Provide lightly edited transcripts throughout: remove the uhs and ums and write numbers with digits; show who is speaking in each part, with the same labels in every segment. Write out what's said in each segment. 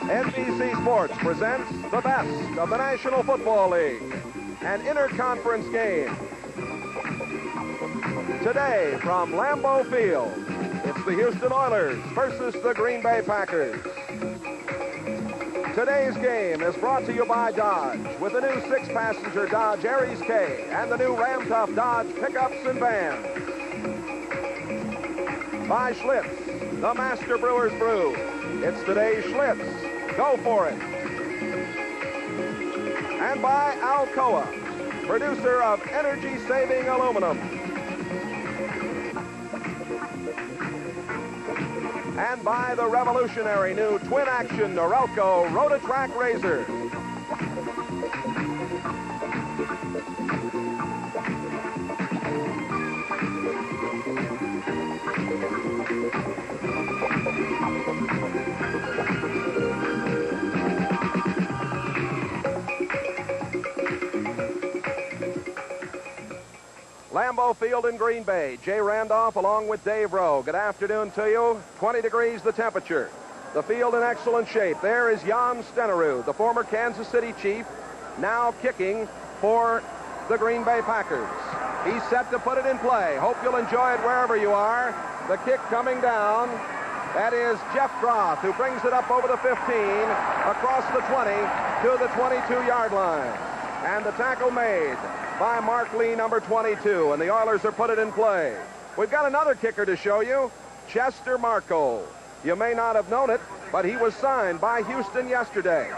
Speaker 1: NBC Sports presents the best of the National Football League, an interconference game. Today from Lambeau Field, it's the Houston Oilers versus the Green Bay Packers. Today's game is brought to you by Dodge, with the new 6-passenger Dodge Aries K and the new Ram Tough Dodge pickups and vans. By Schlitz, the Master Brewer's Brew. It's today's Schlitz. Go for it. And by Alcoa, producer of energy-saving aluminum. And by the revolutionary new twin-action Norelco Rotatrack razor. Lambeau Field in Green Bay. Jay Randolph along with Dave Rowe. Good afternoon to you. 20 degrees the temperature. The field in excellent shape. There is Jan Stenerud, the former Kansas City Chief, now kicking for the Green Bay Packers. He's set to put it in play. Hope you'll enjoy it wherever you are. The kick coming down. That is Jeff Groth, who brings it up over the 15, across the 20 to the 22-yard line. And the tackle made by Mark Lee, number 22, and the Oilers are put it in play. We've got another kicker to show you, Chester Marco. You may not have known it, but he was signed by Houston yesterday.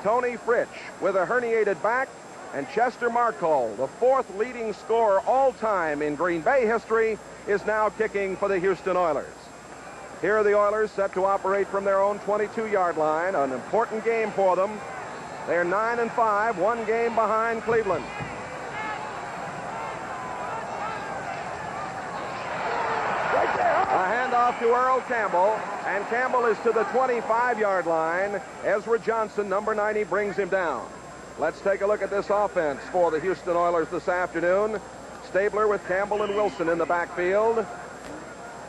Speaker 1: Tony Fritsch with a herniated back, and Chester Marco, the 4th leading scorer all-time in Green Bay history, is now kicking for the Houston Oilers. Here are the Oilers set to operate from their own 22-yard line, an important game for them. They're 9-5, one game behind Cleveland. A handoff to Earl Campbell, and Campbell is to the 25-yard line. Ezra Johnson, number 90, brings him down. Let's take a look at this offense for the Houston Oilers this afternoon. Stabler with Campbell and Wilson in the backfield.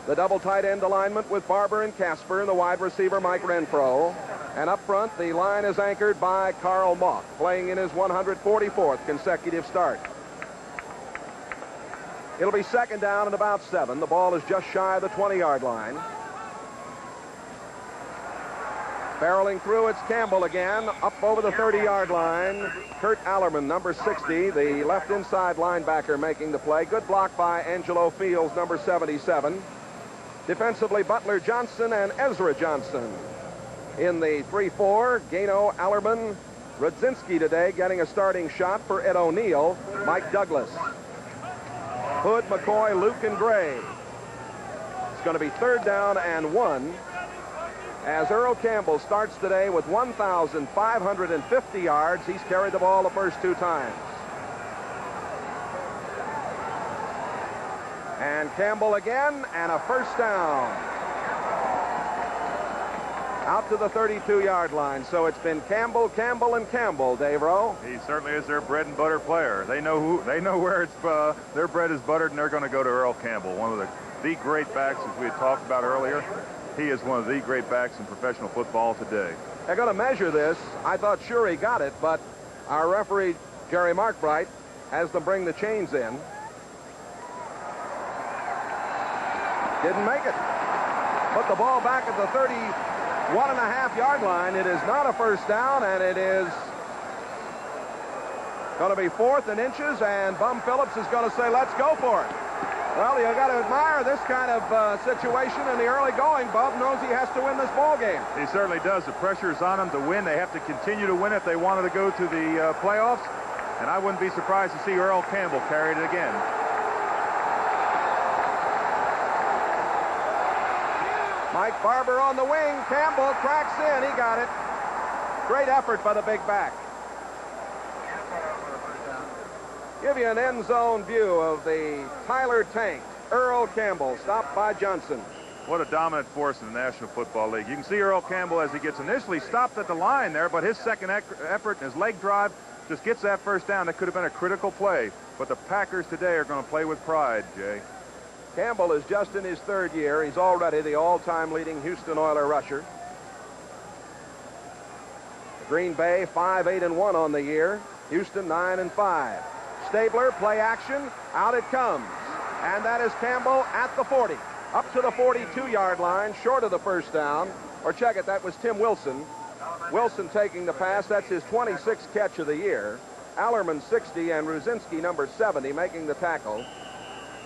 Speaker 1: The double tight end alignment with Barber and Casper, and the wide receiver Mike Renfro. And up front, the line is anchored by Carl Mock, playing in his 144th consecutive start. It'll be second down and about 7. The ball is just shy of the 20-yard line. Barreling through, it's Campbell again, up over the 30-yard line. Kurt Allerman, number 60, the left inside linebacker, making the play. Good block by Angelo Fields, number 77. Defensively, Butler Johnson and Ezra Johnson. In the 3-4, Gano, Allerman, Rudzinski today getting a starting shot for Ed O'Neill, Mike Douglas. Hood, McCoy, Luke, and Gray. It's going to be 3rd down and 1 as Earl Campbell starts today with 1,550 yards. He's carried the ball the first 2 times. And Campbell again, and a first down. Out to the 32-yard line. So it's been Campbell, Campbell, and Campbell, Dave Rowe.
Speaker 2: He certainly is their bread and butter player. They know where it's their bread is buttered, and they're going to go to Earl Campbell, one of the great backs, as we had talked about earlier. He is one of the great backs in professional football today.
Speaker 1: They're going to measure this. I thought sure he got it, but our referee, Jerry Markbright, has them bring the chains in. Didn't make it. Put the ball back at the 31.5-yard line. It is not a first down, and it is going to be 4th and inches, and Bum Phillips is going to say, let's go for it. Well, you got to admire this kind of situation in the early going. Bub knows he has to win this ball game.
Speaker 2: He certainly does. The pressure is on them to win. They have to continue to win if they wanted to go to the playoffs, and I wouldn't be surprised to see Earl Campbell carry it again.
Speaker 1: Mike Barber on the wing. Campbell cracks in. He got it. Great effort by the big back. Give you an end zone view of the Tyler tank. Earl Campbell stopped by Johnson.
Speaker 2: What a dominant force in the National Football League. You can see Earl Campbell as he gets initially stopped at the line there, but his second effort and his leg drive just gets that first down. That could have been a critical play. But the Packers today are going to play with pride, Jay.
Speaker 1: Campbell is just in his third year. He's already the all-time leading Houston Oiler rusher. Green Bay 5-8-1 on the year. Houston 9-5. Stabler, play action. Out it comes. And that is Campbell at the 40. Up to the 42-yard line, short of the first down. Or check it, that was Tim Wilson. Wilson taking the pass. That's his 26th catch of the year. Allerman 60 and Ruzinski number 70 making the tackle.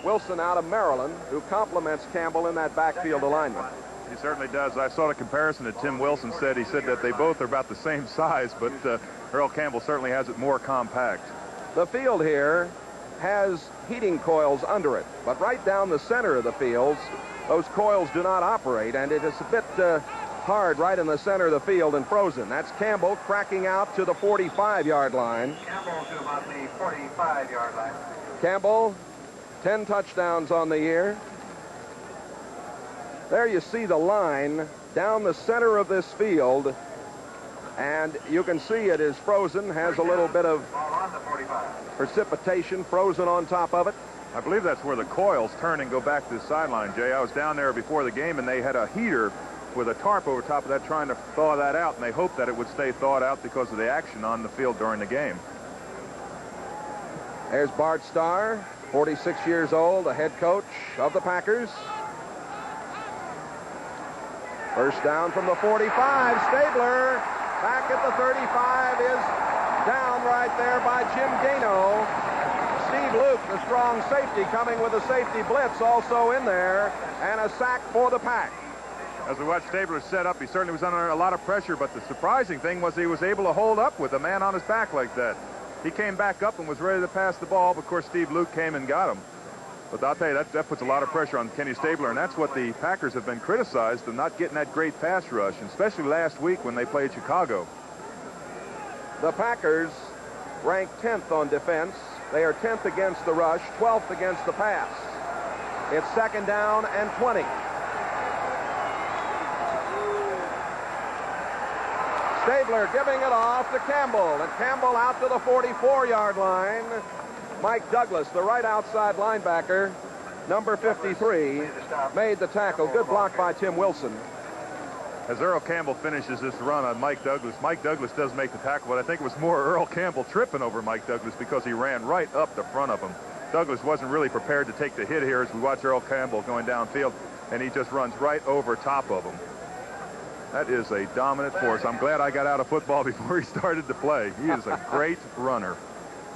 Speaker 1: Wilson out of Maryland, who complements Campbell in that backfield alignment.
Speaker 2: He certainly does. I saw the comparison that Tim Wilson said. He said that they both are about the same size, but Earl Campbell certainly has it more compact.
Speaker 1: The field here has heating coils under it, but right down the center of the fields, those coils do not operate, and it is a bit hard right in the center of the field and frozen. That's Campbell cracking out to the 45-yard line.
Speaker 3: Campbell to about the 45-yard line.
Speaker 1: Campbell, 10 touchdowns on the year. There you see the line down the center of this field, and you can see it is frozen, has a little bit of precipitation frozen on top of it.
Speaker 2: I believe that's where the coils turn and go back to the sideline, Jay. I was down there before the game, and they had a heater with a tarp over top of that trying to thaw that out, and they hoped that it would stay thawed out because of the action on the field during the game.
Speaker 1: There's Bart Starr, 46 years old, the head coach of the Packers. First down from the 45. Stabler back at the 35 is down right there by Jim Gano. Steve Luke, the strong safety, coming with a safety blitz also in there, and a sack for the Pack.
Speaker 2: As we watched Stabler set up, he certainly was under a lot of pressure, but the surprising thing was he was able to hold up with a man on his back like that. He came back up and was ready to pass the ball, but of course Steve Luke came and got him. But I'll tell you, that puts a lot of pressure on Kenny Stabler, and that's what the Packers have been criticized of, not getting that great pass rush, and especially last week when they played Chicago.
Speaker 1: The Packers rank 10th on defense. They are 10th against the rush, 12th against the pass. It's second down and 20. Stabler giving it off to Campbell, and Campbell out to the 44-yard line. Mike Douglas, the right outside linebacker, number 53, made the tackle. Good block by Tim Wilson.
Speaker 2: As Earl Campbell finishes this run on Mike Douglas does make the tackle, but I think it was more Earl Campbell tripping over Mike Douglas because he ran right up the front of him. Douglas wasn't really prepared to take the hit here as we watch Earl Campbell going downfield, and he just runs right over top of him. That is a dominant force. I'm glad I got out of football before he started to play. He is a great runner.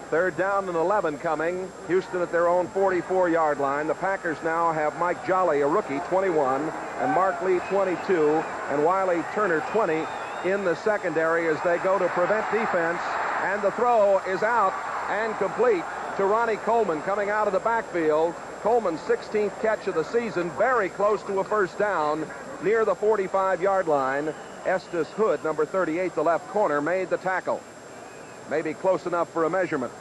Speaker 1: Third down and 11 coming. Houston at their own 44-yard line. The Packers now have Mike Jolly, a rookie, 21, and Mark Lee, 22, and Wiley Turner, 20, in the secondary as they go to prevent defense. And the throw is out and complete to Ronnie Coleman coming out of the backfield. Coleman's 16th catch of the season, very close to a first down near the 45-yard line. Estes Hood, number 38, the left corner, made the tackle. Maybe close enough for a measurement.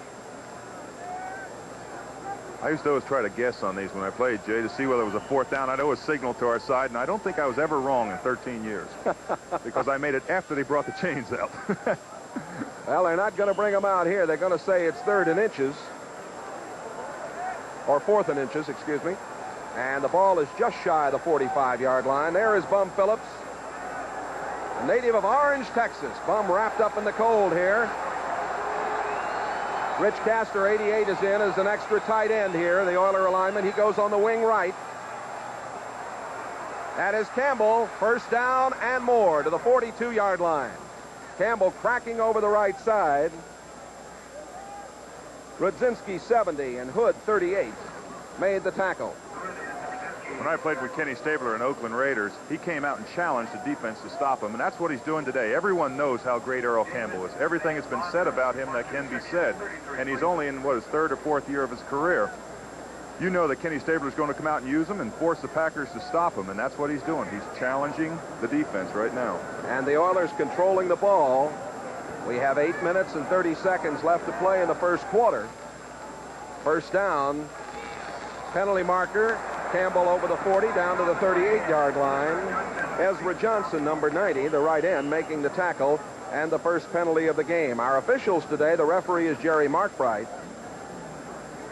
Speaker 2: I used to always try to guess on these when I played, Jay, to see whether it was a fourth down. I'd always signal to our side, and I don't think I was ever wrong in 13 years because I made it after they brought the chains out.
Speaker 1: Well, they're not going to bring them out here. They're going to say it's third and inches, or fourth and inches, excuse me. And the ball is just shy of the 45-yard line. There is Bum Phillips, a native of Orange, Texas. Bum wrapped up in the cold here. Rich Castor, 88, is in as an extra tight end here, the Oiler alignment. He goes on the wing right. That is Campbell, first down and more to the 42-yard line. Campbell cracking over the right side. Rudzinski, 70, and Hood, 38, made the tackle.
Speaker 2: When I played with Kenny Stabler in Oakland Raiders, he came out and challenged the defense to stop him, and that's what he's doing today. Everyone knows how great Earl Campbell is. Everything has been said about him that can be said, and he's only in, his third or fourth year of his career. You know that Kenny Stabler is going to come out and use him and force the Packers to stop him, and that's what he's doing. He's challenging the defense right now.
Speaker 1: And the Oilers controlling the ball. We have 8 minutes and 30 seconds left to play in the first quarter. First down, penalty marker. Campbell over the 40 down to the 38-yard line. Ezra Johnson, number 90, the right end, making the tackle and the first penalty of the game. Our officials today, the referee is Jerry Markbright.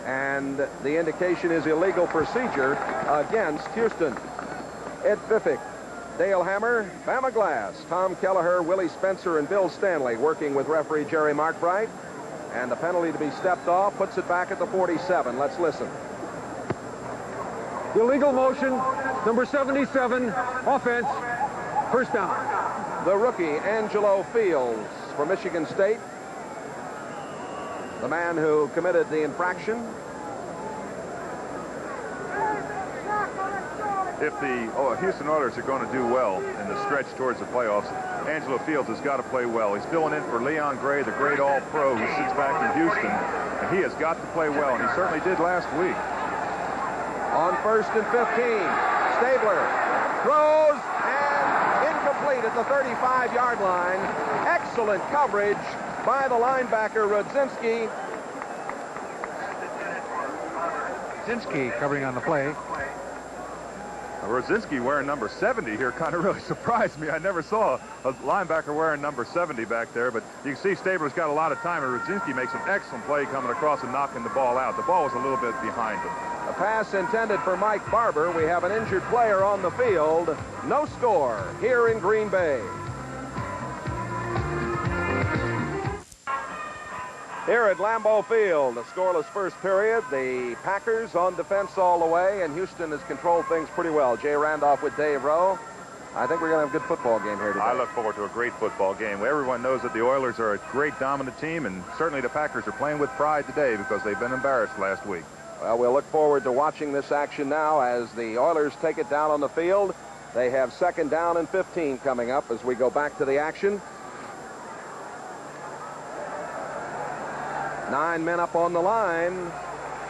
Speaker 1: And the indication is illegal procedure against Houston. Ed Biffick, Dale Hammer, Bama Glass, Tom Kelleher, Willie Spencer, and Bill Stanley working with referee Jerry Markbright. And the penalty to be stepped off puts it back at the 47. Let's listen.
Speaker 4: Illegal motion, number 77, offense, first down.
Speaker 1: The rookie, Angelo Fields from Michigan State, the man who committed the infraction.
Speaker 2: If the Houston Oilers are going to do well in the stretch towards the playoffs, Angelo Fields has got to play well. He's filling in for Leon Gray, the great all-pro who sits back in Houston, and he has got to play well, and he certainly did last week.
Speaker 1: On 1st and 15, Stabler throws and incomplete at the 35-yard line. Excellent coverage by the linebacker, Rudzinski.
Speaker 4: Rudzinski covering on the play.
Speaker 2: Rudzinski wearing number 70 here kind of really surprised me. I never saw a linebacker wearing number 70 back there, but you can see Stabler's got a lot of time, and Rudzinski makes an excellent play coming across and knocking the ball out. The ball was a little bit behind him.
Speaker 1: A pass intended for Mike Barber. We have an injured player on the field. No score here in Green Bay. Here at Lambeau Field, a scoreless first period. The Packers on defense all the way, and Houston has controlled things pretty well. Jay Randolph with Dave Rowe. I think we're going to have a good football game here today.
Speaker 2: I look forward to a great football game. Everyone knows that the Oilers are a great dominant team, and certainly the Packers are playing with pride today because they've been embarrassed last week.
Speaker 1: Well, we'll look forward to watching this action now as the Oilers take it down on the field. They have 2nd down and 15 coming up as we go back to the action. 9 men up on the line,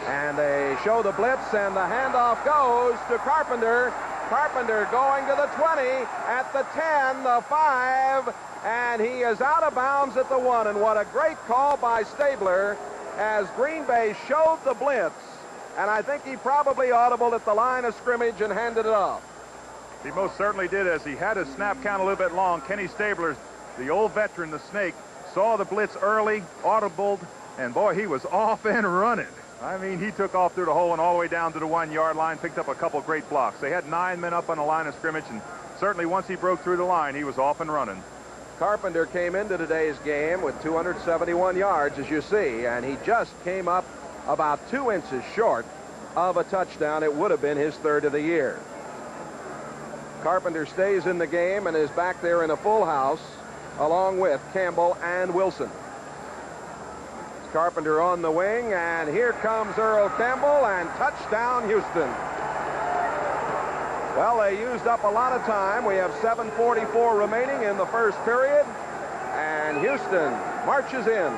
Speaker 1: and they show the blitz, and the handoff goes to Carpenter. Carpenter going to the 20, at the 10, the 5, and he is out of bounds at the 1. And what a great call by Stabler as Green Bay showed the blitz. And I think he probably audibled at the line of scrimmage and handed it off.
Speaker 2: He most certainly did, as he had his snap count a little bit long. Kenny Stabler, the old veteran, the snake, saw the blitz early, audibled, and boy, he was off and running. I mean, he took off through the hole and all the way down to the 1-yard line, picked up a couple great blocks. They had 9 men up on the line of scrimmage, and certainly once he broke through the line, he was off and running.
Speaker 1: Carpenter came into today's game with 271 yards, as you see, and he just came up about 2 inches short of a touchdown. It would have been his 3rd of the year. Carpenter stays in the game and is back there in a full house along with Campbell and Wilson. Carpenter on the wing, and here comes Earl Campbell, and touchdown Houston. Well, they used up a lot of time. We have 7:44 remaining in the first period, and Houston marches in.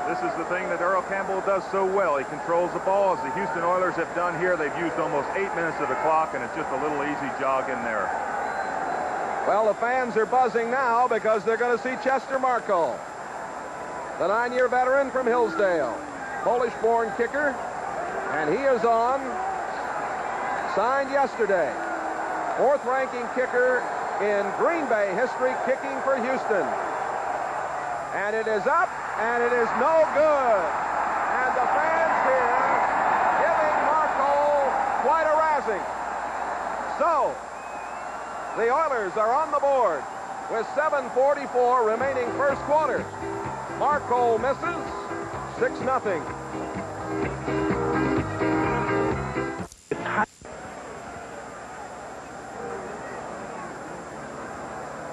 Speaker 2: This is the thing that Earl Campbell does so well. He controls the ball. As the Houston Oilers have done here, they've used almost 8 minutes of the clock, and it's just a little easy jog in there.
Speaker 1: Well, the fans are buzzing now because they're going to see Chester Marco, the 9-year veteran from Hillsdale, Polish-born kicker, and he is on, signed yesterday, 4th-ranking kicker in Green Bay history, kicking for Houston. And it is up, and it is no good. And the fans here giving Marco quite a razzing. So, the Oilers are on the board with 7:44 remaining first quarter. Marco misses, 6-0.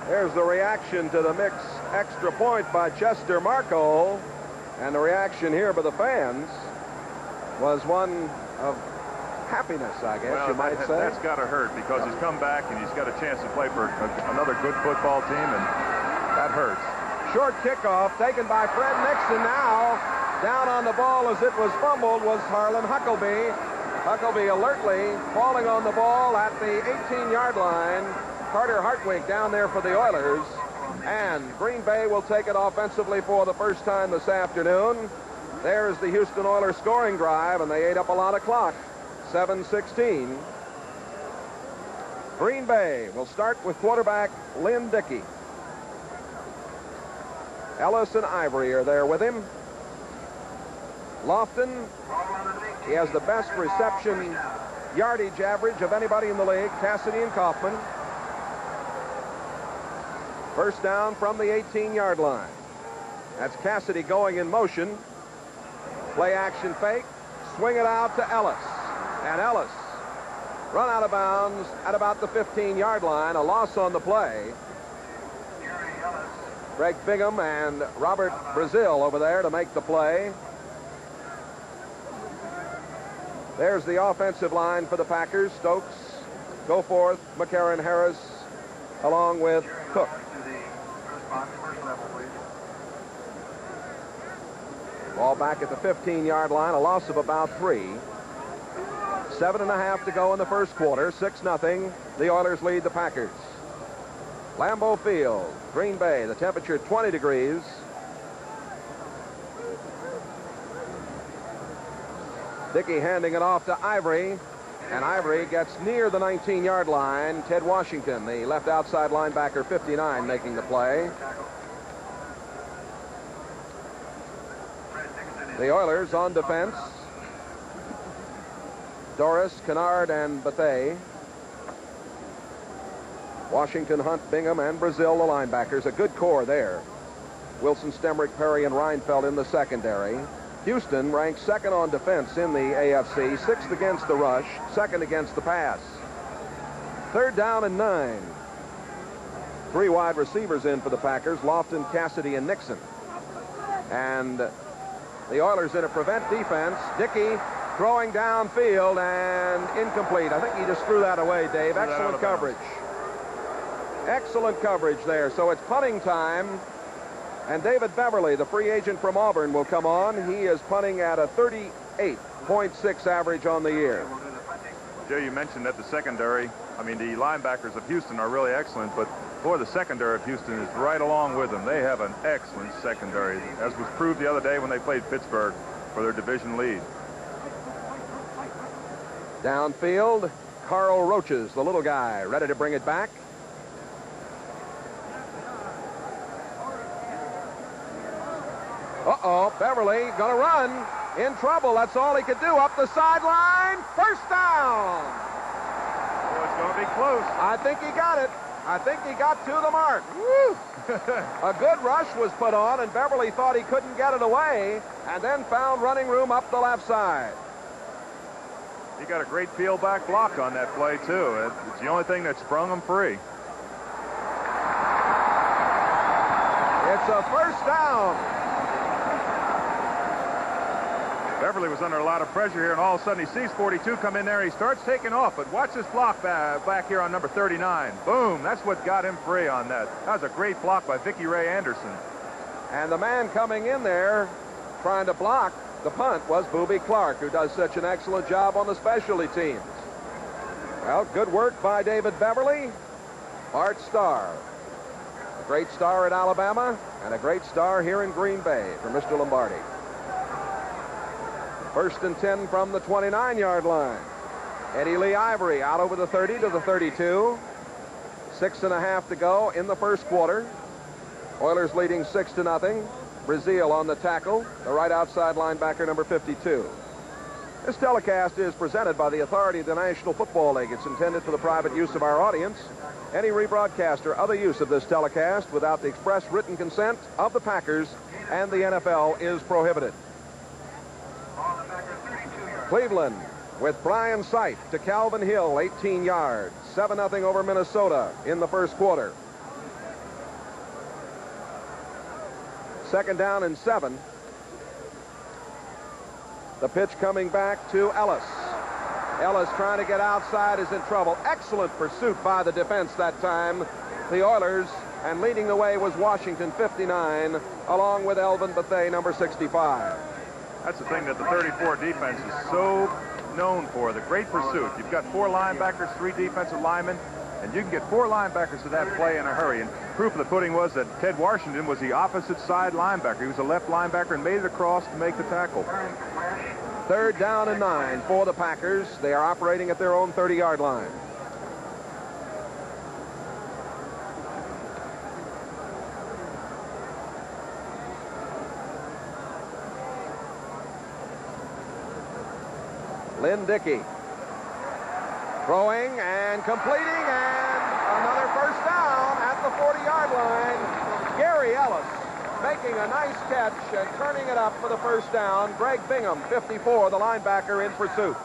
Speaker 1: There's the reaction to the mix extra point by Chester Marco, and the reaction here by the fans was one of happiness, I guess you might say.
Speaker 2: That's got to hurt because he's come back and he's got a chance to play for another good football team, and that hurts.
Speaker 1: Short kickoff taken by Fred Nixon. Now down on the ball as it was fumbled was Harlan Huckleby. Huckleby alertly falling on the ball at the 18-yard line. Carter Hartwig down there for the Oilers. And Green Bay will take it offensively for the first time this afternoon. There's the Houston Oilers scoring drive, and they ate up a lot of clock. 7:16. Green Bay will start with quarterback Lynn Dickey. Ellis and Ivory are there with him. Lofton, He has the best reception yardage average of anybody in the league, Cassidy and Kaufman. First down from the 18-yard line. That's Cassidy going in motion. Play action fake. Swing it out to Ellis. And Ellis run out of bounds at about the 15-yard line. A loss on the play. Greg Bingham and Robert Brazil over there to make the play. There's the offensive line for the Packers. Stokes, Goforth, McCarron, Harris, along with Cook. Ball back at the 15-yard line, a loss of about 3. 7.5 to go in the first quarter. 6-0. The Oilers lead the Packers. Lambeau Field, Green Bay. The temperature 20 degrees. Dickey handing it off to Ivory, and Ivory gets near the 19-yard line. Ted Washington, the left outside linebacker, 59, making the play. The Oilers on defense. Doris, Kennard, and Bethea. Washington, Hunt, Bingham, and Brazil, the linebackers. A good core there. Wilson, Stemrick, Perry, and Reinfeldt in the secondary. Houston ranks second on defense in the AFC, 6th against the rush, 2nd against the pass. 3rd down and 9. 3 wide receivers in for the Packers, Lofton, Cassidy, and Nixon. And the Oilers in a prevent defense. Dickey throwing downfield and incomplete. I think he just threw that away, Dave. Excellent coverage. Excellent coverage there. So it's punting time. And David Beverly, the free agent from Auburn, will come on. He is punting at a 38.6 average on the year.
Speaker 2: Joe, you mentioned that the secondary, the linebackers of Houston are really excellent, but boy, the secondary of Houston is right along with them. They have an excellent secondary, as was proved the other day when they played Pittsburgh for their division lead.
Speaker 1: Downfield, Carl Roaches, the little guy, ready to bring it back. Uh-oh, Beverly gonna run. In trouble, that's all he could do. Up the sideline, first down.
Speaker 2: Oh, it's gonna be close.
Speaker 1: I think he got it. I think he got to the mark. Woo! A good rush was put on, and Beverly thought he couldn't get it away, and then found running room up the left side.
Speaker 2: He got a great peel back block on that play, too. It's the only thing that sprung him free.
Speaker 1: It's a first down.
Speaker 2: Beverly was under a lot of pressure here, and all of a sudden he sees 42 come in there. He starts taking off, but watch this block back here on number 39. Boom, that's what got him free on that. That was a great block by Vicky Ray Anderson.
Speaker 1: And the man coming in there trying to block the punt was Boobie Clark, who does such an excellent job on the specialty teams. Well, good work by David Beverly. Bart Starr, a great star at Alabama and a great star here in Green Bay for Mr. Lombardi. 1st and 10 from the 29-yard line. Eddie Lee Ivory out over the 30 to the 32. 6.5 to go in the first quarter. Oilers leading 6-0. Brazil on the tackle, the right outside linebacker, number 52. This telecast is presented by the authority of the National Football League. It's intended for the private use of our audience. Any rebroadcast or other use of this telecast without the express written consent of the Packers and the NFL is prohibited. Cleveland with Brian Sight to Calvin Hill, 18 yards. 7-0 over Minnesota in the first quarter. 2nd down and 7. The pitch coming back to Ellis. Ellis trying to get outside is in trouble. Excellent pursuit by the defense that time. The Oilers, and leading the way was Washington, 59, along with Elvin Bethea, number 65.
Speaker 2: That's the thing that the 34 defense is so known for, the great pursuit. You've got 4 linebackers, 3 defensive linemen, and you can get 4 linebackers to that play in a hurry. And proof of the pudding was that Ted Washington was the opposite side linebacker. He was a left linebacker and made it across to make the tackle.
Speaker 1: 3rd down and 9 for the Packers. They are operating at their own 30-yard line. Lynn Dickey throwing and completing, and another first down at the 40-yard line. Gary Ellis making a nice catch and turning it up for the first down. Greg Bingham, 54, the linebacker, in pursuit.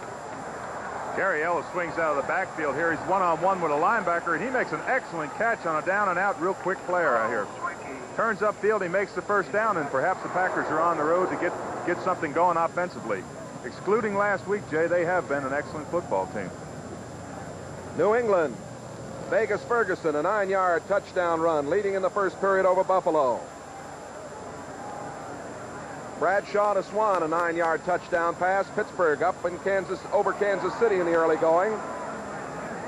Speaker 2: Gary Ellis swings out of the backfield here. He's one-on-one with a linebacker, and he makes an excellent catch on a down-and-out, real quick player out here. Turns upfield, he makes the first down, and perhaps the Packers are on the road to get something going offensively. Excluding last week, Jay, they have been an excellent football team.
Speaker 1: New England, Vegas Ferguson, a 9-yard touchdown run, leading in the first period over Buffalo. Bradshaw to Swan, a 9-yard touchdown pass. Pittsburgh up in over Kansas City in the early going.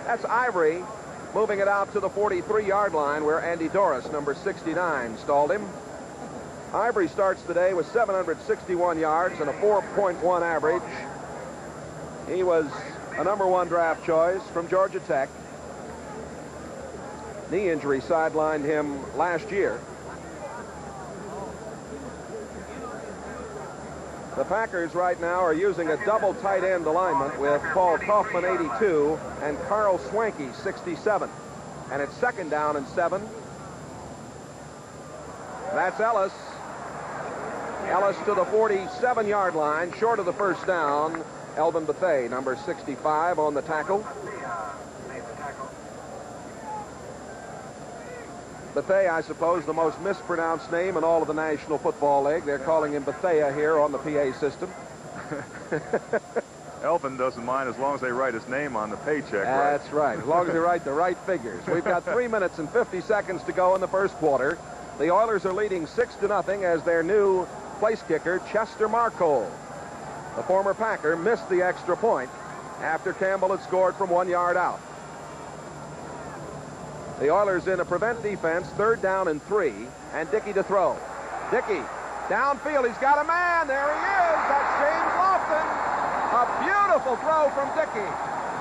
Speaker 1: That's Ivory moving it out to the 43-yard line where Andy Doris, number 69, stalled him. Ivory starts the day with 761 yards and a 4.1 average. He was a #1 draft choice from Georgia Tech. Knee injury sidelined him last year. The Packers right now are using a double tight end alignment with Paul Kaufman, 82, and Carl Swanky, 67. And it's 2nd down and 7. That's Ellis. Ellis to the 47-yard line, short of the first down. Elvin Bethea, number 65, on the tackle. Bethea, I suppose, the most mispronounced name in all of the National Football League. They're calling him Bethea here on the PA system.
Speaker 2: Elvin doesn't mind as long as they write his name on the paycheck.
Speaker 1: That's right, as long as they write the right figures. We've got 3 minutes and 50 seconds to go in the first quarter. The Oilers are leading 6-0 as their new place kicker, Chester Marcole. The former Packer missed the extra point after Campbell had scored from 1 yard out. The Oilers in a prevent defense, 3rd down and 3, and Dickey to throw. Dickey, downfield, he's got a man, there he is, that's James Lofton. A beautiful throw from Dickey,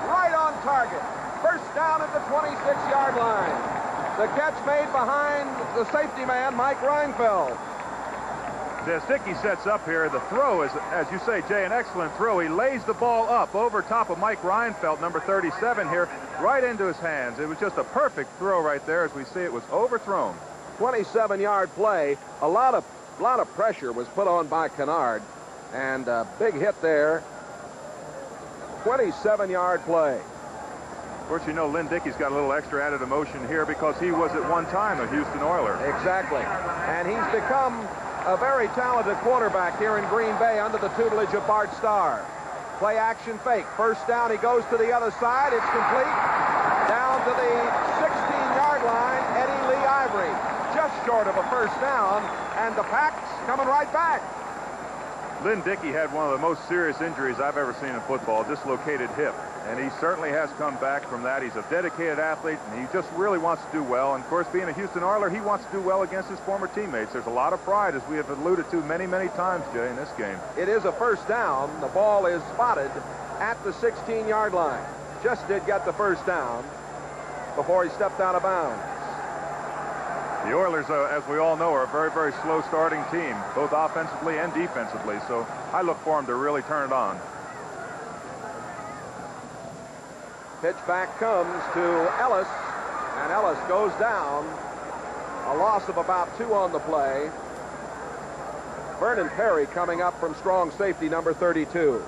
Speaker 1: right on target. First down at the 26-yard line. The catch made behind the safety man, Mike Reinfeld.
Speaker 2: As Dickey sets up here, the throw is, as you say, Jay, an excellent throw. He lays the ball up over top of Mike Reinfeldt, number 37 here, right into his hands. It was just a perfect throw right there. As we see, it was overthrown.
Speaker 1: 27-yard play. A lot of pressure was put on by Kennard, and a big hit there. 27-yard play.
Speaker 2: Of course, you know, Lynn Dickey's got a little extra added emotion here because he was at one time a Houston Oiler.
Speaker 1: Exactly. And he's become a very talented quarterback here in Green Bay under the tutelage of Bart Starr. Play action fake. First down, he goes to the other side. It's complete. Down to the 16-yard line, Eddie Lee Ivory. Just short of a first down, and the Packs coming right back.
Speaker 2: Lynn Dickey had one of the most serious injuries I've ever seen in football, a dislocated hip. And he certainly has come back from that. He's a dedicated athlete, and he just really wants to do well. And, of course, being a Houston Oiler, he wants to do well against his former teammates. There's a lot of pride, as we have alluded to many, many times, Jay, in this game.
Speaker 1: It is a first down. The ball is spotted at the 16-yard line. Just did get the first down before he stepped out of bounds.
Speaker 2: The Oilers, as we all know, are a very, very slow starting team, both offensively and defensively. So I look for them to really turn it on.
Speaker 1: Pitch back comes to Ellis, and Ellis goes down. A loss of about 2 on the play. Vernon Perry coming up from strong safety, number 32.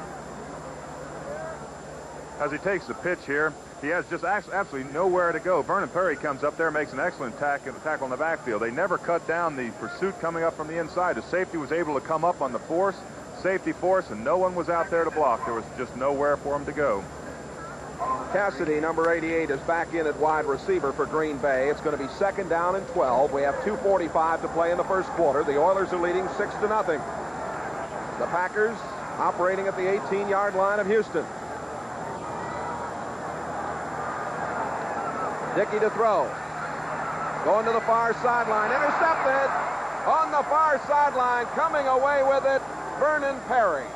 Speaker 2: As he takes the pitch here, he has just absolutely nowhere to go. Vernon Perry comes up there, makes an excellent tackle in the backfield. They never cut down the pursuit coming up from the inside. The safety was able to come up on the safety force, and no one was out there to block. There was just nowhere for him to go.
Speaker 1: Cassidy, number 88, is back in at wide receiver for Green Bay. It's going to be 2nd down and 12. We have 2:45 to play in the first quarter. The Oilers are leading 6-0. The Packers operating at the 18-yard line of Houston. Dickey to throw. Going to the far sideline. Intercepted on the far sideline. Coming away with it, Vernon Perry.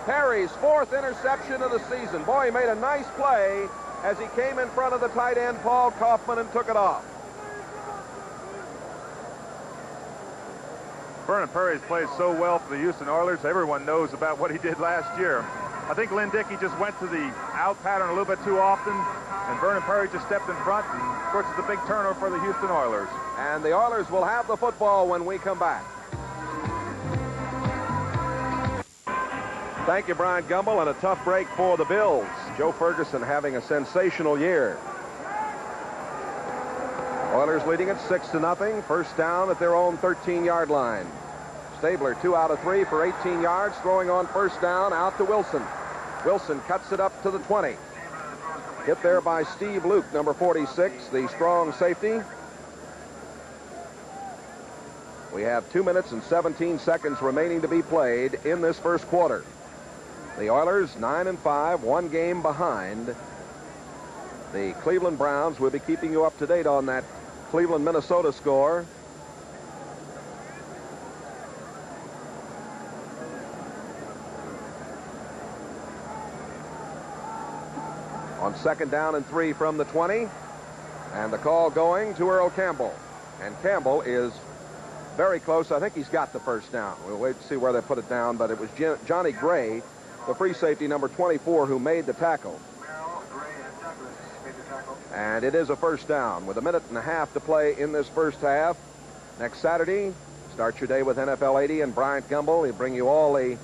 Speaker 1: Perry's 4th interception of the season. Boy, he made a nice play as he came in front of the tight end, Paul Kaufman, and took it off.
Speaker 2: Vernon Perry's played so well for the Houston Oilers. Everyone knows about what he did last year. I think Lynn Dickey just went to the out pattern a little bit too often, and Vernon Perry just stepped in front, and of course it's a big turnover for the Houston Oilers.
Speaker 1: And the Oilers will have the football when we come back. Thank you, Brian Gumbel, and a tough break for the Bills. Joe Ferguson having a sensational year. Oilers leading at 6-0. First down at their own 13-yard line. Stabler 2 out of 3 for 18 yards, throwing on first down out to Wilson. Wilson cuts it up to the 20. Hit there by Steve Luke, number 46, the strong safety. We have 2 minutes and 17 seconds remaining to be played in this first quarter. The Oilers 9-5, 1 game behind the Cleveland Browns. We'll be keeping you up to date on that Cleveland-Minnesota score. On second down and 3 from the 20. And the call going to Earl Campbell. And Campbell is very close. I think he's got the first down. We'll wait to see where they put it down, but it was Johnny Gray, the free safety, number 24, who made the tackle. And it is a first down with 1.5 minutes to play in this first half. Next Saturday, start your day with NFL 80 and Bryant Gumbel. He'll bring you all the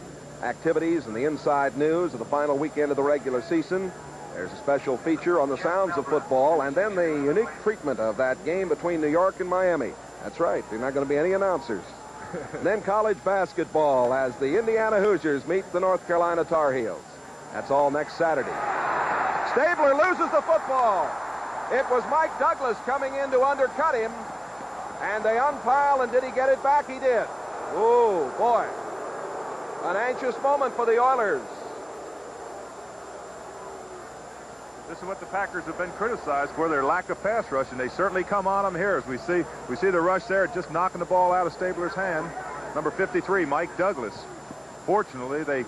Speaker 1: activities and the inside news of the final weekend of the regular season. There's a special feature on the sounds of football, and then the unique treatment of that game between New York and Miami. That's right. There are not going to be any announcers. And then college basketball as the Indiana Hoosiers meet the North Carolina Tar Heels. That's all next Saturday. Stabler loses the football. It was Mike Douglas coming in to undercut him, and they unpile, and did he get it back? He did. Oh, boy. An anxious moment for the Oilers.
Speaker 2: This is what the Packers have been criticized for, their lack of pass rush, and they certainly come on them here. As we see the rush there, just knocking the ball out of Stabler's hand. Number 53, Mike Douglas. Fortunately,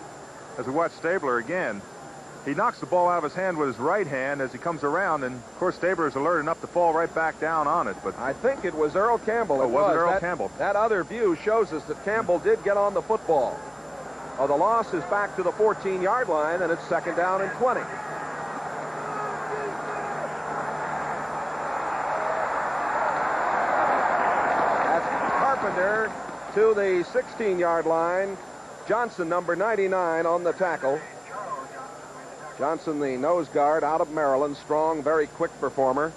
Speaker 2: as we watch Stabler again, he knocks the ball out of his hand with his right hand as he comes around, and of course Stabler is alert enough to fall right back down on it. But
Speaker 1: I think it was Earl Campbell.
Speaker 2: It was Earl Campbell.
Speaker 1: That other view shows us that Campbell did get on the football. Oh, the loss is back to the 14-yard line, and it's second down and 20. To the 16-yard line. Johnson, number 99, on the tackle. Johnson, the nose guard out of Maryland. Strong, very quick performer.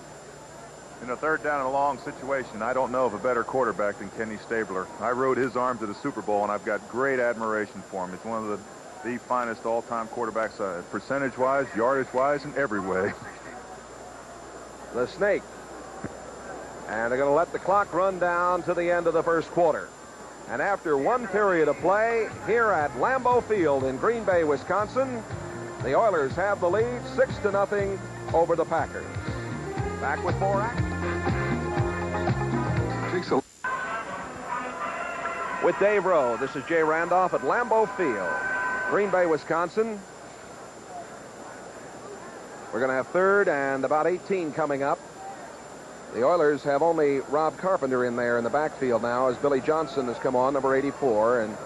Speaker 2: In a third down and a long situation, I don't know of a better quarterback than Kenny Stabler. I rode his arm to the Super Bowl, and I've got great admiration for him. He's one of the finest all-time quarterbacks, percentage-wise, yardage-wise, in every way.
Speaker 1: The snake. And they're going to let the clock run down to the end of the first quarter. And after one period of play here at Lambeau Field in Green Bay, Wisconsin, the Oilers have the lead 6-0 over the Packers. Back with more action. With Dave Rowe, this is Jay Randolph at Lambeau Field, Green Bay, Wisconsin. We're going to have third and about 18 coming up. The Oilers have only Rob Carpenter in there in the backfield now as Billy Johnson has come on, number 84, and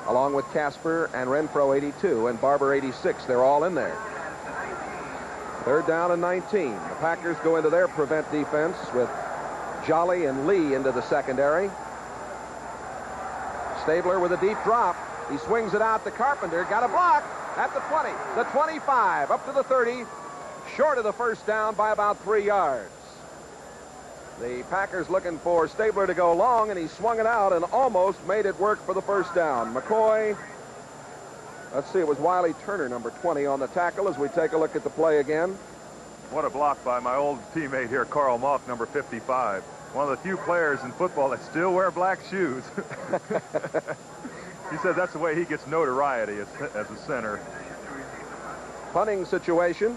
Speaker 1: along with Casper and Renfro, 82, and Barber, 86. They're all in there. Third down and 19. The Packers go into their prevent defense with Jolly and Lee into the secondary. Stabler with a deep drop. He swings it out to Carpenter. Got a block at the 20, the 25, up to the 30, short of the first down by about 3 yards. The Packers looking for Stabler to go long, and he swung it out and almost made it work for the first down. McCoy, let's see, it was Wiley Turner, number 20, on the tackle as we take a look at the play again.
Speaker 2: What a block by my old teammate here, Carl Malk, number 55. One of the few players in football that still wear black shoes. He said that's the way he gets notoriety as a center.
Speaker 1: Punting situation.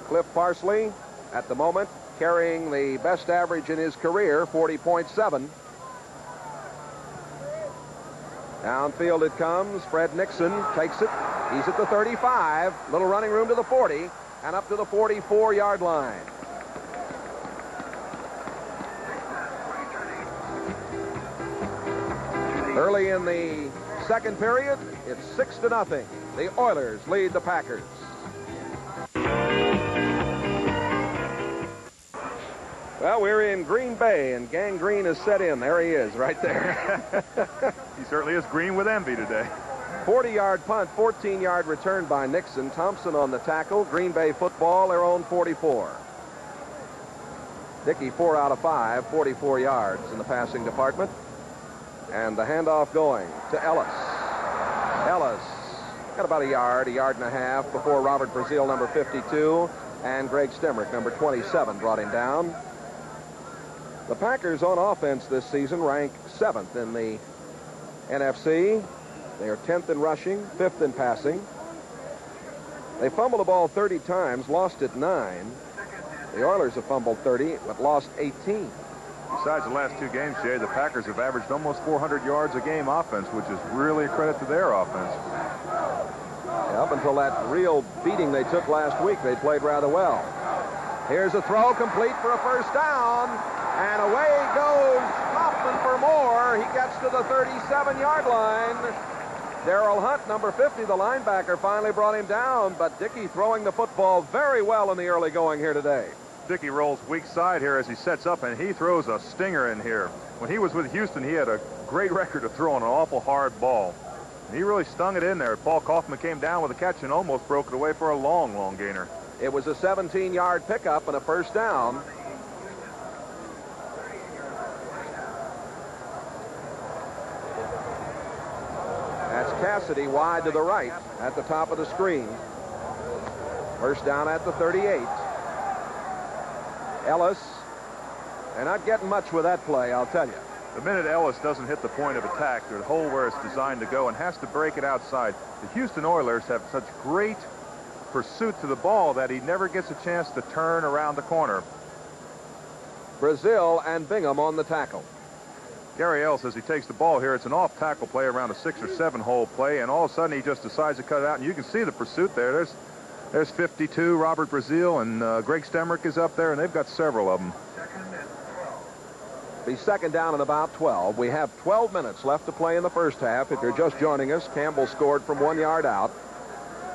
Speaker 1: Cliff Parsley, at the moment, carrying the best average in his career, 40.7. Downfield it comes. Fred Nixon takes it. He's at the 35. Little running room to the 40 and up to the 44-yard line. Early in the second period, it's 6-0. The Oilers lead the Packers. Well, we're in Green Bay, and gangrene is set in. There he is, right there.
Speaker 2: He certainly is green with envy today.
Speaker 1: 40-yard punt, 14-yard return by Nixon. Thompson on the tackle. Green Bay football, their own 44. Dickey 4 out of 5, 44 yards in the passing department. And the handoff going to Ellis. Ellis got about a yard and a half before Robert Brazil, number 52, and Greg Stemrick, number 27, brought him down. The Packers on offense this season rank 7th in the NFC. They are 10th in rushing, 5th in passing. They fumbled the ball 30 times, lost it 9. The Oilers have fumbled 30, but lost 18.
Speaker 2: Besides the last 2 games, Jay, the Packers have averaged almost 400 yards a game offense, which is really a credit to their offense.
Speaker 1: Yeah, up until that real beating they took last week, they played rather well. Here's a throw complete for a first down, and away goes Hoffman for more. He gets to the 37-yard line. Darrell Hunt, number 50, the linebacker, finally brought him down, but Dickey throwing the football very well in the early going here today.
Speaker 2: Dickey rolls weak side here as he sets up, and he throws a stinger in here. When he was with Houston, he had a great record of throwing an awful hard ball. And he really stung it in there. Paul Kaufman came down with a catch and almost broke it away for a long, long gainer.
Speaker 1: It was a 17-yard pickup and a first down. That's Cassidy wide to the right at the top of the screen. First down at the 38. Ellis, they're not getting much with that play, I'll tell you.
Speaker 2: The minute Ellis doesn't hit the point of attack, the hole where it's designed to go, and has to break it outside, the Houston Oilers have such great pursuit to the ball that he never gets a chance to turn around the corner.
Speaker 1: Brazil and Bingham on the tackle.
Speaker 2: Gary Ellis, as he takes the ball here, it's an off-tackle play around a 6 or 7 hole play, and all of a sudden he just decides to cut it out, and you can see the pursuit there. There's 52, Robert Brazil, and Greg Stemrick is up there, and they've got several of them.
Speaker 1: Be second down and about 12. We have 12 minutes left to play in the first half. If you're just joining us, Campbell scored from 1 yard out.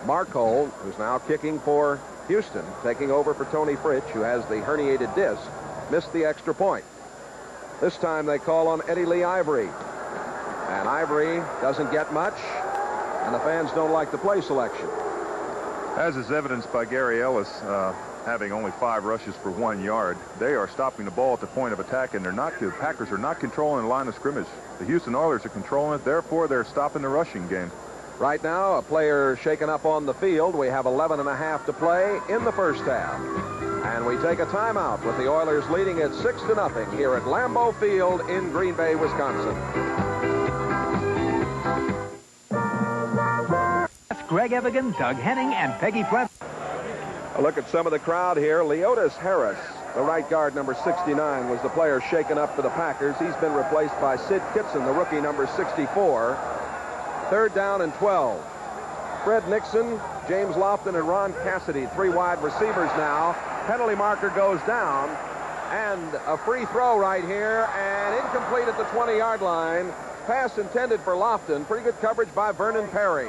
Speaker 1: Mark Cole, who's now kicking for Houston, taking over for Tony Fritsch, who has the herniated disc, missed the extra point. This time they call on Eddie Lee Ivory. And Ivory doesn't get much, and the fans don't like the play selection.
Speaker 2: As is evidenced by Gary Ellis having only 5 rushes for 1 yard. They are stopping the ball at the point of attack, and the Packers are not controlling the line of scrimmage. The Houston Oilers are controlling it, therefore they're stopping the rushing game.
Speaker 1: Right now, a player shaken up on the field. We have 11 and a half to play in the first half. And we take a timeout with the Oilers leading at 6-0 here at Lambeau Field in Green Bay, Wisconsin.
Speaker 5: Greg Evigan, Doug Henning, and Peggy Flett.
Speaker 1: A look at some of the crowd here. Leotis Harris, the right guard, number 69, was the player shaken up for the Packers. He's been replaced by Sid Kitson, the rookie, number 64. Third down and 12. Fred Nixon, James Lofton, and Ron Cassidy, 3 wide receivers now. Penalty marker goes down, and a free throw right here, and incomplete at the 20-yard line. Pass intended for Lofton. Pretty good coverage by Vernon Perry.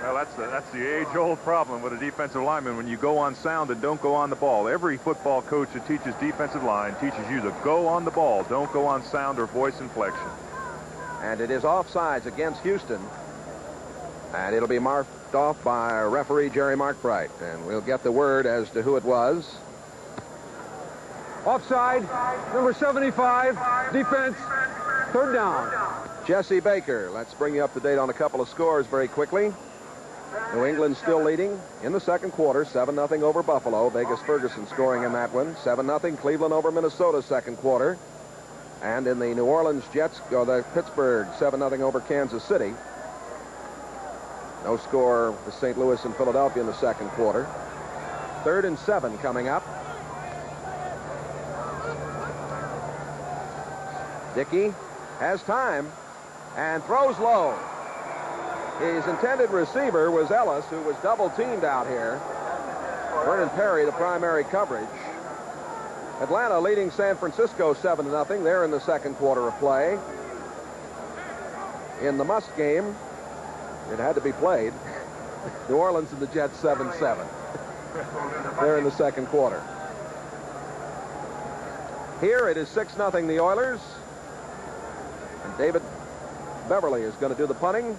Speaker 2: Well, that's the age-old problem with a defensive lineman when you go on sound and don't go on the ball. Every football coach that teaches defensive line teaches you to go on the ball, don't go on sound or voice inflection.
Speaker 1: And it is offsides against Houston. And it'll be marked off by referee Jerry Markbright. And we'll get the word as to who it was.
Speaker 4: Offside, number 75, defense, third down.
Speaker 1: Jesse Baker. Let's bring you up to date on a couple of scores very quickly. New England still leading in the second quarter, 7-0 over Buffalo. Vegas Ferguson scoring in that one. 7-0 Cleveland over Minnesota second quarter. And in the New Orleans Jets, or the Pittsburgh, 7-0 over Kansas City. No score for St. Louis and Philadelphia in the second quarter. 3rd and 7 coming up. Dickey has time and throws low. His intended receiver was Ellis, who was double-teamed out here. Vernon Perry, the primary coverage. Atlanta leading San Francisco 7-0. They're in the second quarter of play. in the must game, it had to be played. New Orleans and the Jets 7-7. They're in the second quarter. Here it is 6-0 the Oilers. And David Beverly is going to do the punting.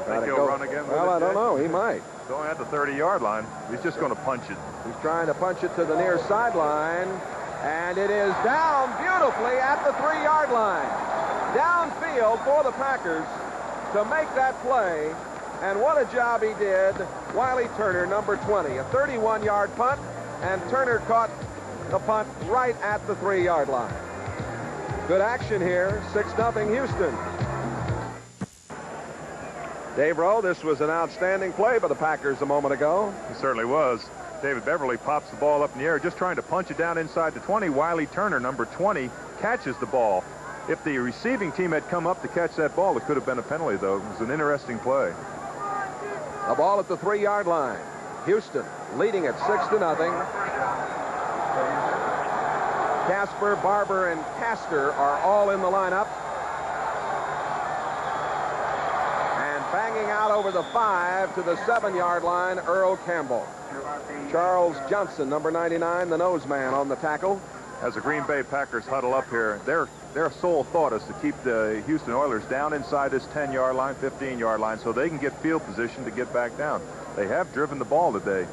Speaker 2: Think he'll run again with
Speaker 1: well,
Speaker 2: it,
Speaker 1: I don't
Speaker 2: Jay?
Speaker 1: know. He might.
Speaker 2: He's only at the 30-yard line. He's just going to punch it.
Speaker 1: He's trying to punch it to the near sideline. And it is down beautifully at the 3-yard line. Downfield for the Packers to make that play. And what a job he did. Wiley Turner, number 20. A 31-yard punt. And Turner caught the punt right at the 3-yard line. Good action here. 6-0 Houston. Dave Rowe, this was an outstanding play by the Packers a moment ago.
Speaker 2: It certainly was. David Beverly pops the ball up in the air, just trying to punch it down inside the 20. Wiley Turner, number 20, catches the ball. If the receiving team had come up to catch that ball, it could have been a penalty, though. It was an interesting play.
Speaker 1: The ball at the 3-yard line. Houston leading it 6-0. Casper, Barber, and Castor are all in the lineup. Banging out over the 5 to the 7-yard line, Earl Campbell. Charles Johnson, number 99, the nose man on the tackle.
Speaker 2: As the Green Bay Packers huddle up here, their sole thought is to keep the Houston Oilers down inside this 10-yard line, 15-yard line, so they can get field position to get back down. They have driven the ball today.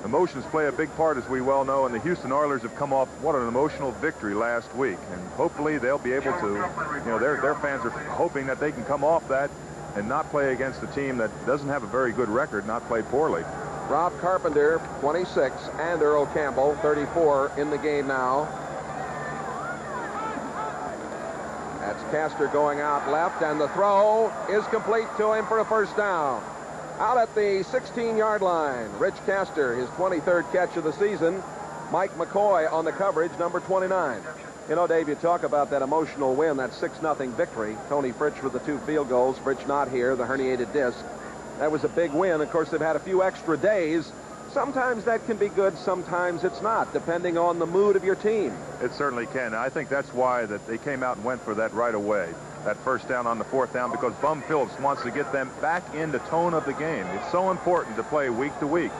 Speaker 2: Emotions play a big part, as we well know, and the Houston Oilers have come off what an emotional victory last week, and hopefully they'll be able to, their fans are hoping that they can come off that and not play against a team that doesn't have a very good record, not play poorly.
Speaker 1: Rob Carpenter, 26, and Earl Campbell, 34, in the game now. That's Castor going out left, and the throw is complete to him for a first down. Out at the 16-yard line, Rich Castor, his 23rd catch of the season. Mike McCoy on the coverage, number 29. You know, Dave, you talk about that emotional win, that 6-0 victory. Tony Fritsch with the 2 field goals. Fritsch not here, the herniated disc. That was a big win. Of course, they've had a few extra days. Sometimes that can be good, sometimes it's not, depending on the mood of your team.
Speaker 2: It certainly can. I think that's why that they came out and went for that right away. That first down on the 4th down, because Bum Phillips wants to get them back in the tone of the game. It's so important to play week to week.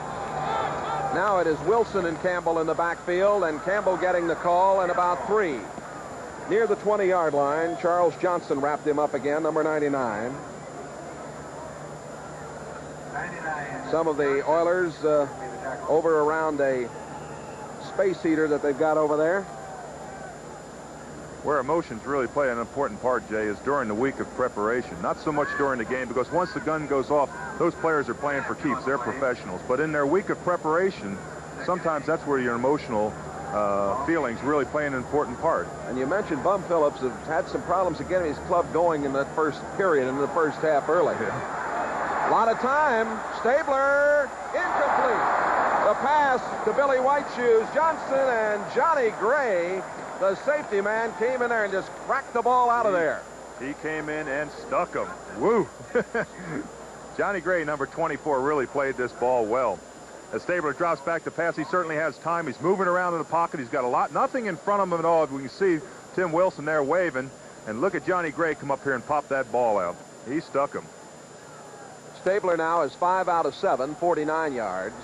Speaker 1: Now it is Wilson and Campbell in the backfield, and Campbell getting the call, and about 3. Near the 20-yard line, Charles Johnson wrapped him up again, number 99. Some of the Oilers over around a space heater that they've got over there.
Speaker 2: Where emotions really play an important part, Jay, is during the week of preparation. Not so much during the game, because once the gun goes off, those players are playing for keeps. They're professionals. But in their week of preparation, sometimes that's where your emotional feelings really play an important part.
Speaker 1: And you mentioned Bum Phillips has had some problems of getting his club going in that first period, in the first half early. A lot of time. Stabler, incomplete. The pass to Billy Whiteshoes. Johnson and Johnny Gray, the safety man, came in there and just cracked the ball out of there.
Speaker 2: He came in and stuck him. Woo! Johnny Gray, number 24, really played this ball well. As Stabler drops back to pass, he certainly has time. He's moving around in the pocket. He's got nothing in front of him at all. We can see Tim Wilson there waving. And look at Johnny Gray come up here and pop that ball out. He stuck him.
Speaker 1: Stabler now is 5 out of 7, 49 yards.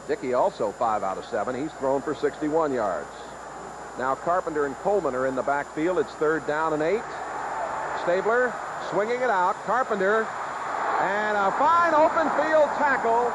Speaker 1: Dickey also 5 out of 7. He's thrown for 61 yards. Now Carpenter and Coleman are in the backfield. It's 3rd down and 8. Stabler swinging it out. Carpenter, and a fine open field tackle.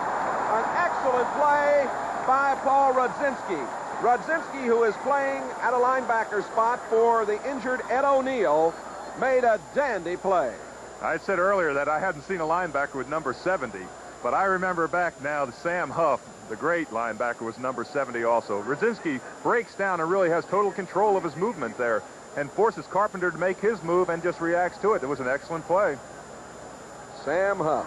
Speaker 1: An excellent play by Paul Rudzinski. Rudzinski, who is playing at a linebacker spot for the injured Ed O'Neill, made a dandy play.
Speaker 2: I said earlier that I hadn't seen a linebacker with number 70, but I remember back now that Sam Huff, the great linebacker, was number 70 also. Rudzinski breaks down and really has total control of his movement there and forces Carpenter to make his move and just reacts to it. It was an excellent play.
Speaker 1: Sam Huff,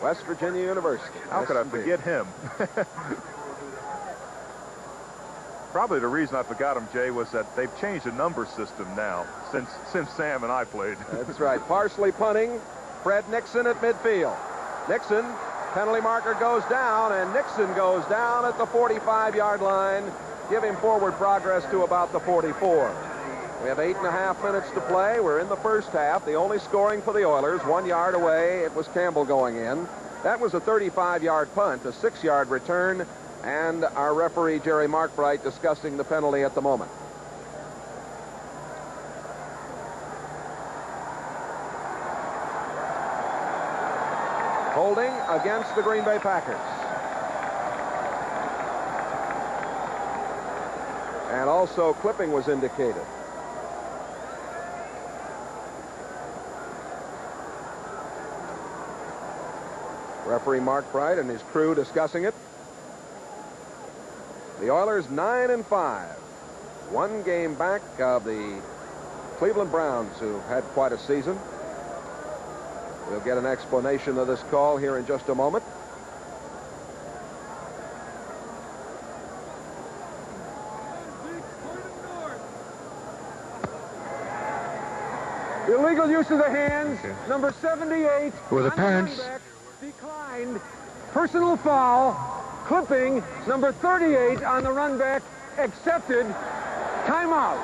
Speaker 1: West Virginia University.
Speaker 2: How could I forget him? Probably the reason I forgot him, Jay, was that they've changed the number system now since Sam and I played.
Speaker 1: That's right. Parsley punting. Fred Nixon at midfield. Nixon, penalty marker goes down, and Nixon goes down at the 45-yard line. give him forward progress to about the 44. We have 8.5 minutes to play. We're in the first half. The only scoring for the Oilers, 1 yard away. It was Campbell going in. That was a 35-yard punt, a 6-yard return, and our referee, Jerry Markbright, discussing the penalty at the moment. Holding against the Green Bay Packers. And also clipping was indicated. Referee Markbright and his crew discussing it. The Oilers 9-5. 1 game back of the Cleveland Browns, who had quite a season. We'll get an explanation of this call here in just a moment.
Speaker 4: Illegal use of the hands. Number 78.
Speaker 6: With the parents.
Speaker 4: Declined. Personal foul. Clipping. Number 38 on the run back. Accepted. Timeout.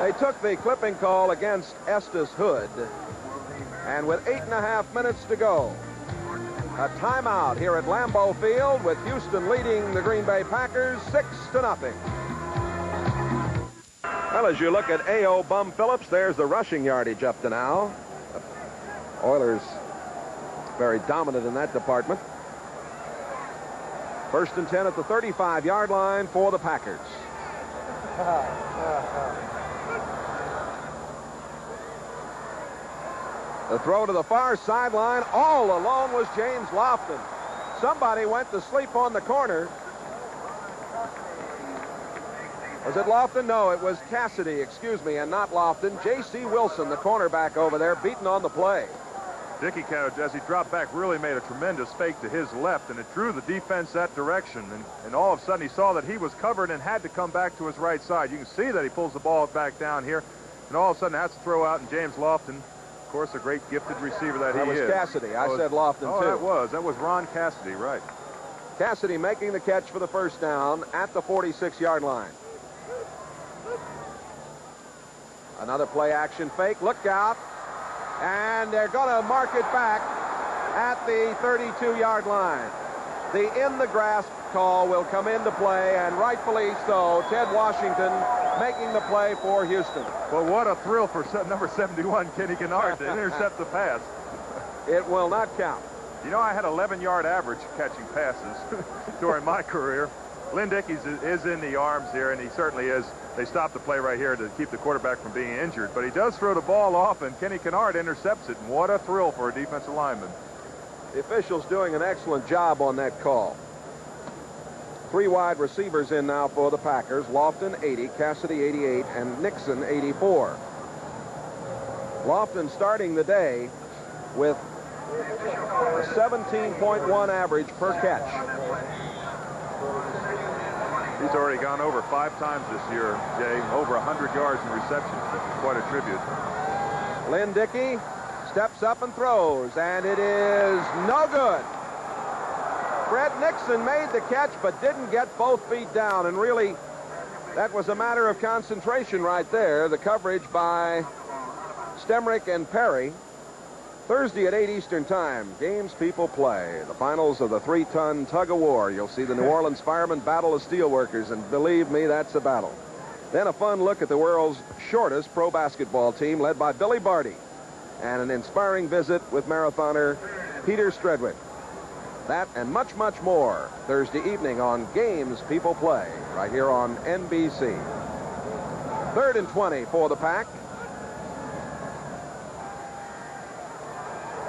Speaker 1: They took the clipping call against Estes Hood. And with 8.5 minutes to go, a timeout here at Lambeau Field with Houston leading the Green Bay Packers 6-0. Well, as you look at A.O. Bum Phillips, there's the rushing yardage up to now. Oilers very dominant in that department. 1st and 10 at the 35-yard line for the Packers. The throw to the far sideline. All alone was James Lofton. Somebody went to sleep on the corner. Was it Lofton? No, it was Cassidy, excuse me, and not Lofton. J.C. Wilson, the cornerback over there, beaten on the play.
Speaker 2: Dickey, as he dropped back, really made a tremendous fake to his left, and it drew the defense that direction. And all of a sudden, he saw that he was covered and had to come back to his right side. You can see that he pulls the ball back down here, and all of a sudden has to throw out, and James Lofton, of course, a great gifted receiver that he is.
Speaker 1: That was Cassidy. I said Lofton, too.
Speaker 2: That was Ron Cassidy, right.
Speaker 1: Cassidy making the catch for the first down at the 46-yard line. Another play action fake. Look out. And they're going to mark it back at the 32-yard line. The in the grasp call will come into play, and rightfully so. Ted Washington making the play for Houston.
Speaker 2: Well, what a thrill for number 71, Kenny Kennard, to intercept the pass.
Speaker 1: It will not count.
Speaker 2: You know, I had 11-yard average catching passes during my career. Lynn Dickey is in the arms here, and he certainly is. They stopped the play right here to keep the quarterback from being injured. But he does throw the ball off, and Kenny Kennard intercepts it. And what a thrill for a defensive lineman.
Speaker 1: The officials doing an excellent job on that call. 3 wide receivers in now for the Packers. Lofton, 80, Cassidy, 88, and Nixon, 84. Lofton starting the day with a 17.1 average per catch.
Speaker 2: He's already gone over 5 times this year, Jay. Over 100 yards in receptions, which is quite a tribute.
Speaker 1: Lynn Dickey steps up and throws, and it is no good. Fred Nixon made the catch, but didn't get both feet down, and really, that was a matter of concentration right there. The coverage by Stemrick and Perry. Thursday at 8 Eastern Time, games people play. The finals of the 3-ton tug-of-war. You'll see the New Orleans firemen battle the steelworkers, and believe me, that's a battle. Then a fun look at the world's shortest pro basketball team, led by Billy Barty, and an inspiring visit with marathoner Peter Stredwick. That and much, much more Thursday evening on Games People Play, right here on NBC. 3rd and 20 for the Pack.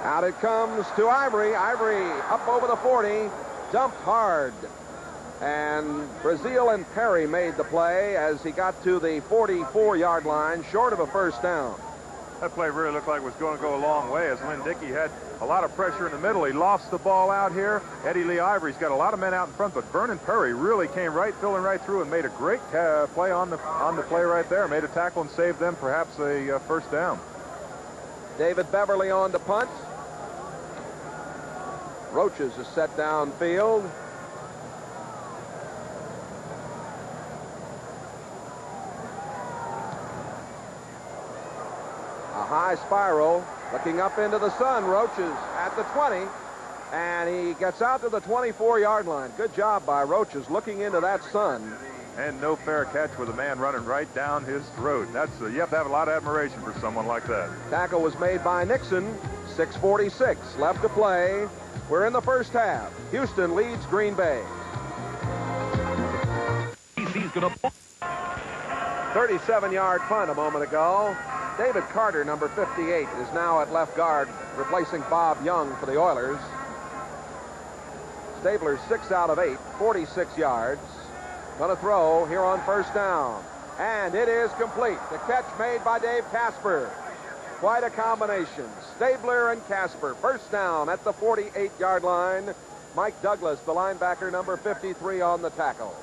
Speaker 1: Out it comes to Ivory. Ivory up over the 40, dumped hard. And Brazil and Perry made the play as he got to the 44-yard line, short of a first down.
Speaker 2: That play really looked like it was going to go a long way, as Lynn Dickey had a lot of pressure in the middle. He lofts the ball out here. Eddie Lee Ivory's got a lot of men out in front, but Vernon Perry really came filling right through and made a great play on the play right there. Made a tackle and saved them perhaps a first down.
Speaker 1: David Beverly on to punt. Roaches is set downfield. high spiral, looking up into the sun. Roach is at the 20, and he gets out to the 24-yard line. Good job by Roaches looking into that sun.
Speaker 2: And no fair catch with a man running right down his throat. You have to have a lot of admiration for someone like that.
Speaker 1: Tackle was made by Nixon. 6:46 left to play. We're in the first half. Houston leads Green Bay. 37-yard punt a moment ago. David Carter, number 58, is now at left guard, replacing Bob Young for the Oilers. Stabler 6 out of 8, 46 yards. Going to throw here on first down. And it is complete. The catch made by Dave Casper. Quite a combination. Stabler and Casper. First down at the 48-yard line. Mike Douglas, the linebacker, number 53, on the tackle.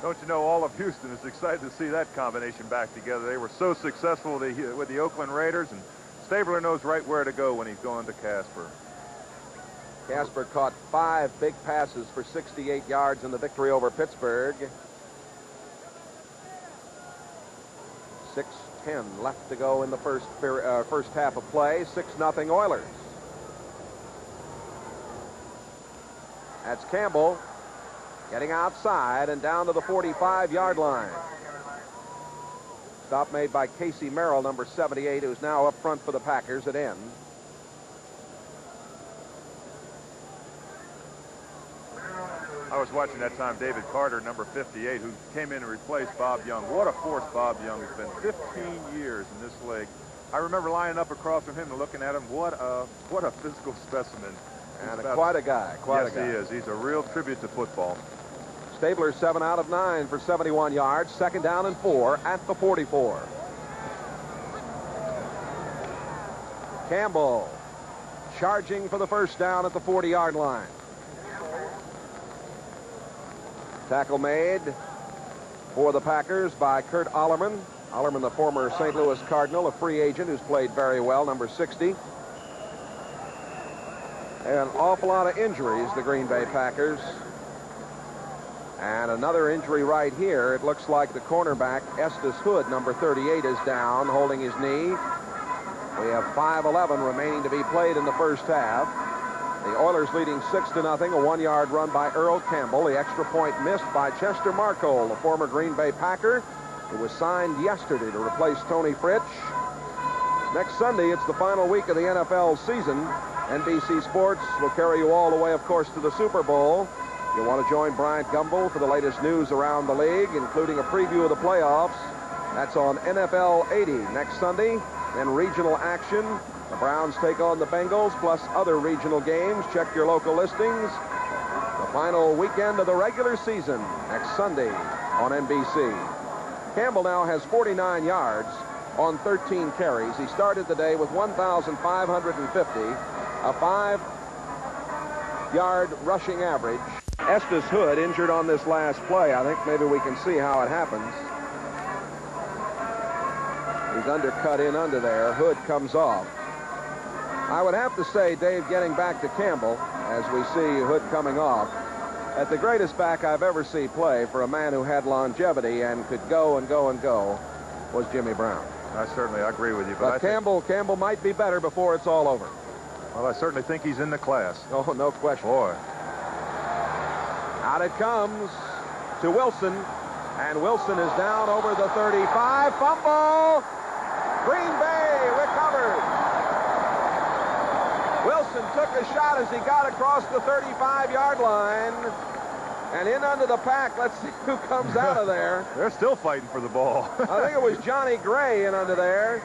Speaker 2: Don't you know, all of Houston is excited to see that combination back together. They were so successful with the Oakland Raiders, and Stabler knows right where to go when he's going to Casper.
Speaker 1: Casper caught 5 big passes for 68 yards in the victory over Pittsburgh. 6:10 left to go in the first half of play. 6-0 Oilers. That's Campbell getting outside and down to the 45-yard line. Stop made by Casey Merrill, number 78, who's now up front for the Packers at end.
Speaker 2: I was watching that time David Carter, number 58, who came in and replaced Bob Young. What a force Bob Young has been. 15 years in this league. I remember lining up across from him and looking at him. What a physical specimen.
Speaker 1: And quite a guy. Quite a guy.
Speaker 2: Yes, he is. He's a real tribute to football.
Speaker 1: Stabler 7 out of 9 for 71 yards. 2nd down and 4 at the 44. Campbell charging for the first down at the 40-yard line. Tackle made for the Packers by Kurt Ollerman. Ollerman, the former St. Louis Cardinal, a free agent who's played very well, number 60. An awful lot of injuries, the Green Bay Packers. And another injury right here. It looks like the cornerback, Estes Hood, number 38, is down, holding his knee. We have 5:11 remaining to be played in the first half. The Oilers leading 6-0. A 1-yard run by Earl Campbell. The extra point missed by Chester Marcol, the former Green Bay Packer, who was signed yesterday to replace Tony Fritsch. Next Sunday, it's the final week of the NFL season. NBC Sports will carry you all the way, of course, to the Super Bowl. You'll want to join Bryant Gumbel for the latest news around the league, including a preview of the playoffs. That's on NFL 80 next Sunday. Then regional action. The Browns take on the Bengals, plus other regional games. Check your local listings. The final weekend of the regular season next Sunday on NBC. Campbell now has 49 yards on 13 carries. He started the day with 1,550, a 5-yard rushing average. Estes Hood injured on this last play. I think maybe we can see how it happens. He's undercut in under there. Hood comes off. I would have to say, Dave, getting back to Campbell, as we see Hood coming off, that the greatest back I've ever seen play for a man who had longevity and could go and go and go was Jimmy Brown.
Speaker 2: I agree with you.
Speaker 1: But Campbell might be better before it's all over.
Speaker 2: Well, I certainly think he's in the class.
Speaker 1: Oh, no question.
Speaker 2: Boy.
Speaker 1: Out it comes to Wilson, and Wilson is down over the 35. Fumble! Green Bay recovered. Wilson took a shot as he got across the 35-yard line and in under the pack. Let's see who comes out of there.
Speaker 2: They're still fighting for the ball.
Speaker 1: I think it was Johnny Gray in under there.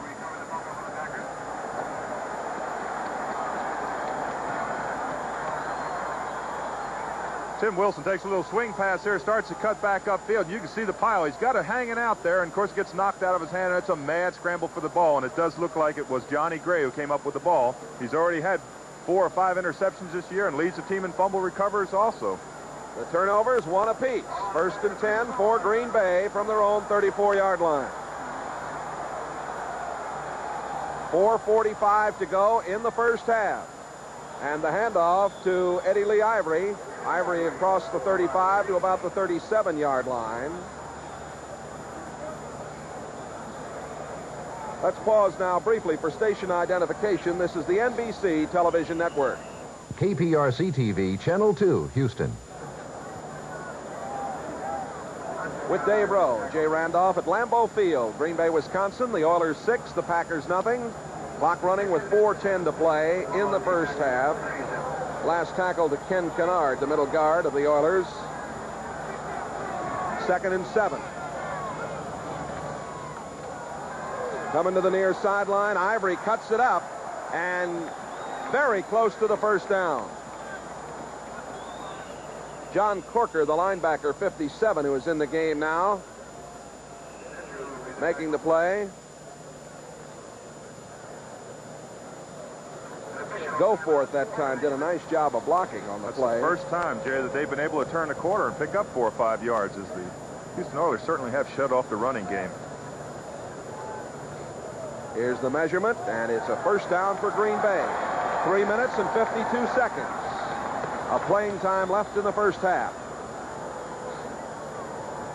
Speaker 2: Tim Wilson takes a little swing pass here, starts to cut back upfield. You can see the pile. He's got it hanging out there, and of course gets knocked out of his hand, and it's a mad scramble for the ball, and it does look like it was Johnny Gray who came up with the ball. He's already had 4 or 5 interceptions this year and leads the team in fumble recovers also.
Speaker 1: The turnovers, 1 apiece. 1st and 10 for Green Bay from their own 34-yard line. 4:45 to go in the first half. And the handoff to Eddie Lee Ivory. Ivory across the 35 to about the 37-yard line. Let's pause now briefly for station identification. This is the NBC television network.
Speaker 6: KPRC-TV, Channel 2, Houston.
Speaker 1: With Dave Rowe, Jay Randolph at Lambeau Field, Green Bay, Wisconsin. The Oilers 6, the Packers nothing. Clock running with 4:10 to play in the first half. Last tackle to Ken Kennard, the middle guard of the Oilers. 2nd and 7. Coming to the near sideline, Ivory cuts it up and very close to the first down. John Corker, the linebacker, 57, who is in the game now, making the play. Goforth that time did a nice job of blocking on the play.
Speaker 2: That's the first time, Jay, that they've been able to turn the corner and pick up 4 or 5 yards, as the Houston Oilers certainly have shut off the running game.
Speaker 1: Here's the measurement, and it's a first down for Green Bay. 3 minutes and 52 seconds of playing time left in the first half.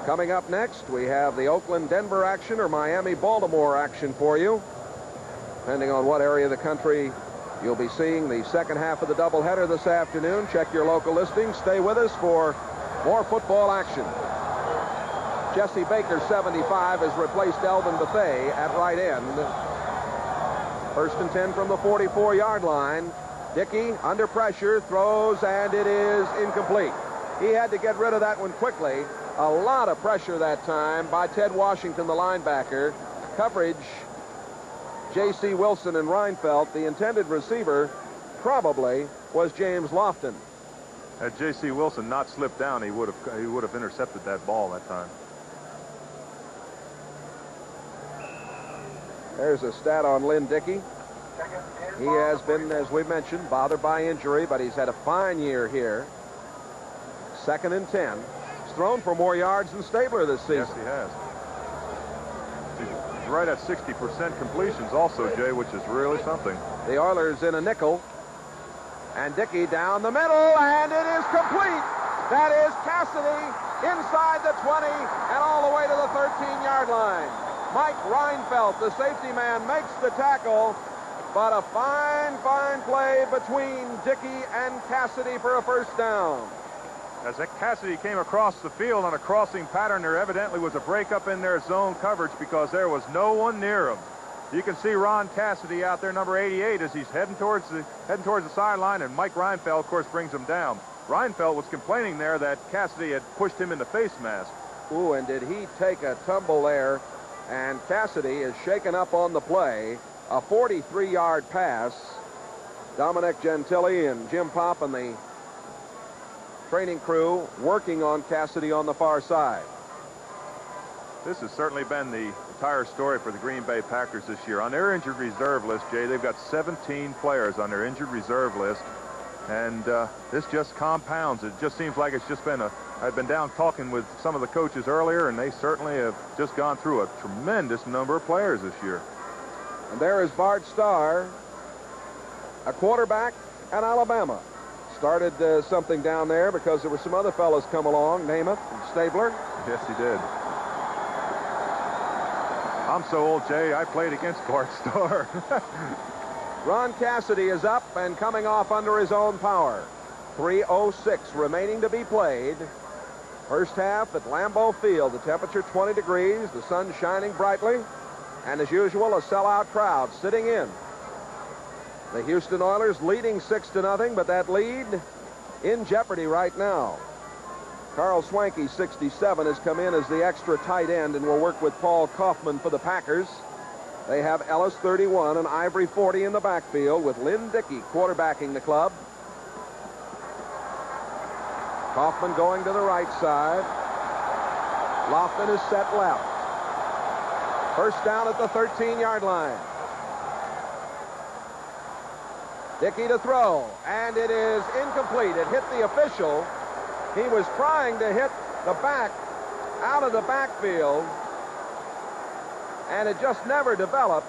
Speaker 1: Coming up next, we have the Oakland-Denver action or Miami-Baltimore action for you. Depending on what area of the country you'll be seeing the second half of the doubleheader this afternoon. Check your local listings. Stay with us for more football action. Jesse Baker, 75, has replaced Elvin Bethea at right end. 1st and 10 from the 44-yard line. Dickey under pressure, throws, and it is incomplete. He had to get rid of that one quickly. A lot of pressure that time by Ted Washington, the linebacker. Coverage, J.C. Wilson and Reinfeldt. The intended receiver probably was James Lofton.
Speaker 2: Had J.C. Wilson not slipped down, he would have intercepted that ball that time.
Speaker 1: There's a stat on Lynn Dickey. He has been, as we mentioned, bothered by injury, but he's had a fine year here. 2nd and 10. He's thrown for more yards than Stabler this season.
Speaker 2: Yes, he has. He's right at 60% completions also, Jay, which is really something.
Speaker 1: The Oilers in a nickel. And Dickey down the middle, and it is complete. That is Cassidy inside the 20 and all the way to the 13-yard line. Mike Reinfeldt, the safety man, makes the tackle, but a fine play between Dickey and Cassidy for a first down.
Speaker 2: As Cassidy came across the field on a crossing pattern, there evidently was a breakup in their zone coverage because there was no one near him. You can see Ron Cassidy out there, number 88, as he's heading towards the sideline, and Mike Reinfeldt, of course, brings him down. Reinfeldt was complaining there that Cassidy had pushed him in the face mask.
Speaker 1: Ooh, and did he take a tumble there? And Cassidy is shaken up on the play. A 43-yard pass. Dominic Gentili and Jim Pop and the training crew working on Cassidy on the far side.
Speaker 2: This has certainly been the entire story for the Green Bay Packers this year. On their injured reserve list, Jay, they've got 17 players on their injured reserve list. And this just compounds. It just seems like it's just been I've been down talking with some of the coaches earlier, and they certainly have just gone through a tremendous number of players this year.
Speaker 1: And there is Bart Starr, a quarterback at Alabama. Started something down there because there were some other fellas come along, Namath and Stabler.
Speaker 2: Yes, he did. I'm so old, Jay, I played against Bart Starr.
Speaker 1: Ron Cassidy is up and coming off under his own power. 3:06 remaining to be played. First half at Lambeau Field. The temperature 20 degrees. The sun shining brightly. And as usual, a sellout crowd sitting in. The Houston Oilers leading 6-0, but that lead in jeopardy right now. Carl Swanky, 67, has come in as the extra tight end and will work with Paul Kaufman for the Packers. They have Ellis, 31, and Ivory, 40 in the backfield with Lynn Dickey quarterbacking the club. Kaufman going to the right side. Lofton is set left. First down at the 13-yard line. Dickey to throw, and it is incomplete. It hit the official. He was trying to hit the back out of the backfield, and it just never developed.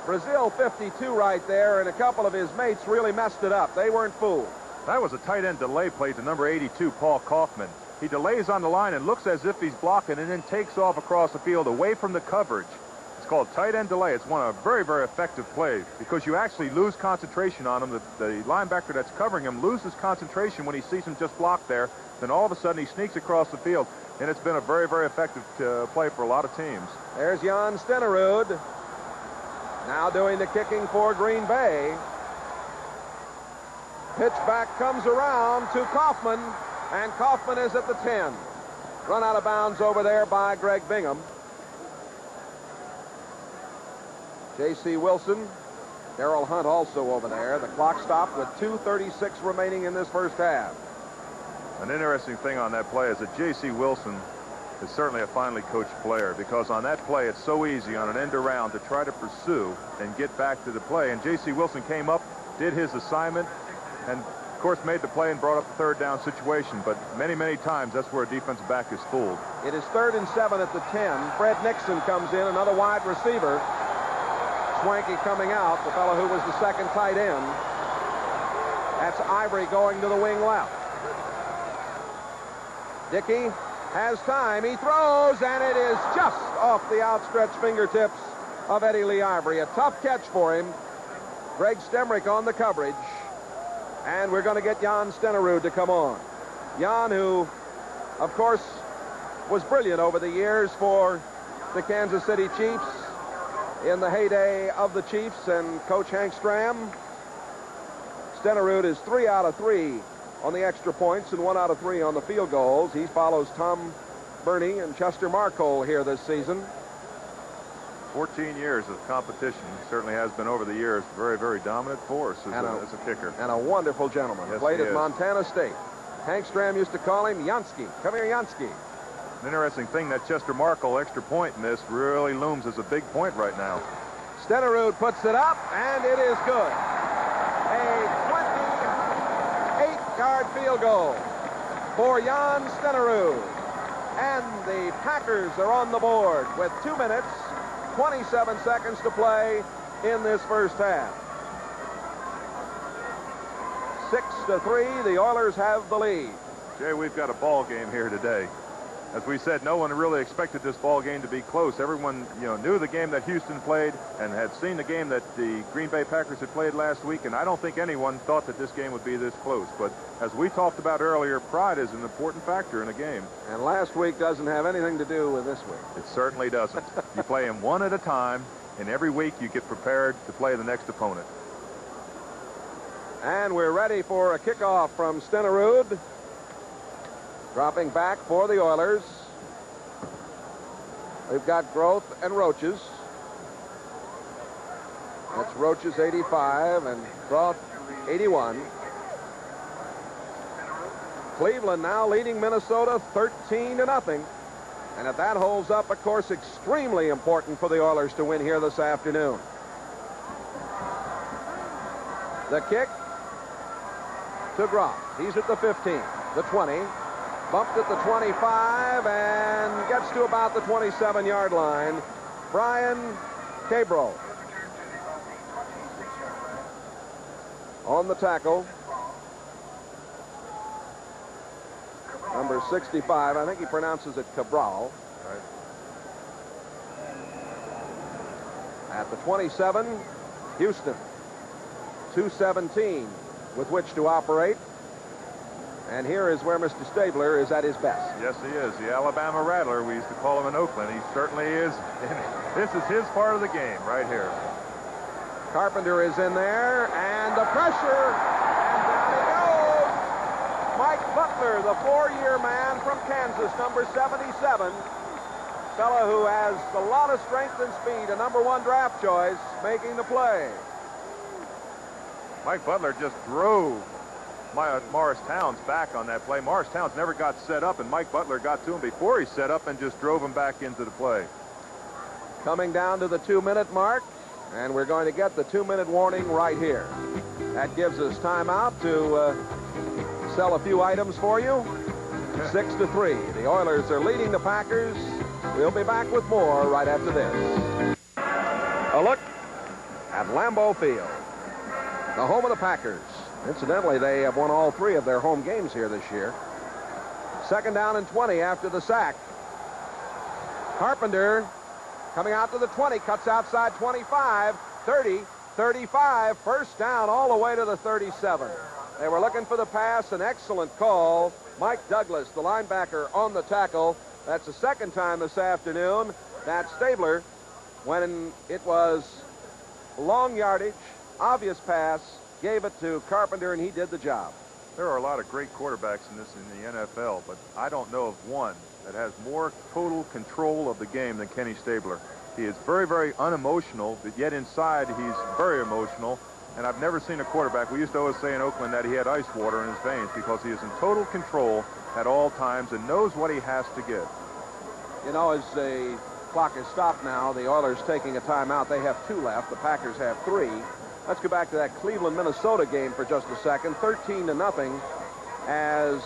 Speaker 1: Brazil 52 right there, and a couple of his mates really messed it up. They weren't fooled.
Speaker 2: That was a tight end delay play to number 82, Paul Kaufman. He delays on the line and looks as if he's blocking and then takes off across the field away from the coverage. It's called tight end delay. It's one of a very, very effective play because you actually lose concentration on him. The linebacker that's covering him loses concentration when he sees him just blocked there. Then all of a sudden he sneaks across the field, and it's been a very, very effective play for a lot of teams.
Speaker 1: There's Jan Stenerud now doing the kicking for Green Bay. Pitch back comes around to Kaufman, and Kaufman is at the 10. Run out of bounds over there by Greg Bingham. J.C. Wilson, Darrell Hunt also over there. The clock stopped with 2:36 remaining in this first half.
Speaker 2: An interesting thing on that play is that J.C. Wilson is certainly a finely coached player, because on that play it's so easy on an end around to try to pursue and get back to the play. And J.C. Wilson came up, did his assignment, and of course made the play and brought up the third down situation. But many, many times that's where a defensive back is fooled. It
Speaker 1: is 3rd and 7 at the 10. Fred Nixon comes in, another wide receiver. Swanky coming out, the fellow who was the second tight end. That's Ivory going to the wing left. Dickey has time. He throws, and it is just off the outstretched fingertips of Eddie Lee Ivory. A tough catch for him. Greg Stemrick on the coverage. And we're going to get Jan Stenerud to come on. Jan, who, of course, was brilliant over the years for the Kansas City Chiefs in the heyday of the Chiefs and Coach Hank Stram. Stenerud is 3 out of 3 on the extra points and 1 out of 3 on the field goals. He follows Tom Burney and Chester Marcole here this season.
Speaker 2: 14 years of competition. Certainly has been over the years a very, very dominant force as a kicker.
Speaker 1: And a wonderful gentleman.
Speaker 2: Yes,
Speaker 1: played
Speaker 2: he
Speaker 1: at
Speaker 2: is.
Speaker 1: Montana State. Hank Stram used to call him Yansky. Come here, Yansky.
Speaker 2: An interesting thing, that Chester Markle extra point miss really looms as a big point right now.
Speaker 1: Stenerud puts it up, and it is good. A 28-yard field goal for Jan Stenerud. And the Packers are on the board with 2 minutes, 27 seconds to play in this first half. 6-3, the Oilers have the lead.
Speaker 2: Jay, we've got a ball game here today. As we said, no one really expected this ball game to be close. Everyone, knew the game that Houston played and had seen the game that the Green Bay Packers had played last week, and I don't think anyone thought that this game would be this close. But as we talked about earlier, pride is an important factor in a game.
Speaker 1: And last week doesn't have anything to do with this week.
Speaker 2: It certainly doesn't. You play them one at a time, and every week you get prepared to play the next opponent.
Speaker 1: And we're ready for a kickoff from Stenerud. Dropping back for the Oilers. We've got Groth and Roaches. That's Roaches 85 and Groth 81. Cleveland now leading Minnesota 13-0. And if that holds up, of course, extremely important for the Oilers to win here this afternoon. The kick to Groth. He's at the 15, the 20. Bumped at the 25 and gets to about the 27-yard line. Brian Cabro on the tackle. Number 65, I think he pronounces it Cabral.
Speaker 2: Right.
Speaker 1: At the 27, Houston. 2:17 with which to operate. And here is where Mr. Stabler is at his best.
Speaker 2: Yes, he is. The Alabama Rattler, we used to call him in Oakland. He certainly is. This is his part of the game right here.
Speaker 1: Carpenter is in there, and the pressure, and down he goes. Mike Butler, the 4-year man from Kansas, number 77. Fellow who has a lot of strength and speed, a #1 draft choice, making the play.
Speaker 2: Mike Butler just drove Morris Towns back on that play. Morris Towns never got set up, and Mike Butler got to him before he set up and just drove him back into the play.
Speaker 1: Coming down to the 2-minute mark, and we're going to get the 2-minute warning right here. That gives us time out to sell a few items for you. 6-3. The Oilers are leading the Packers. We'll be back with more right after this. A look at Lambeau Field, the home of the Packers. Incidentally, they have won all 3 of their home games here this year. 2nd down and 20 after the sack. Carpenter Coming out to the 20, cuts outside 25, 30, 35, first down all the way to the 37. They were looking for the pass, an excellent call. Mike Douglas, the linebacker, on the tackle. That's the second time this afternoon that Stabler, when it was long yardage, obvious pass, gave it to Carpenter, and he did the job.
Speaker 2: There are a lot of great quarterbacks in the NFL, but I don't know of one that has more total control of the game than Kenny Stabler. He is very, very unemotional, but yet inside he's very emotional. And I've never seen a quarterback, we used to always say in Oakland that he had ice water in his veins because he is in total control at all times and knows what he has to give.
Speaker 1: You know, as the clock is stopped now, the Oilers taking a timeout. They have 2 left. The Packers have 3. Let's go back to that Cleveland-Minnesota game for just a second. 13-0 as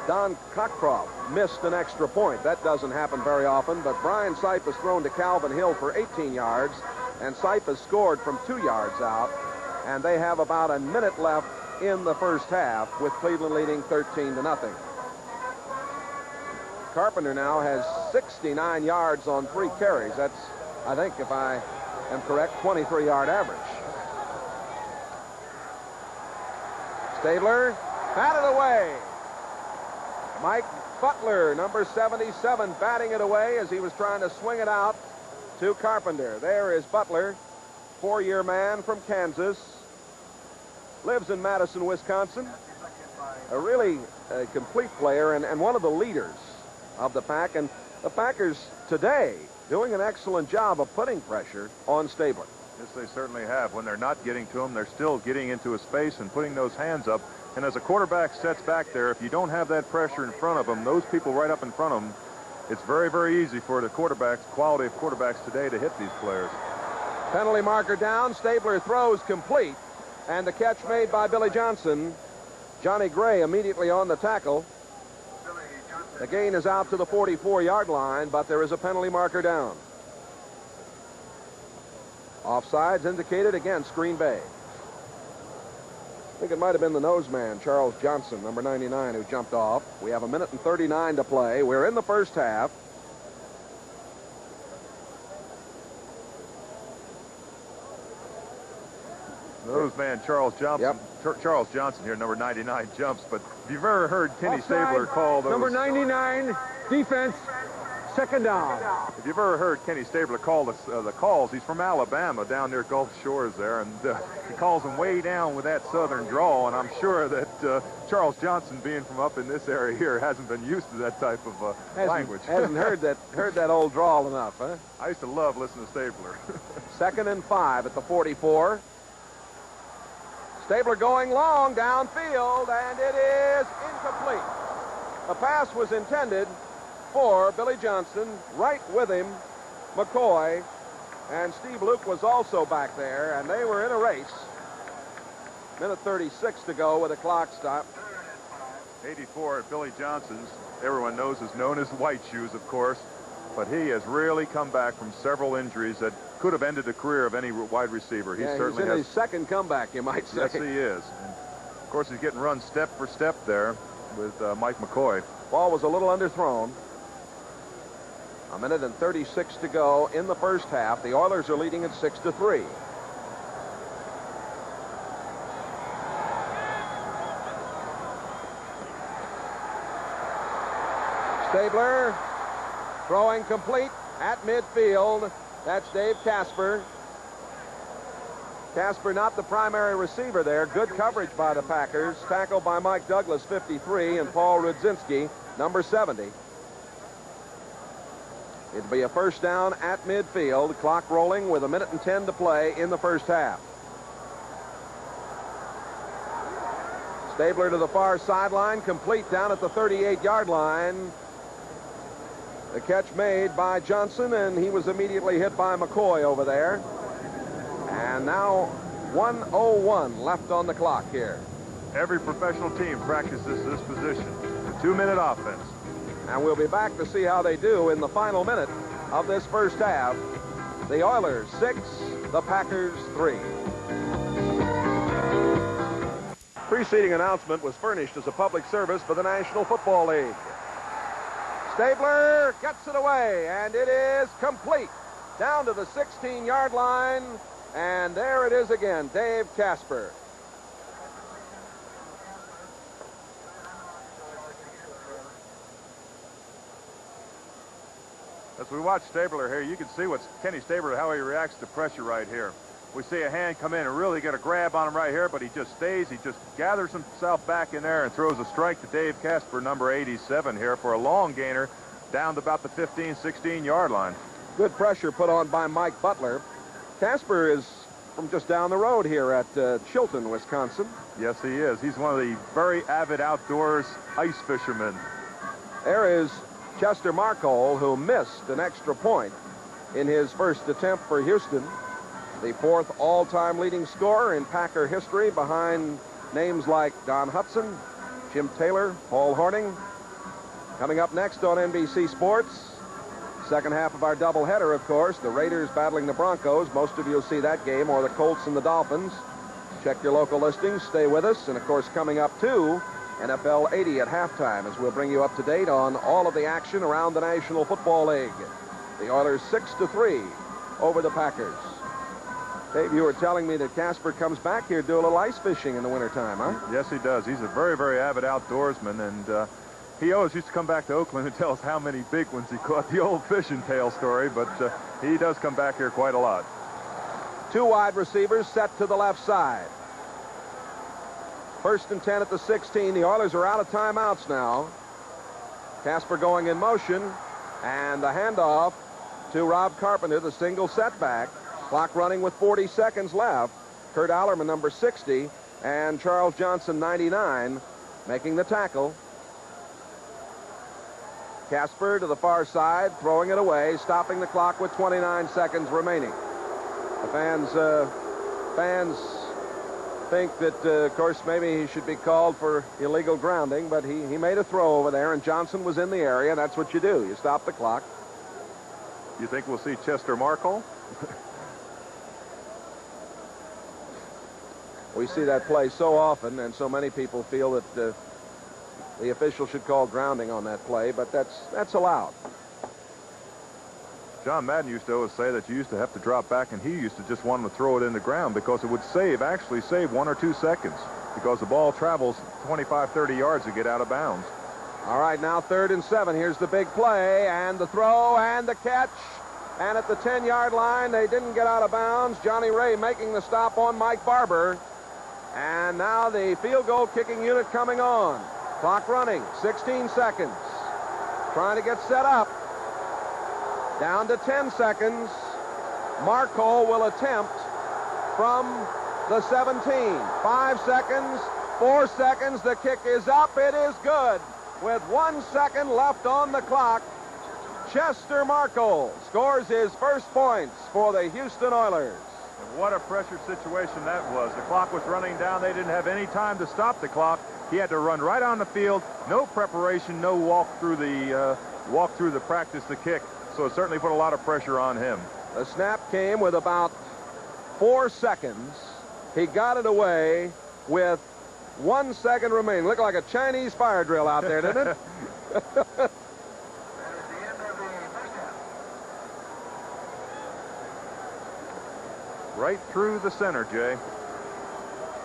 Speaker 1: Don Cockcroft missed an extra point. That doesn't happen very often, but Brian Sipe has thrown to Calvin Hill for 18 yards, and Sipe has scored from 2 yards out, and they have about a minute left in the first half with Cleveland leading 13-0. Carpenter now has 69 yards on 3 carries. That's, I think, if I am correct, 23-yard average. Stabler batted away. Mike Butler, number 77, batting it away as he was trying to swing it out to Carpenter. There is Butler, 4-year man from Kansas, lives in Madison, Wisconsin. A really complete player and one of the leaders of the pack. And the Packers today doing an excellent job of putting pressure on Stabler.
Speaker 2: Yes, they certainly have. When they're not getting to him, they're still getting into a space and putting those hands up. And as a quarterback sets back there, if you don't have that pressure in front of him, those people right up in front of him, it's very, very easy for the quarterbacks, quality of quarterbacks today, to hit these players.
Speaker 1: Penalty marker down. Stabler throws complete. And the catch made by Billy Johnson. Johnny Gray immediately on the tackle. The gain is out to the 44-yard line, but there is a penalty marker down. Offsides indicated against Green Bay. I think it might have been the nose man, Charles Johnson, number 99, who jumped off. We have 1:39 to play. We're in the first half.
Speaker 2: Nose man Charles Johnson.
Speaker 1: Yep.
Speaker 2: Charles Johnson here, number 99, jumps. But if you've ever heard Kenny Stabler call those...
Speaker 4: Number 99, defense, second down.
Speaker 2: If you've ever heard Kenny Stabler call the calls, he's from Alabama, down near Gulf Shores there, and he calls them way down with that southern drawl, and I'm sure that Charles Johnson, being from up in this area here, hasn't been used to that type of language.
Speaker 1: Hasn't heard that old drawl enough, huh?
Speaker 2: I used to love listening to Stabler.
Speaker 1: 2nd and 5 at the 44. Stabler going long downfield, and it is incomplete. The pass was intended for Billy Johnson. Right with him, McCoy, and Steve Luke was also back there, and they were in a race. 1:36 to go with the clock stop.
Speaker 2: 84 at Billy Johnson's, everyone knows, is known as White Shoes, of course, but he has really come back from several injuries that could have ended the career of any wide receiver.
Speaker 1: He's in his second comeback, you might say.
Speaker 2: Yes, he is. And of course, he's getting run step for step there with Mike McCoy.
Speaker 1: Ball was a little underthrown. 1:36 to go in the first half. The Oilers are leading at 6-3. Stabler throwing complete at midfield. That's Dave Casper. Casper not the primary receiver there. Good coverage by the Packers. Tackled by Mike Douglas, 53, and Paul Rudzinski, number 70. It'll be a first down at midfield. Clock rolling with 1:10 to play in the first half. Stabler to the far sideline, complete down at the 38-yard line. The catch made by Johnson, and he was immediately hit by McCoy over there. And now 1:01 left on the clock here.
Speaker 2: Every professional team practices this position, the 2-minute offense.
Speaker 1: And we'll be back to see how they do in the final minute of this first half. The Oilers 6, the Packers 3. Preceding announcement was furnished as a public service for the National Football League. Stabler gets it away, and it is complete. Down to the 16-yard line, and there it is again, Dave Casper.
Speaker 2: As we watch Stabler here, you can see what's Kenny Stabler, how he reacts to pressure right here. We see a hand come in and really get a grab on him right here, but he just stays. He just gathers himself back in there and throws a strike to Dave Casper, number 87 here, for a long gainer down to about the 15, 16-yard line.
Speaker 1: Good pressure put on by Mike Butler. Casper is from just down the road here at Chilton, Wisconsin.
Speaker 2: Yes, he is. He's one of the very avid outdoors ice fishermen.
Speaker 1: There is Chester Markole, who missed an extra point in his first attempt for Houston. The fourth all-time leading scorer in Packer history, behind names like Don Hudson, Jim Taylor, Paul Hornung. Coming up next on NBC Sports, second half of our doubleheader, of course, the Raiders battling the Broncos. Most of you will see that game, or the Colts and the Dolphins. Check your local listings. Stay with us. And, of course, coming up, too, NFL 80 at halftime, as we'll bring you up to date on all of the action around the National Football League. The Oilers 6-3 over the Packers. Dave, you were telling me that Casper comes back here to do a little ice fishing in the wintertime, huh?
Speaker 2: Yes, he does. He's a very, very avid outdoorsman, and he always used to come back to Oakland and tell us how many big ones he caught, the old fish and tail story, but he does come back here quite a lot.
Speaker 1: Two wide receivers set to the left side. First and 10 at the 16. The Oilers are out of timeouts now. Casper going in motion, and the handoff to Rob Carpenter, the single setback. Clock running with 40 seconds left. Kurt Allerman, number 60, and Charles Johnson, 99, making the tackle. Casper to the far side, throwing it away, stopping the clock with 29 seconds remaining. The fans think that, of course, maybe he should be called for illegal grounding, but he made a throw over there, and Johnson was in the area. That's what you do. You stop the clock.
Speaker 2: You think we'll see Chester Markole?
Speaker 1: We see that play so often, and so many people feel that the official should call grounding on that play, but that's allowed.
Speaker 2: John Madden used to always say that you used to have to drop back, and he used to just want to throw it in the ground because it would actually save 1 or 2 seconds, because the ball travels 25, 30 yards to get out of bounds.
Speaker 1: All right, now 3rd and 7. Here's the big play, and the throw, and the catch. And at the 10-yard line, they didn't get out of bounds. Johnny Ray making the stop on Mike Barber. And now the field goal kicking unit coming on. Clock running, 16 seconds. Trying to get set up. Down to 10 seconds. Markole will attempt from the 17. 5 seconds, 4 seconds. The kick is up. It is good. With 1 second left on the clock, Chester Markole scores his first points for the Houston Oilers.
Speaker 2: And what a pressure situation that was. The clock was running down. They didn't have any time to stop the clock. He had to run right on the field. No preparation, no walk through the practice to kick. So it certainly put a lot of pressure on him.
Speaker 1: The snap came with about 4 seconds. He got it away with 1 second remaining. Looked like a Chinese fire drill out there, didn't it?
Speaker 2: Right through the center, Jay.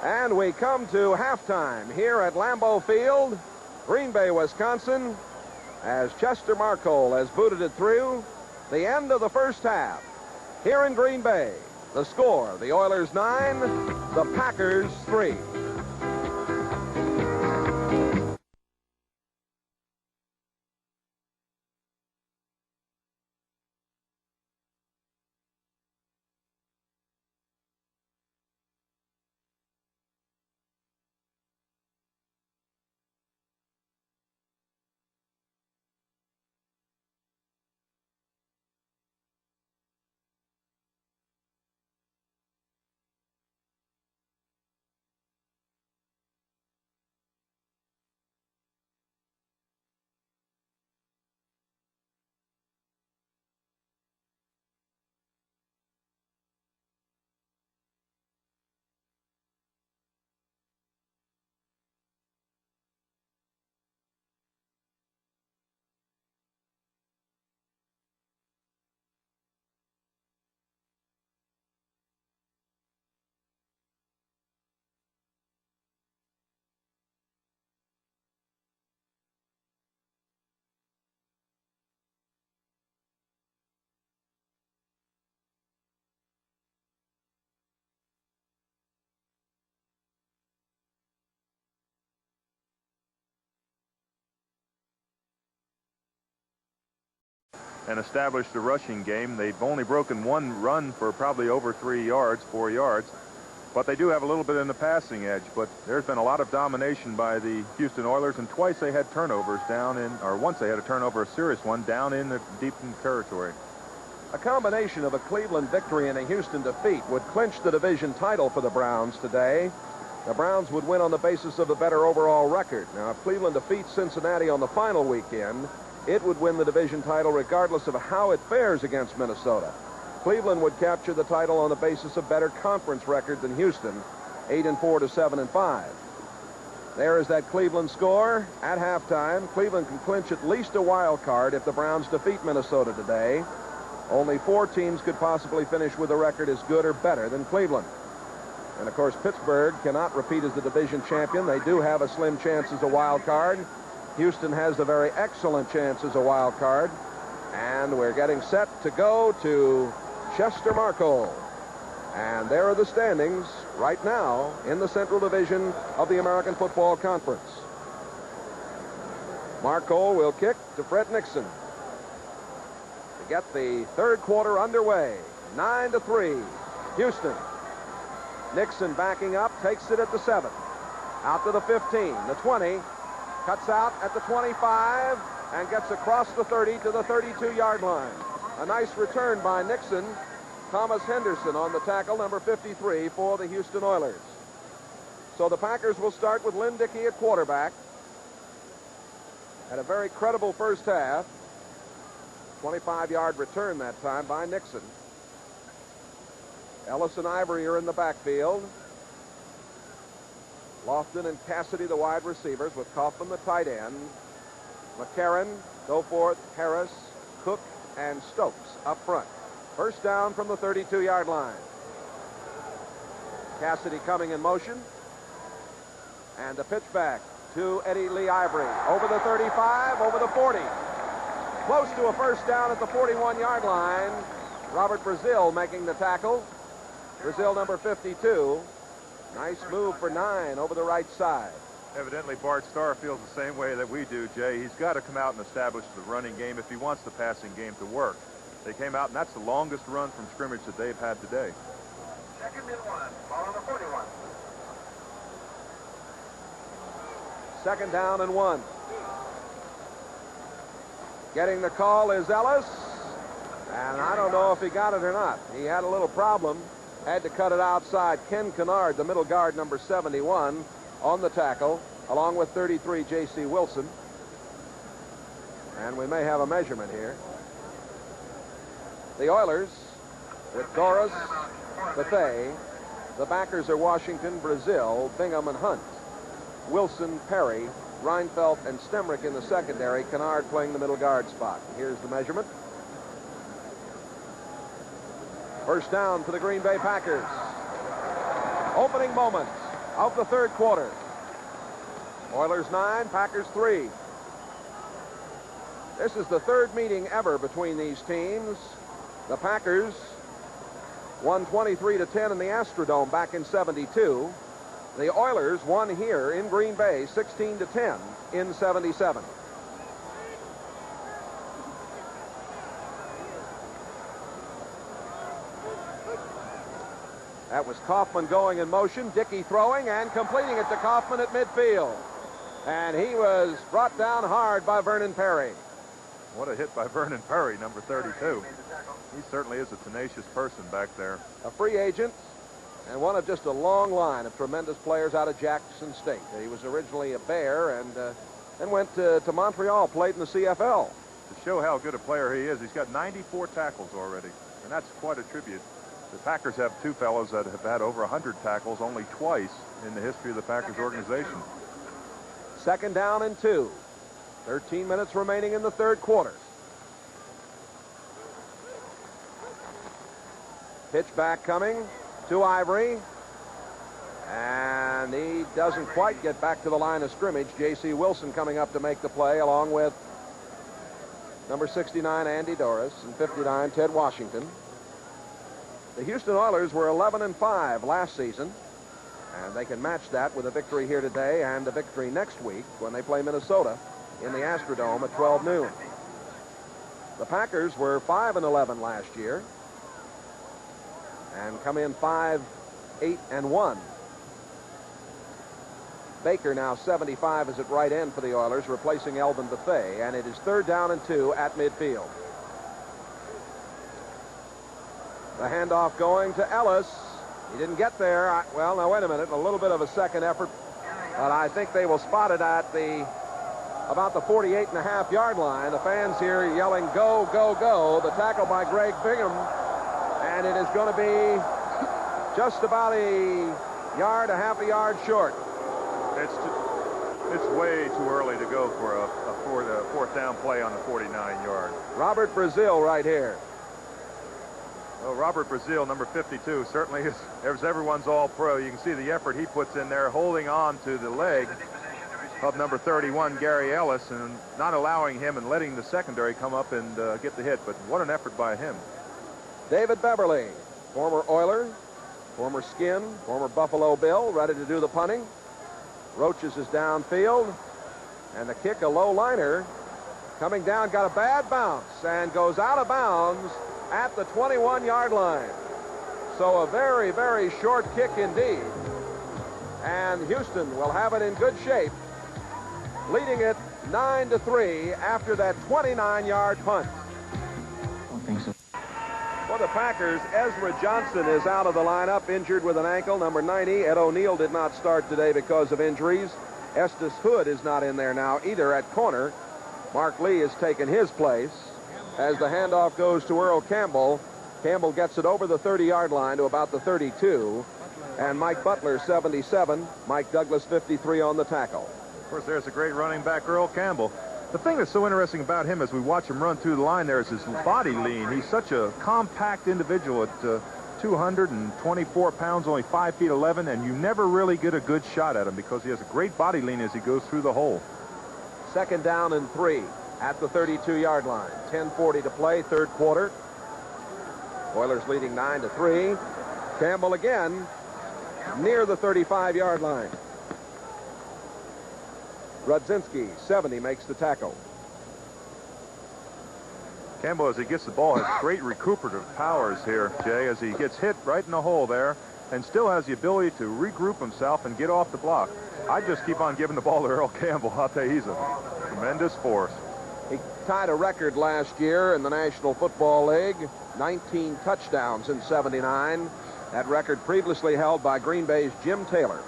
Speaker 1: And we come to halftime here at Lambeau Field, Green Bay, Wisconsin, as Chester Markole has booted it through. The end of the first half here in Green Bay. The score, the Oilers 9, the Packers 3.
Speaker 2: and established the rushing game. They've only broken one run for probably over 3 yards, 4 yards. But they do have a little bit in the passing edge. But there's been a lot of domination by the Houston Oilers, and twice they had turnovers down in, or once they had a turnover, a serious one, down in the deep in territory.
Speaker 1: A combination of a Cleveland victory and a Houston defeat would clinch the division title for the Browns today. The Browns would win on the basis of a better overall record. Now, if Cleveland defeats Cincinnati on the final weekend, it would win the division title regardless of how it fares against Minnesota. Cleveland would capture the title on the basis of better conference record than Houston, 8-4 to 7-5. There is that Cleveland score at halftime. Cleveland can clinch at least a wild card if the Browns defeat Minnesota today. Only 4 teams could possibly finish with a record as good or better than Cleveland. And, of course, Pittsburgh cannot repeat as the division champion. They do have a slim chance as a wild card. Houston has a very excellent chance as a wild card. And we're getting set to go to Chester Marcol. And there are the standings right now in the Central Division of the American Football Conference. Marcol will kick to Fred Nixon to get the third quarter underway. 9-3, Houston. Nixon backing up, takes it at the 7. Out to the 15, the 20, cuts out at the 25, and gets across the 30 to the 32-yard line. A nice return by Nixon. Thomas Henderson on the tackle, number 53 for the Houston Oilers. So the Packers will start with Lynn Dickey at quarterback. Had a very credible first half. 25-yard return that time by Nixon. Ellis and Ivory are in the backfield. Lofton and Cassidy, the wide receivers, with Kaufman, the tight end. McCarron, Goforth, Harris, Cook, and Stokes up front. First down from the 32-yard line. Cassidy coming in motion. And the pitch back to Eddie Lee Ivory. Over the 35, over the 40. Close to a first down at the 41-yard line. Robert Brazil making the tackle. Brazil, number 52. Nice move for 9 over the right side.
Speaker 2: Evidently, Bart Starr feels the same way that we do, Jay. He's got to come out and establish the running game if he wants the passing game to work. They came out, and that's the longest run from scrimmage that they've had today.
Speaker 3: Second and 1, ball on the 41.
Speaker 1: Second down and 1. Getting the call is Ellis. And I don't know if he got it or not. He had a little problem. Had to cut it outside. Ken Kennard, the middle guard, number 71, on the tackle, along with 33, J.C. Wilson. And we may have a measurement here. The Oilers, with Doris, Bethea. The backers are Washington, Brazil, Bingham, and Hunt. Wilson, Perry, Reinfeldt, and Stemrick in the secondary. Kennard playing the middle guard spot. Here's the measurement. First down for the Green Bay Packers. Opening moments of the third quarter. Oilers 9, Packers 3. This is the third meeting ever between these teams. The Packers won 23-10 in the Astrodome back in '72. The Oilers won here in Green Bay 16-10 in '77. That was Kaufman going in motion, Dickey throwing and completing it to Kaufman at midfield. And he was brought down hard by Vernon Perry.
Speaker 2: What a hit by Vernon Perry, number 32. He certainly is a tenacious person back there.
Speaker 1: A free agent and one of just a long line of tremendous players out of Jackson State. He was originally a Bear and then went to Montreal, played in the CFL.
Speaker 2: To show how good a player he is, he's got 94 tackles already, and that's quite a tribute. The Packers have two fellows that have had over 100 tackles only twice in the history of the Packers organization.
Speaker 1: Second down and 2. 13 minutes remaining in the third quarter. Pitch back coming to Ivory. And he doesn't quite get back to the line of scrimmage. J.C. Wilson coming up to make the play along with number 69, Andy Doris, and 59, Ted Washington. The Houston Oilers were 11-5 last season, and they can match that with a victory here today and a victory next week when they play Minnesota in the Astrodome at 12 noon. The Packers were 5-11 last year and come in 5-8-1. Baker now 75 is at right end for the Oilers, replacing Elvin Bethea, and it is 3rd down and 2 at midfield. The handoff going to Ellis. He didn't get there. Well, now wait a minute. A little bit of a second effort, but I think they will spot it at about the 48.5-yard line. The fans here yelling, "Go, go, go!" The tackle by Greg Bingham, and it is going to be just about a half a yard short.
Speaker 2: It's way too early to go for a 4th down play on the 49-yard.
Speaker 1: Robert Brazil right here.
Speaker 2: Well, Robert Brazil, number 52, certainly is everyone's all-pro. You can see the effort he puts in there, holding on to the leg of number 31, Gary Ellis, and not allowing him and letting the secondary come up and get the hit. But what an effort by him.
Speaker 1: David Beverly, former Oiler, former Skin, former Buffalo Bill, ready to do the punting. Roaches is downfield, and the kick, a low liner, coming down, got a bad bounce, and goes out of bounds at the 21-yard line. So a very, very short kick indeed. And Houston will have it in good shape, leading it 9-3 after that 29-yard punt.
Speaker 7: I don't think so.
Speaker 1: For the Packers, Ezra Johnson is out of the lineup, injured with an ankle. Number 90, Ed O'Neill, did not start today because of injuries. Estes Hood is not in there now either at corner. Mark Lee has taken his place. As the handoff goes to Earl Campbell, Campbell gets it over the 30-yard line to about the 32. And Mike Butler, 77. Mike Douglas, 53 on the tackle.
Speaker 2: Of course, there's a great running back, Earl Campbell. The thing that's so interesting about him as we watch him run through the line there is his body lean. He's such a compact individual at 224 pounds, only 5 feet 11, and you never really get a good shot at him because he has a great body lean as he goes through the hole.
Speaker 1: 2nd down and 3 at the 32-yard line. 10:40 to play, 3rd quarter. Oilers leading 9-3. Campbell again near the 35-yard line. Rudzinski, 70, makes the tackle.
Speaker 2: Campbell, as he gets the ball, has great recuperative powers here, Jay, as he gets hit right in the hole there and still has the ability to regroup himself and get off the block. I just keep on giving the ball to Earl Campbell. I'll tell you, he's a tremendous force.
Speaker 1: He tied a record last year in the National Football League, 19 touchdowns in 79. That record previously held by Green Bay's Jim Taylor.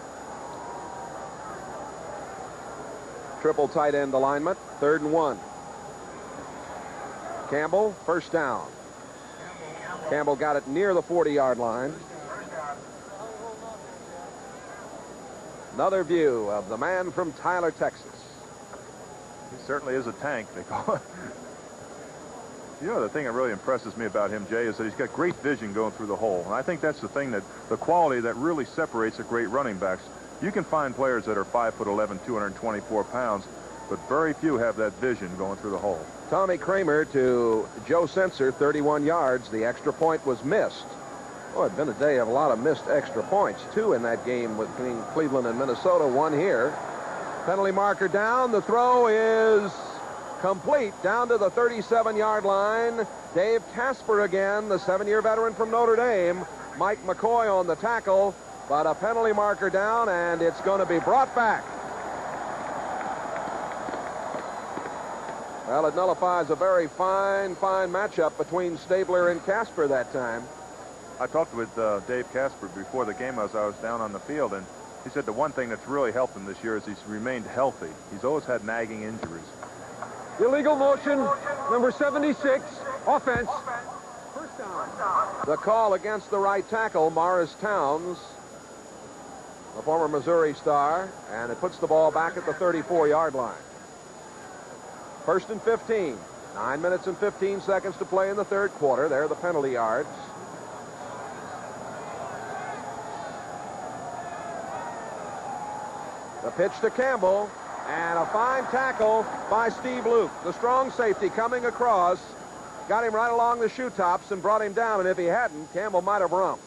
Speaker 1: Triple tight end alignment, 3rd and 1. Campbell, 1st down. Campbell got it near the 40-yard line. Another view of the man from Tyler, Texas.
Speaker 2: He certainly is a tank, they call it. You know, the thing that really impresses me about him, Jay, is that he's got great vision going through the hole. And I think that's the thing, that the quality that really separates the great running backs. You can find players that are 5'11", 224 pounds, but very few have that vision going through the hole.
Speaker 1: Tommy Kramer to Joe Sensor, 31 yards. The extra point was missed. Oh, it's been a day of a lot of missed extra points. 2 in that game between Cleveland and Minnesota, 1 here. Penalty marker down. The throw is complete down to the 37-yard line. Dave Casper again, the 7-year veteran from Notre Dame. Mike McCoy on the tackle, but a penalty marker down, and it's going to be brought back. Well, it nullifies a very fine matchup between Stabler and Casper that time.
Speaker 2: I talked with Dave Casper before the game as I was down on the field, and he said the one thing that's really helped him this year is he's remained healthy. He's always had nagging injuries.
Speaker 4: Illegal motion, number 76, offense. 1st down.
Speaker 1: The call against the right tackle, Morris Towns, the former Missouri star, and it puts the ball back at the 34-yard line. 1st and 15. 9 minutes and 15 seconds to play in the 3rd quarter. There are the penalty yards. The pitch to Campbell, and a fine tackle by Steve Luke. The strong safety coming across, got him right along the shoe tops and brought him down, and if he hadn't, Campbell might have rumped.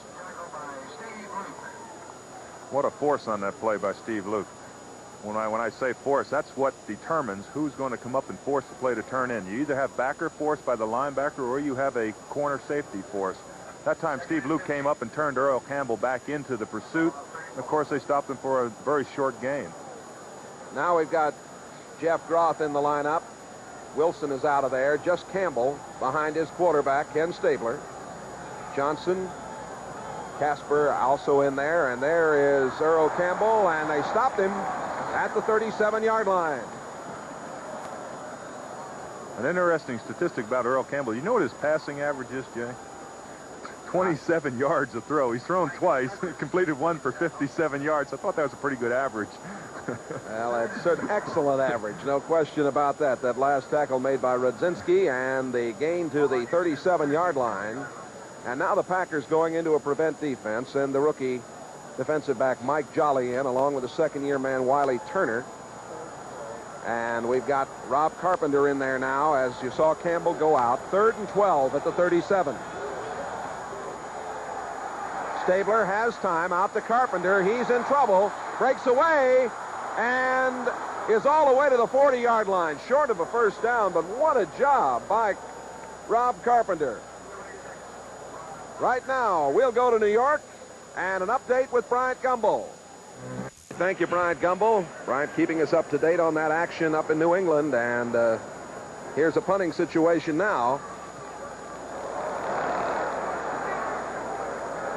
Speaker 2: What a force on that play by Steve Luke. When I say force, that's what determines who's going to come up and force the play to turn in. You either have backer force by the linebacker or you have a corner safety force. That time, Steve Luke came up and turned Earl Campbell back into the pursuit. And of course, they stopped him for a very short gain.
Speaker 1: Now we've got Jeff Groth in the lineup. Wilson is out of there. Just Campbell behind his quarterback, Ken Stabler. Johnson, Casper also in there. And there is Earl Campbell, and they stopped him at the 37-yard line.
Speaker 2: An interesting statistic about Earl Campbell. You know what his passing average is, Jay? 27 yards a throw. He's thrown twice, completed one for 57 yards. I thought that was a pretty good average.
Speaker 1: Well, it's an excellent average, no question about that. That last tackle made by Rudzinski, and the gain to the 37-yard line. And now the Packers going into a prevent defense, and the rookie defensive back Mike Jolly in, along with the second-year man Wiley Turner. And we've got Rob Carpenter in there now, as you saw Campbell go out. 3rd and 12 at the 37. Stabler has time, out to Carpenter. He's in trouble, breaks away, and is all the way to the 40-yard line. Short of a first down, but what a job by Rob Carpenter. Right now, we'll go to New York and an update with Bryant Gumbel. Thank you, Bryant Gumbel. Bryant keeping us up to date on that action up in New England, and here's a punting situation now.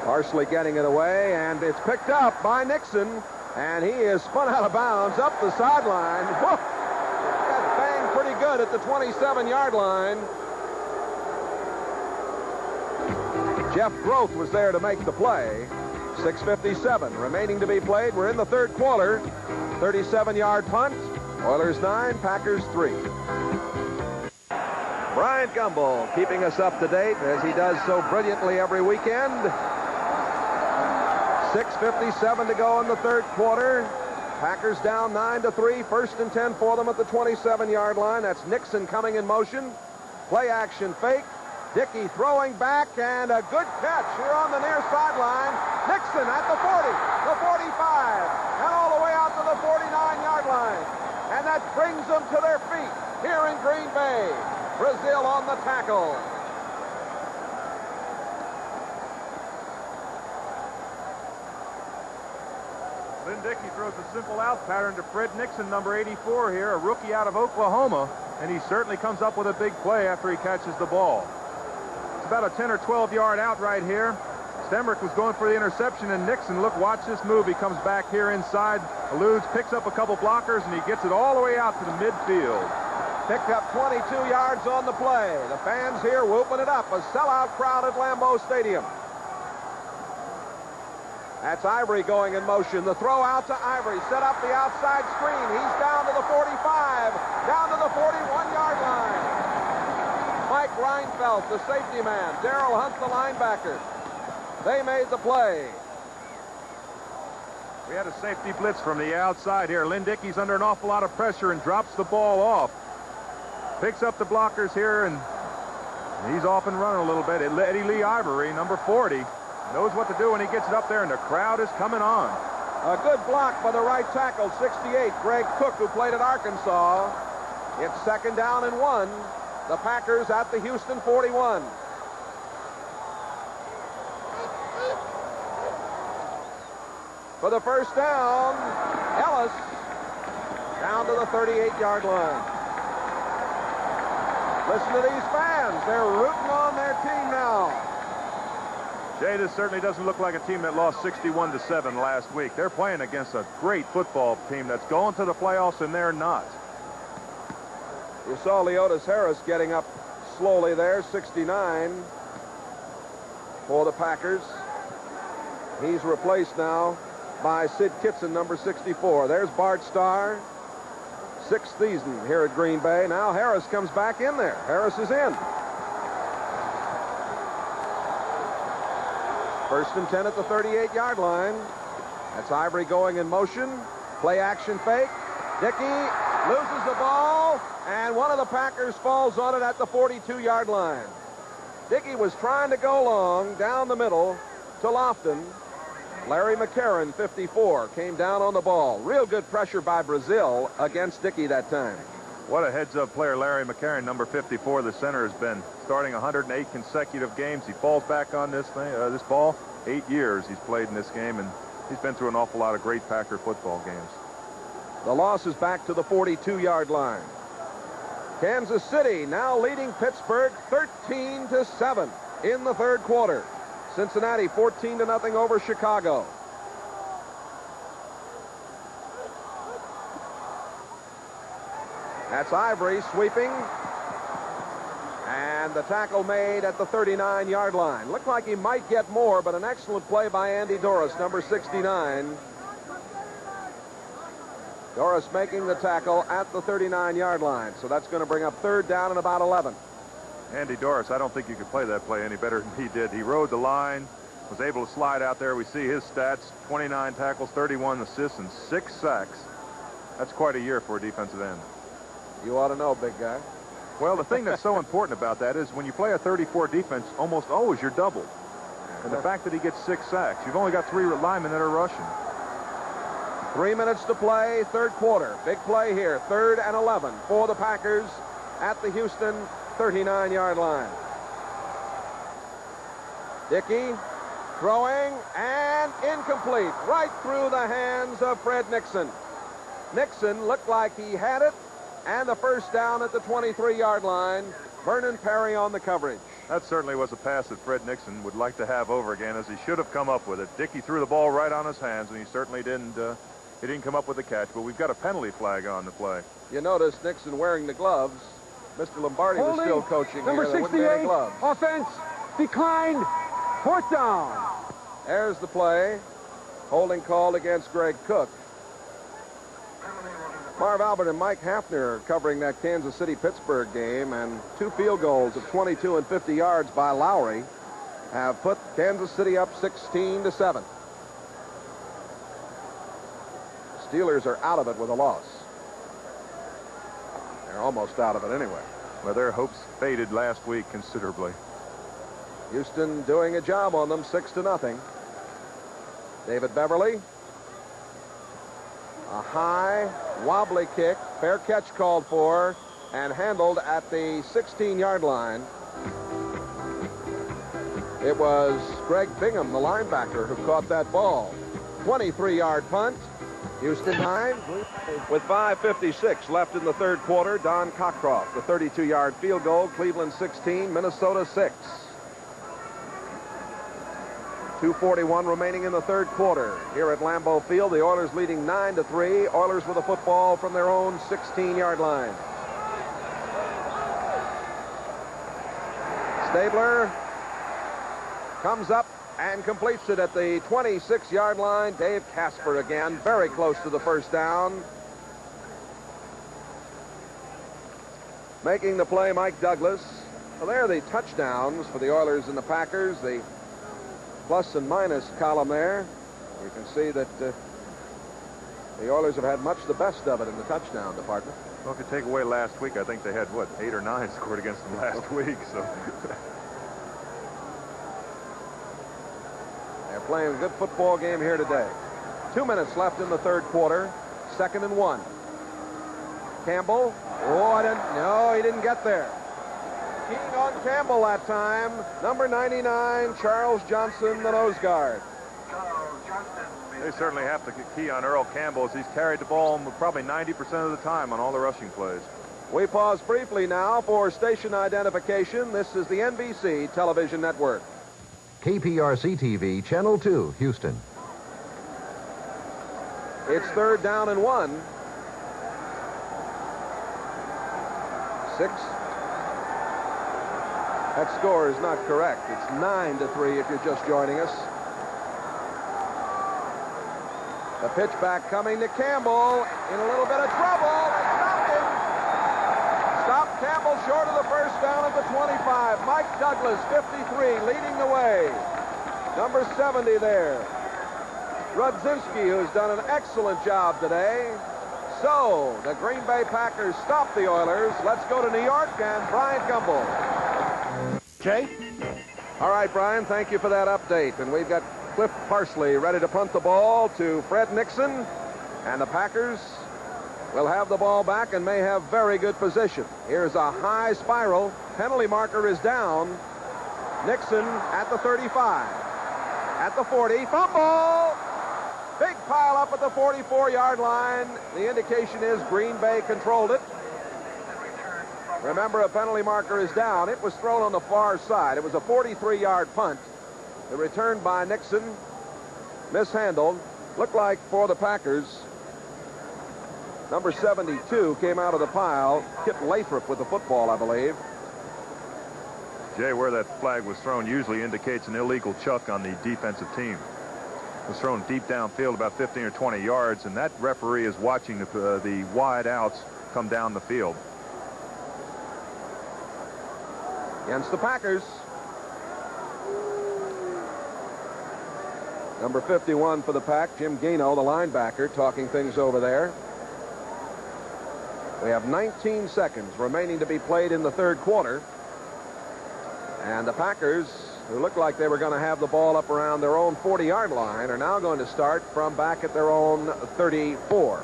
Speaker 1: Parsley getting it away, and it's picked up by Nixon, and he is spun out of bounds up the sideline. Whoa! Got banged pretty good at the 27-yard line. Jeff Groth was there to make the play. 6:57 remaining to be played. We're in the third quarter. 37-yard punt. Oilers 9, Packers 3. Bryant Gumbel keeping us up to date, as he does so brilliantly every weekend. 6:57 to go in the third quarter. Packers down 9-3. 1st and 10 for them at the 27-yard line. That's Nixon coming in motion. Play action fake. Dickey throwing back, and a good catch here on the near sideline. Nixon at the 40, the 45, and all the way out to the 49-yard line. And that brings them to their feet here in Green Bay. Brazil on the tackle.
Speaker 2: Lynn Dickey throws a simple out pattern to Fred Nixon, number 84 here, a rookie out of Oklahoma, and he certainly comes up with a big play after he catches the ball. It's about a 10 or 12-yard out right here. Stemrick was going for the interception, and Nixon, look, watch this move. He comes back here inside, eludes, picks up a couple blockers, and he gets it all the way out to the midfield.
Speaker 1: Picked up 22 yards on the play. The fans here whooping it up. A sellout crowd at Lambeau Stadium. That's Ivory going in motion. The throw out to Ivory. Set up the outside screen. He's down to the 45. Down to the 41-yard line. Mike Reinfeldt, the safety man. Darrell Hunt, the linebacker. They made the play.
Speaker 2: We had a safety blitz from the outside here. Lynn Dickey's under an awful lot of pressure and drops the ball off. Picks up the blockers here, and he's off and running a little bit. Eddie Lee Ivory, number 40, knows what to do when he gets it up there, and the crowd is coming on.
Speaker 1: A good block by the right tackle, 68, Greg Cook, who played at Arkansas. It's 2nd down and 1. The Packers at the Houston 41. For the first down, Ellis down to the 38-yard line. Listen to these fans. They're rooting on their team now.
Speaker 2: Jay, this certainly doesn't look like a team that lost 61-7 last week. They're playing against a great football team that's going to the playoffs, and they're not.
Speaker 1: You saw Leotis Harris getting up slowly there, 69 for the Packers. He's replaced now by Sid Kitson, number 64. There's Bart Starr, 6th season here at Green Bay. Now Harris comes back in there. Harris is in. 1st and 10 at the 38-yard line. That's Ivory going in motion. Play action fake. Dickey loses the ball, and one of the Packers falls on it at the 42-yard line. Dickey was trying to go long down the middle to Lofton, Larry McCarron, 54, came down on the ball. Real good pressure by Brazil against Dickey that time.
Speaker 2: What a heads-up player Larry McCarron, number 54, the center, has been. Starting 108 consecutive games. He falls back on this ball. 8 years he's played in this game, and he's been through an awful lot of great Packer football games.
Speaker 1: The loss is back to the 42-yard line. Kansas City now leading Pittsburgh 13-7 in the third quarter. Cincinnati 14-0 over Chicago. That's Ivory sweeping. And the tackle made at the 39-yard line. Looked like he might get more, but an excellent play by Andy Doris, number 69. Doris making the tackle at the 39-yard line. So that's going to bring up third down and about 11.
Speaker 2: Andy Doris, I don't think you could play that play any better than he did. He rode the line, was able to slide out there. We see his stats, 29 tackles, 31 assists, and 6 sacks. That's quite a year for a defensive end.
Speaker 1: You ought to know, big guy.
Speaker 2: Well, the thing that's so important about that is when you play a 34 defense, almost always you're doubled. And the fact that he gets 6 sacks, you've only got 3 linemen that are rushing.
Speaker 1: 3 minutes to play, third quarter. Big play here, 3rd and 11 for the Packers at the Houston 39-yard line. Dickey throwing and incomplete right through the hands of Fred Nixon. Nixon looked like he had it, and the first down at the 23-yard line. Vernon Perry on the coverage.
Speaker 2: That certainly was a pass that Fred Nixon would like to have over again, as he should have come up with it. Dickey threw the ball right on his hands, and he certainly didn't. He didn't come up with the catch, but we've got a penalty flag on the play.
Speaker 1: You notice Nixon wearing the gloves. Mr. Lombardi was still coaching
Speaker 4: number
Speaker 1: here. There wouldn't be any
Speaker 4: 68,
Speaker 1: gloves.
Speaker 4: offense, declined, 4th down.
Speaker 1: There's the play. Holding called against Greg Cook. Marv Albert and Mike Hafner covering that Kansas City-Pittsburgh game, and 2 field goals of 22 and 50 yards by Lowry have put Kansas City up 16-7. Steelers are out of it with a loss. They're almost out of it anyway.
Speaker 2: Well, their hopes faded last week considerably.
Speaker 1: Houston doing a job on them, 6-0. David Beverly. A high, wobbly kick. Fair catch called for and handled at the 16-yard line. It was Greg Bingham, the linebacker, who caught that ball. 23-yard punt. Houston 9. With 5:56 left in the third quarter, Don Cockcroft, the 32-yard field goal. Cleveland 16, Minnesota 6. 2:41 remaining in the third quarter. Here at Lambeau Field, the Oilers leading 9-3. Oilers with a football from their own 16-yard line. Stabler comes up and completes it at the 26-yard line. Dave Casper again, very close to the first down. Making the play, Mike Douglas. Well, there are the touchdowns for the Oilers and the Packers. The plus and minus column there. You can see that the Oilers have had much the best of it in the touchdown department.
Speaker 2: Well, if you take away last week, I think they had, what, 8 or 9 scored against them last week. So
Speaker 1: they're playing a good football game here today. 2 minutes left in the third quarter. 2nd and 1. Campbell. Oh, he didn't get there. Keen on Campbell that time. Number 99, Charles Johnson, the nose guard.
Speaker 2: they certainly have to key on Earl Campbell, as he's carried the ball probably 90% of the time on all the rushing plays.
Speaker 1: We pause briefly now for station identification. This is the NBC television network.
Speaker 6: KPRC TV, Channel 2, Houston.
Speaker 1: It's 3rd down and 1. 6. That score is not correct. It's 9-3 if you're just joining us. The pitch back coming to Campbell in a little bit of trouble. Stopped him. Stopped Campbell short of the first down at the 25. Mike Douglas, 53, leading the way. Number 70 there. Rudzinski, who's done an excellent job today. So, the Green Bay Packers stop the Oilers. Let's go to New York and Brian Gumbel.
Speaker 8: Okay.
Speaker 1: All right, Brian, thank you for that update. And we've got Cliff Parsley ready to punt the ball to Fred Nixon. And the Packers will have the ball back and may have very good position. Here's a high spiral. Penalty marker is down. Nixon at the 35. At the 40. Fumble! Big pile up at the 44-yard line. The indication is Green Bay controlled it. Remember, a penalty marker is down. It was thrown on the far side. It was a 43-yard punt. The return by Nixon mishandled. Looked like for the Packers, number 72 came out of the pile. Kip Lathrop with the football, I believe.
Speaker 2: Jay, where that flag was thrown usually indicates an illegal chuck on the defensive team. It was thrown deep downfield about 15 or 20 yards, and that referee is watching the wide outs come down the field.
Speaker 1: Against the Packers. Number 51 for the Pack, Jim Gano, the linebacker, talking things over there. We have 19 seconds remaining to be played in the third quarter. And the Packers, who looked like they were going to have the ball up around their own 40-yard line, are now going to start from back at their own 34.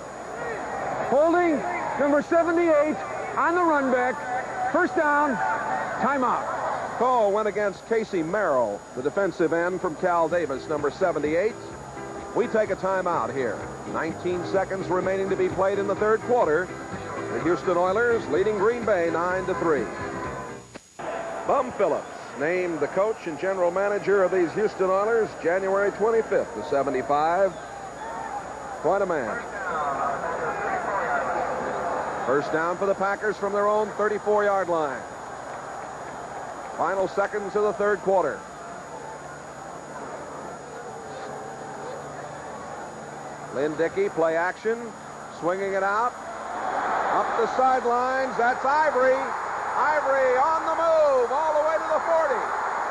Speaker 4: Holding number 78 on the run back. First down. Timeout.
Speaker 1: Call went against Casey Merrill, the defensive end from Cal Davis, number 78. We take a timeout here. 19 seconds remaining to be played in the third quarter. The Houston Oilers leading Green Bay 9-3. Bum Phillips named the coach and general manager of these Houston Oilers January 25th of 75. Quite a man. First down for the Packers from their own 34-yard line. Final seconds of the third quarter. Lynn Dickey, play action, swinging it out. Up the sidelines, that's Ivory. Ivory on the move, all the way to the 40.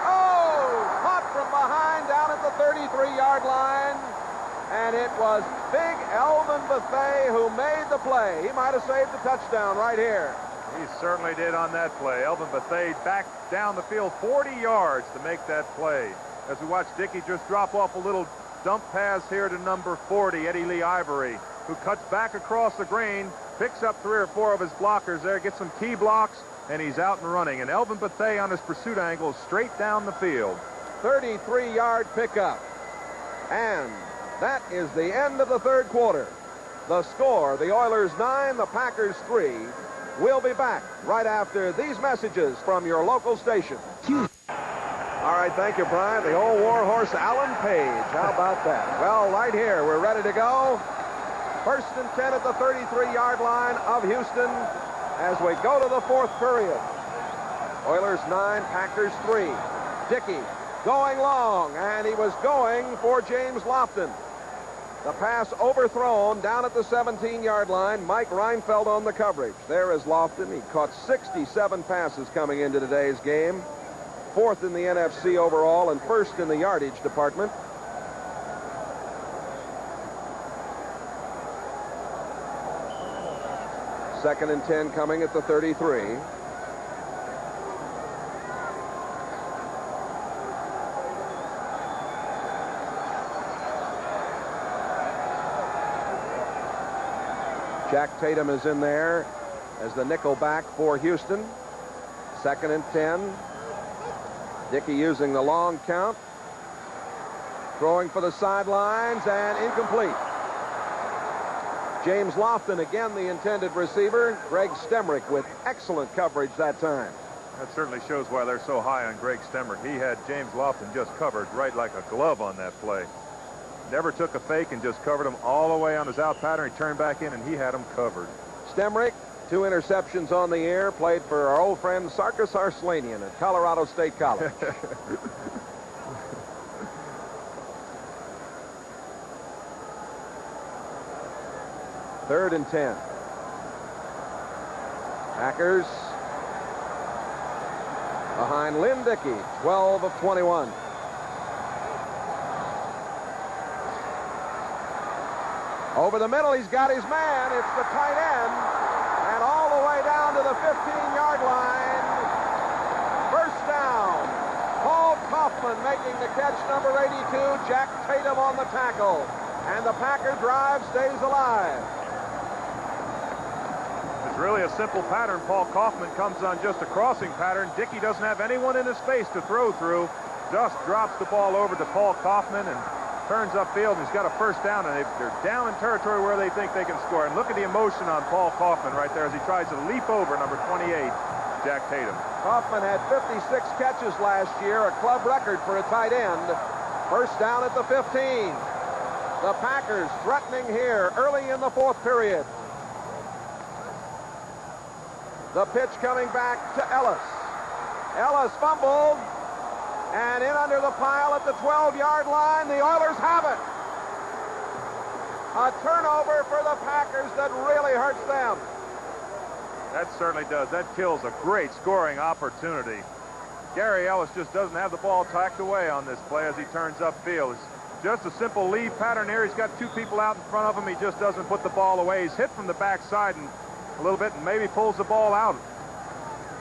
Speaker 1: Oh, caught from behind down at the 33-yard line. And it was big Elvin Bethea who made the play. He might have saved the touchdown right here.
Speaker 2: He certainly did on that play. Elvin Bethea back down the field 40 yards to make that play. As we watch Dickey just drop off a little dump pass here to number 40, Eddie Lee Ivory, who cuts back across the green, picks up 3 or 4 of his blockers there, gets some key blocks, and he's out and running. And Elvin Bethea on his pursuit angle straight down the field.
Speaker 1: 33-yard pickup. And that is the end of the third quarter. The score, the Oilers 9, the Packers 3. We'll be back right after these messages from your local station. All right, thank you, Brian. The old warhorse, Alan Page. How about that? Well, right here, we're ready to go. First and 10 at the 33-yard line of Houston as we go to the fourth period. Oilers 9, Packers 3. Dickey going long, and he was going for James Lofton. The pass overthrown down at the 17-yard line. Mike Reinfeldt on the coverage. There is Lofton. He caught 67 passes coming into today's game. 4th in the NFC overall and 1st in the yardage department. Second and 10 coming at the 33. Jack Tatum is in there as the nickel back for Houston. Second and 10. Dickey using the long count. Throwing for the sidelines and incomplete. James Lofton, again the intended receiver. Greg Stemrick with excellent coverage that time.
Speaker 2: That certainly shows why they're so high on Greg Stemrick. He had James Lofton just covered right like a glove on that play. Never took a fake and just covered him all the way on his out pattern. He turned back in and he had him covered.
Speaker 1: Stemrick, 2 interceptions on the year, played for our old friend Sarkis Arslanian at Colorado State College. Third and 10. Packers behind Lynn Dickey, 12 of 21. Over the middle, he's got his man. It's the tight end. And all the way down to the 15-yard line. First down. Paul Kaufman making the catch, number 82, Jack Tatum on the tackle. And the Packer drive stays alive.
Speaker 2: It's really a simple pattern. Paul Kaufman comes on just a crossing pattern. Dickey doesn't have anyone in his face to throw through. Just drops the ball over to Paul Kaufman and turns upfield, and he's got a first down, and they're down in territory where they think they can score. And look at the emotion on Paul Kaufman right there as he tries to leap over number 28, Jack Tatum.
Speaker 1: Kaufman had 56 catches last year, a club record for a tight end. First down at the 15. The Packers threatening here early in the fourth period. The pitch coming back to Ellis. Ellis fumbled, and in under the pile at the 12-yard line, the Oilers have it. A turnover for the Packers that really hurts them.
Speaker 2: That certainly does. That kills a great scoring opportunity. Gary Ellis just doesn't have the ball tacked away on this play as he turns upfield. It's just a simple lead pattern here. He's got two people out in front of him. He just doesn't put the ball away. He's hit from the backside and a little bit and maybe pulls the ball out.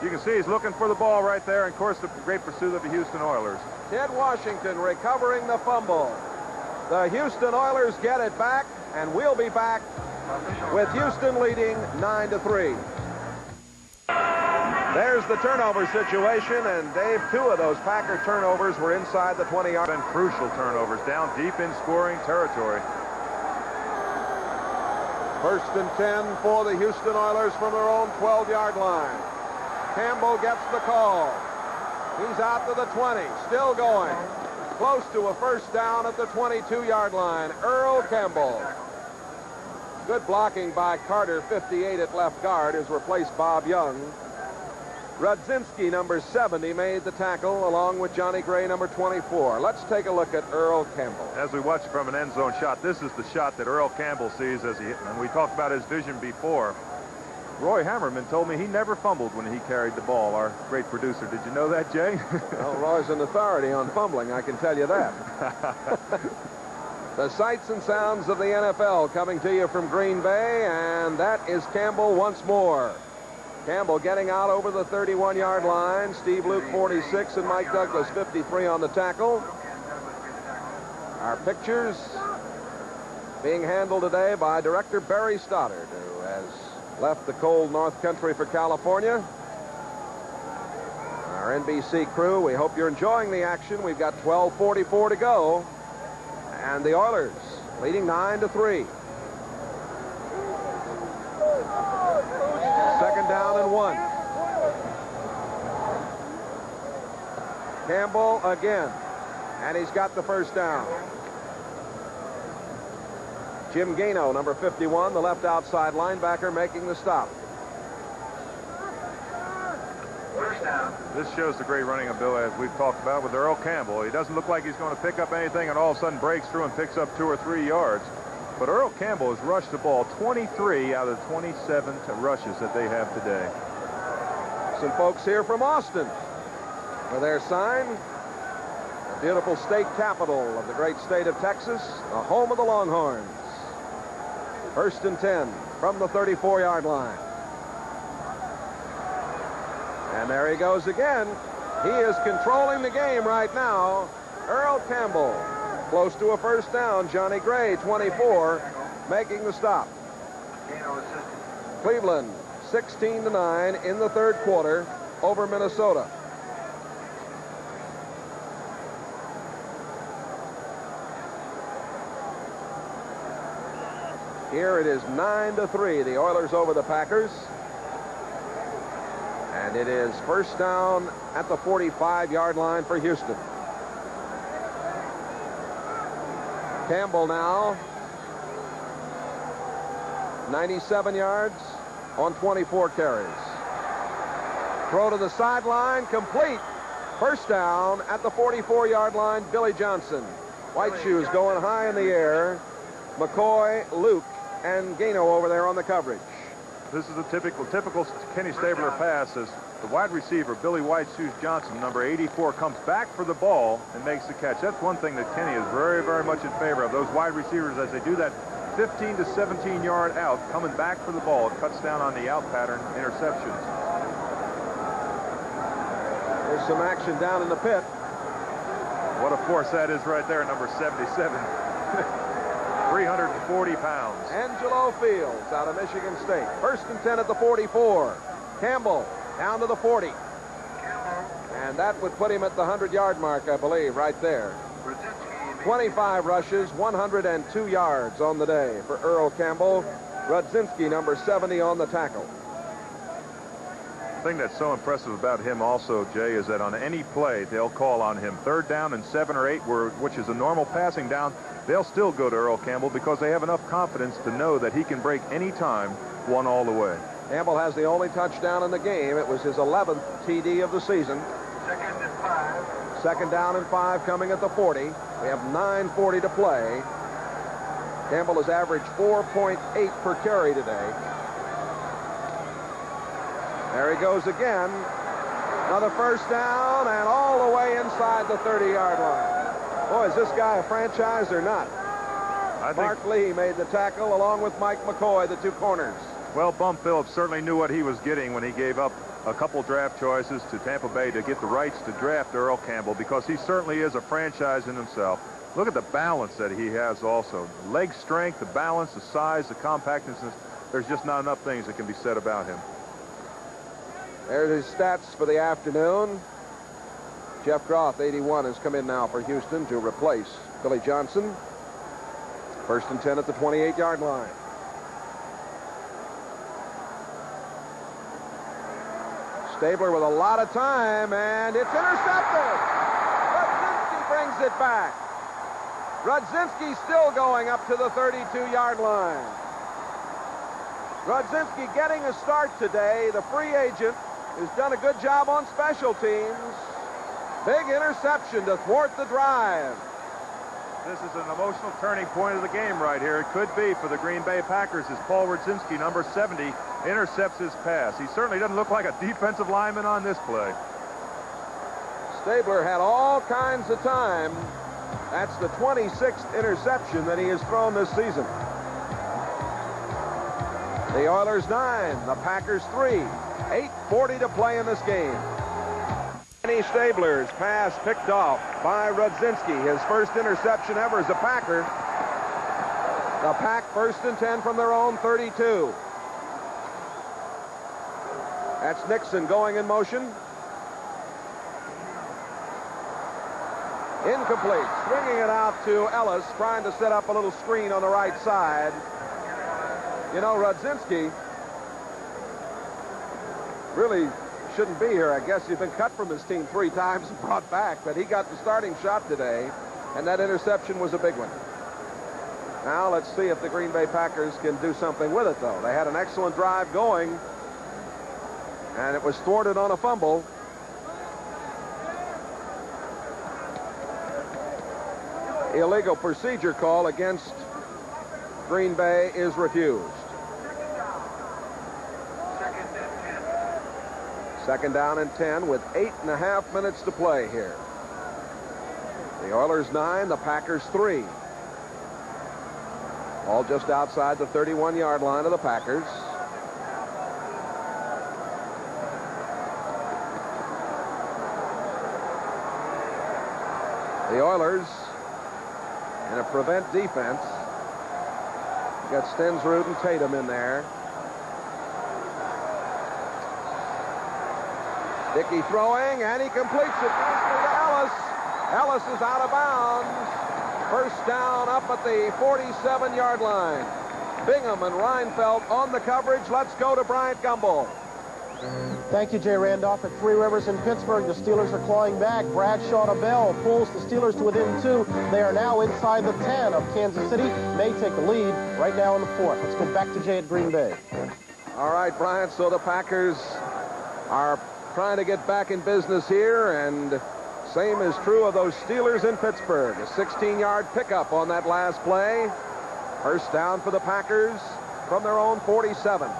Speaker 2: You can see he's looking for the ball right there. And, of course, the great pursuit of the Houston Oilers.
Speaker 1: Ted Washington recovering the fumble. The Houston Oilers get it back, and we'll be back with Houston leading 9-3. There's the turnover situation, and Dave, two of those Packer turnovers were inside the 20-yard.
Speaker 2: Been crucial turnovers down deep in scoring territory.
Speaker 1: First and 10 for the Houston Oilers from their own 12-yard line. Campbell gets the call. He's out to the 20, still going. Close to a first down at the 22-yard line. Earl Campbell. Good blocking by Carter, 58 at left guard, has replaced Bob Young. Rudzinski, number 70, made the tackle along with Johnny Gray, number 24. Let's take a look at Earl Campbell.
Speaker 2: As we watch from an end zone shot, this is the shot that Earl Campbell sees as he, and we talked about his vision before. Roy Hammerman told me he never fumbled when he carried the ball, our great producer. Did you know that, Jay?
Speaker 1: Well, Roy's an authority on fumbling, I can tell you that. The sights and sounds of the NFL coming to you from Green Bay, and that is Campbell once more. Campbell getting out over the 31-yard line. Steve Luke, 46, and Mike Douglas, 53 on the tackle. Our pictures being handled today by director Barry Stoddard, who has left the cold North Country for California. Our NBC crew, we hope you're enjoying the action. We've got 12:44 to go, and the Oilers leading 9-3. Second down and 1. Campbell again, and he's got the first down. Jim Gano, number 51, the left outside linebacker, making the stop.
Speaker 3: First down.
Speaker 2: This shows the great running ability as we've talked about with Earl Campbell. He doesn't look like he's going to pick up anything and all of a sudden breaks through and picks up 2 or 3 yards. But Earl Campbell has rushed the ball 23 out of the 27 rushes that they have today.
Speaker 1: Some folks here from Austin for their sign. The beautiful state capital of the great state of Texas, the home of the Longhorns. First and 10 from the 34-yard line. And there he goes again. He is controlling the game right now. Earl Campbell. Close to a first down. Johnny Gray, 24, making the stop. Cleveland, 16-9 in the third quarter over Minnesota. Here it is 9-3. The Oilers over the Packers. And it is first down at the 45-yard line for Houston. Campbell now 97 yards on 24 carries. Throw to the sideline, complete. First down at the 44-yard line, Billy Johnson. White shoes going high in the air. McCoy, Luke, and Gano over there on the coverage.
Speaker 2: This is a typical Kenny Stabler pass as the wide receiver, Billy White Shoes Johnson, number 84, comes back for the ball and makes the catch. That's one thing that Kenny is very, very much in favor of. Those wide receivers, as they do that 15 to 17-yard out, coming back for the ball, it cuts down on the out pattern interceptions.
Speaker 1: There's some action down in the pit.
Speaker 2: What a force that is right there, number 77. 340 pounds.
Speaker 1: Angelo Fields out of Michigan State. 1st and 10 at the 44. Campbell down to the 40. And that would put him at the 100-yard mark, I believe, right there. 25 rushes, 102 yards on the day for Earl Campbell. Rudzinski, number 70, on the tackle.
Speaker 2: The thing that's so impressive about him also, Jay, is that on any play, they'll call on him. 3rd down and 7 or 8, which is a normal passing down, they'll still go to Earl Campbell because they have enough confidence to know that he can break any time, one all the way.
Speaker 1: Campbell has the only touchdown in the game. It was his 11th TD of the season.
Speaker 3: 2nd and 5.
Speaker 1: 2nd down and 5 coming at the 40. We have 9:40 to play. Campbell has averaged 4.8 per carry today. There he goes again. Another 1st down and all the way inside the 30-yard line. Boy, is this guy a franchise or not? Mark Lee made the tackle along with Mike McCoy, the 2 corners.
Speaker 2: Well, Bum Phillips certainly knew what he was getting when he gave up a couple draft choices to Tampa Bay to get the rights to draft Earl Campbell, because he certainly is a franchise in himself. Look at the balance that he has also. Leg strength, the balance, the size, the compactness. There's just not enough things that can be said about him.
Speaker 1: There's his stats for the afternoon. Jeff Groff, 81, has come in now for Houston to replace Billy Johnson. 1st and 10 at the 28-yard line. Stabler with a lot of time, and it's intercepted. Rudzinski brings it back. Rudzinski still going up to the 32-yard line. Rudzinski getting a start today. The free agent has done a good job on special teams. Big interception to thwart the drive.
Speaker 2: This is an emotional turning point of the game right here. It could be for the Green Bay Packers as Paul Rudzinski, number 70, intercepts his pass. He certainly doesn't look like a defensive lineman on this play.
Speaker 1: Stabler had all kinds of time. That's the 26th interception that he has thrown this season. The Oilers 9, the Packers 3. 8:40 to play in this game. Kenny Stabler's pass picked off by Rudzinski. His first interception ever as a Packer. The Pack 1st and 10 from their own 32. That's Nixon going in motion. Incomplete. Swinging it out to Ellis, trying to set up a little screen on the right side. You know, Rudzinski really shouldn't be here. I guess he's been cut from his team 3 times and brought back, but he got the starting shot today, and that interception was a big one. Now let's see if the Green Bay Packers can do something with it, though. They had an excellent drive going, and it was thwarted on a fumble. Illegal procedure call against Green Bay is refused. 2nd down and 10 with 8.5 minutes to play here. The Oilers 9, the Packers 3. All just outside the 31-yard line of the Packers. The Oilers in a prevent defense. Got Stensrud and Tatum in there. Dickey throwing, and he completes it nicely to Ellis. Ellis is out of bounds. 1st down up at the 47-yard line. Bingham and Reinfeldt on the coverage. Let's go to Bryant Gumbel.
Speaker 8: Thank you, Jay Randolph. At Three Rivers in Pittsburgh, the Steelers are clawing back. Bradshaw to Bell pulls the Steelers to within 2. They are now inside the 10 of Kansas City. May take the lead right now in the 4th. Let's go back to Jay at Green Bay.
Speaker 1: All right, Bryant, so the Packers are trying to get back in business here, and same is true of those Steelers in Pittsburgh. A 16-yard pickup on that last play. 1st down for the Packers from their own 47.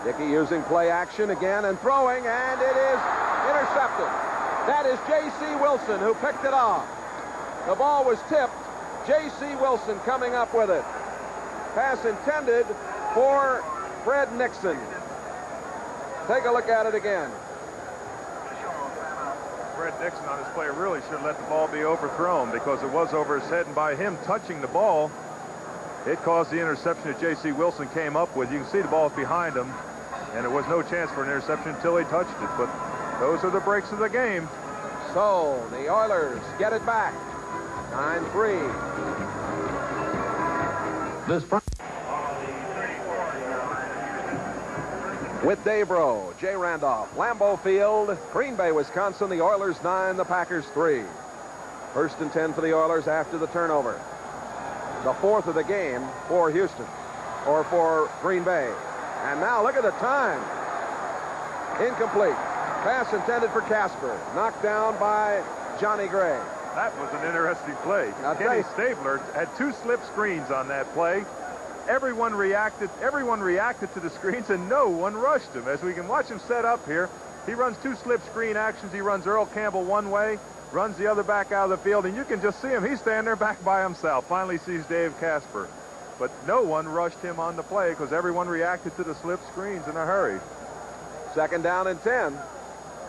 Speaker 1: Dickey using play action again and throwing, and it is intercepted. That is J.C. Wilson who picked it off. The ball was tipped. J.C. Wilson coming up with it. Pass intended for Fred Nixon. Take a look at it again.
Speaker 2: Fred Nixon on his play really should let the ball be overthrown because it was over his head, and by him touching the ball, it caused the interception that J.C. Wilson came up with. You can see the ball's behind him, and it was no chance for an interception until he touched it. But those are the breaks of the game.
Speaker 1: So the Oilers get it back. 9-3.
Speaker 6: This
Speaker 1: With Dave Rowe, Jay Randolph, Lambeau Field, Green Bay, Wisconsin. The Oilers 9, the Packers 3. First and 10 for the Oilers after the turnover. The fourth of the game for Houston, or for Green Bay. And now look at the time. Incomplete. Pass intended for Casper. Knocked down by Johnny Gray.
Speaker 2: That was an interesting play. Kenny Stabler had 2 slip screens on that play. Everyone reacted to the screens, and no one rushed him. As we can watch him set up here, he runs 2 slip screen actions. He runs Earl Campbell one way, runs the other back out of the field, and you can just see him. He's standing there back by himself. Finally sees Dave Casper. But no one rushed him on the play because everyone reacted to the slip screens in a hurry.
Speaker 1: Second down and 10.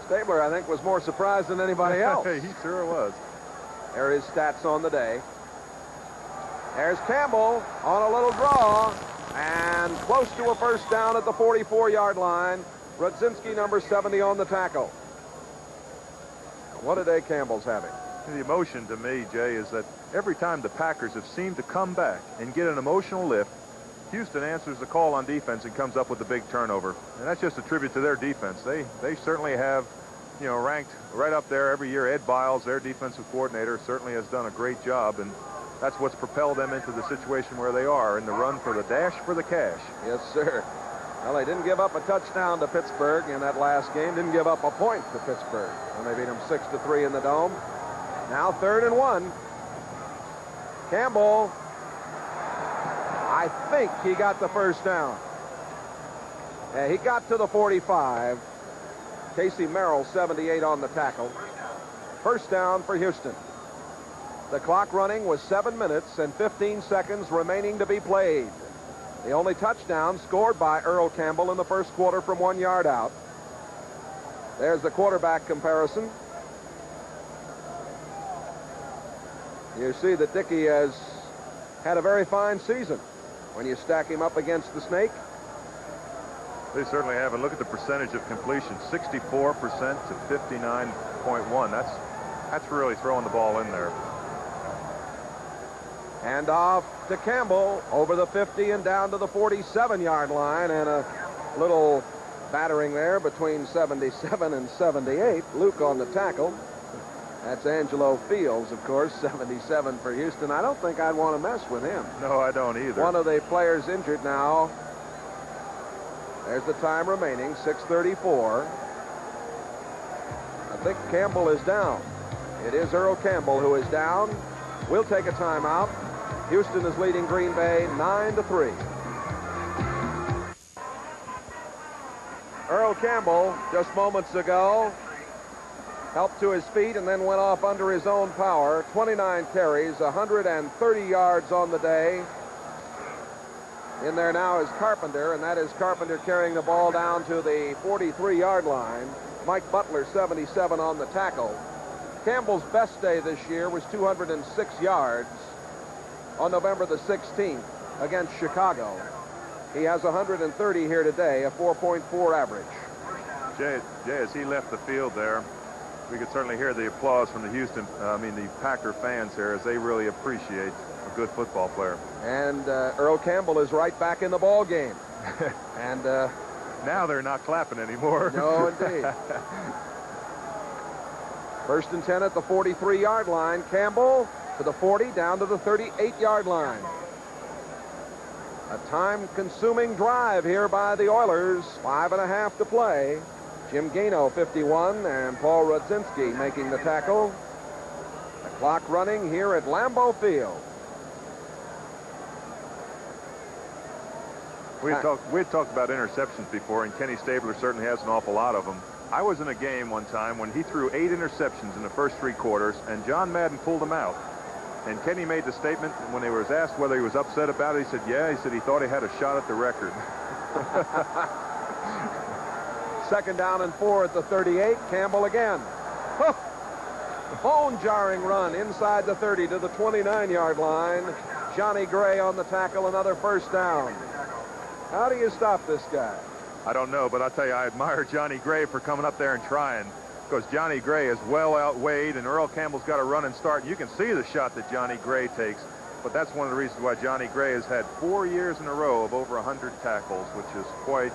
Speaker 1: Stabler, I think, was more surprised than anybody else.
Speaker 2: He sure was.
Speaker 1: There are his stats on the day. There's Campbell on a little draw and close to a first down at the 44-yard line. Rudzinski, number 70, on the tackle. What a day Campbell's having.
Speaker 2: The emotion to me, Jay, is that every time the Packers have seemed to come back and get an emotional lift, Houston answers the call on defense and comes up with a big turnover. And that's just a tribute to their defense. They certainly have, ranked right up there every year. Ed Biles, their defensive coordinator, certainly has done a great job, and that's what's propelled them into the situation where they are in the run for the dash for the cash.
Speaker 1: Yes, sir. Well, they didn't give up a touchdown to Pittsburgh in that last game. Didn't give up a point to Pittsburgh when they beat them 6-3 in the Dome. Now 3rd and 1. Campbell, I think he got the first down. He got to the 45. Casey Merrill, 78, on the tackle. First down for Houston. The clock running with 7 minutes and 15 seconds remaining to be played. The only touchdown scored by Earl Campbell in the first quarter from 1 yard out. There's the quarterback comparison. You see that Dickey has had a very fine season when you stack him up against the Snake.
Speaker 2: They certainly have. And look at the percentage of completion, 64% to 59.1. That's really throwing the ball in there.
Speaker 1: And off to Campbell over the 50 and down to the 47-yard line, and a little battering there between 77 and 78. Luke on the tackle. That's Angelo Fields, of course, 77 for Houston. I don't think I'd want to mess with him.
Speaker 2: No, I don't either.
Speaker 1: One of the players injured now. There's the time remaining, 6:34. I think Campbell is down. It is Earl Campbell who is down. We'll take a timeout. Houston is leading Green Bay 9-3. Earl Campbell, just moments ago, helped to his feet and then went off under his own power. 29 carries, 130 yards on the day. In there now is Carpenter, and that is Carpenter carrying the ball down to the 43-yard line. Mike Butler, 77, on the tackle. Campbell's best day this year was 206 yards on November the 16th against Chicago. He has 130 here today, a 4.4 average.
Speaker 2: Jay, as he left the field there, we could certainly hear the applause from the Packer fans here, as they really appreciate a good football player.
Speaker 1: And Earl Campbell is right back in the ball game. And
Speaker 2: now they're not clapping anymore.
Speaker 1: No, indeed. First and 10 at the 43-yard line. Campbell to the 40, down to the 38-yard line. A time-consuming drive here by the Oilers. 5.5 to play. Jim Gano, 51, and Paul Rudzinski making the tackle. The clock running here at Lambeau Field.
Speaker 2: We had talked about interceptions before, and Kenny Stabler certainly has an awful lot of them. I was in a game one time when he threw 8 interceptions in the first 3 quarters, and John Madden pulled him out. And Kenny made the statement when he was asked whether he was upset about it. He said, yeah, he said he thought he had a shot at the record.
Speaker 1: Second down and 4 at the 38. Campbell again. Bone-jarring run inside the 30 to the 29-yard line. Johnny Gray on the tackle, another first down. How do you stop this guy?
Speaker 2: I don't know, but I'll tell you, I admire Johnny Gray for coming up there and trying, because Johnny Gray is well outweighed, and Earl Campbell's got to run and start. You can see the shot that Johnny Gray takes, but that's one of the reasons why Johnny Gray has had 4 years in a row of over 100 tackles, which is quite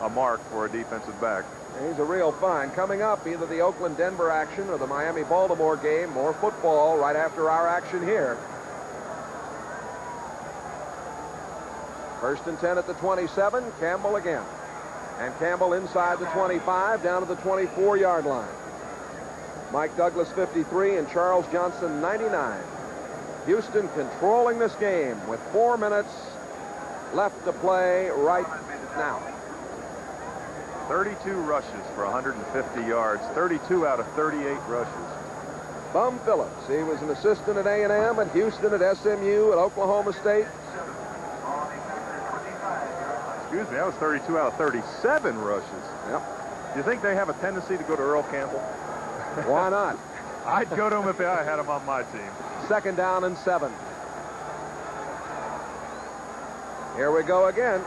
Speaker 2: a mark for a defensive back.
Speaker 1: He's a real find. Coming up, either the Oakland-Denver action or the Miami-Baltimore game. More football right after our action here. First and 10 at the 27. Campbell again. And Campbell inside the 25, down to the 24-yard line. Mike Douglas, 53, and Charles Johnson, 99. Houston controlling this game with 4 minutes left to play right now.
Speaker 2: 32 rushes for 150 yards, 32 out of 38 rushes.
Speaker 1: Bum Phillips, he was an assistant at A&M, at Houston, at SMU, at Oklahoma State.
Speaker 2: Excuse me, that was 32 out of 37 rushes.
Speaker 1: Yep.
Speaker 2: Do you think they have a tendency to go to Earl Campbell?
Speaker 1: Why not?
Speaker 2: I'd go to him if I had him on my team.
Speaker 1: Second down and 7. Here we go again.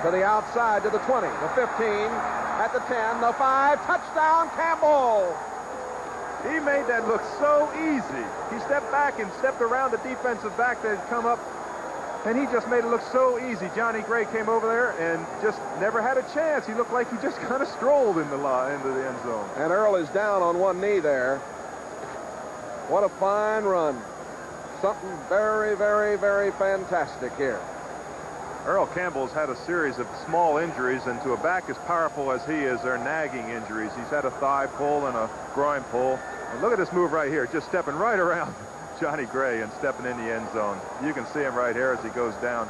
Speaker 1: To the outside, to the 20, the 15, at the 10, the 5, touchdown, Campbell!
Speaker 2: He made that look so easy. He stepped back and stepped around the defensive back that had come up, and he just made it look so easy. Johnny Gray came over there and just never had a chance. He looked like he just kind of strolled into the end zone.
Speaker 1: And Earl is down on one knee there. What a fine run. Something very, very, very fantastic here.
Speaker 2: Earl Campbell's had a series of small injuries, and to a back as powerful as he is, they're nagging injuries. He's had a thigh pull and a groin pull. And look at this move right here, just stepping right around Johnny Gray and stepping in the end zone. You can see him right here as he goes down.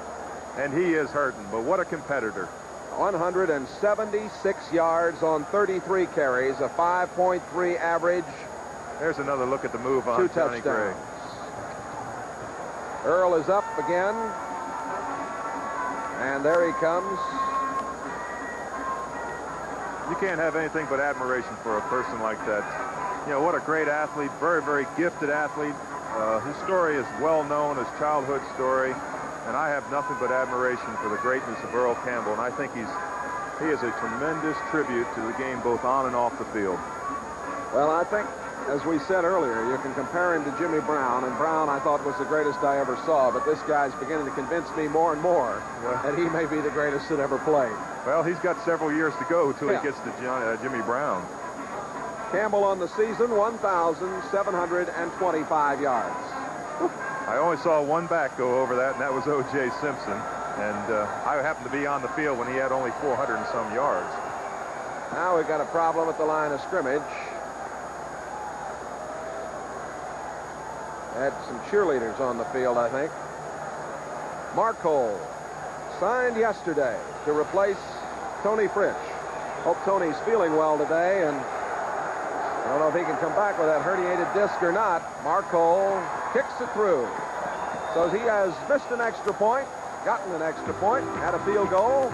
Speaker 2: And he is hurting, but what a competitor.
Speaker 1: 176 yards on 33 carries, a 5.3 average.
Speaker 2: There's another look at the move on
Speaker 1: 2
Speaker 2: Johnny Gray.
Speaker 1: touchdowns. Earl is up again. And there he comes.
Speaker 2: You can't have anything but admiration for a person like that. You know, what a great athlete, very, very gifted athlete. His story is well known, his childhood story, and I have nothing but admiration for the greatness of Earl Campbell, and I think he is a tremendous tribute to the game both on and off the field.
Speaker 1: Well, I think, as we said earlier, you can compare him to Jimmy Brown, and Brown I thought was the greatest I ever saw, but this guy's beginning to convince me more and more that he may be the greatest that ever played.
Speaker 2: Well, he's got several years to go till he gets to Jimmy Brown.
Speaker 1: Campbell on the season, 1,725 yards.
Speaker 2: I only saw one back go over that, and that was O.J. Simpson, and I happened to be on the field when he had only 400 and some yards.
Speaker 1: Now we've got a problem at the line of scrimmage. Had some cheerleaders on the field, I think. Mark Cole signed yesterday to replace Tony Fritsch. Hope Tony's feeling well today, and I don't know if he can come back with that herniated disc or not. Mark Cole kicks it through. So he has missed an extra point, gotten an extra point, had a field goal.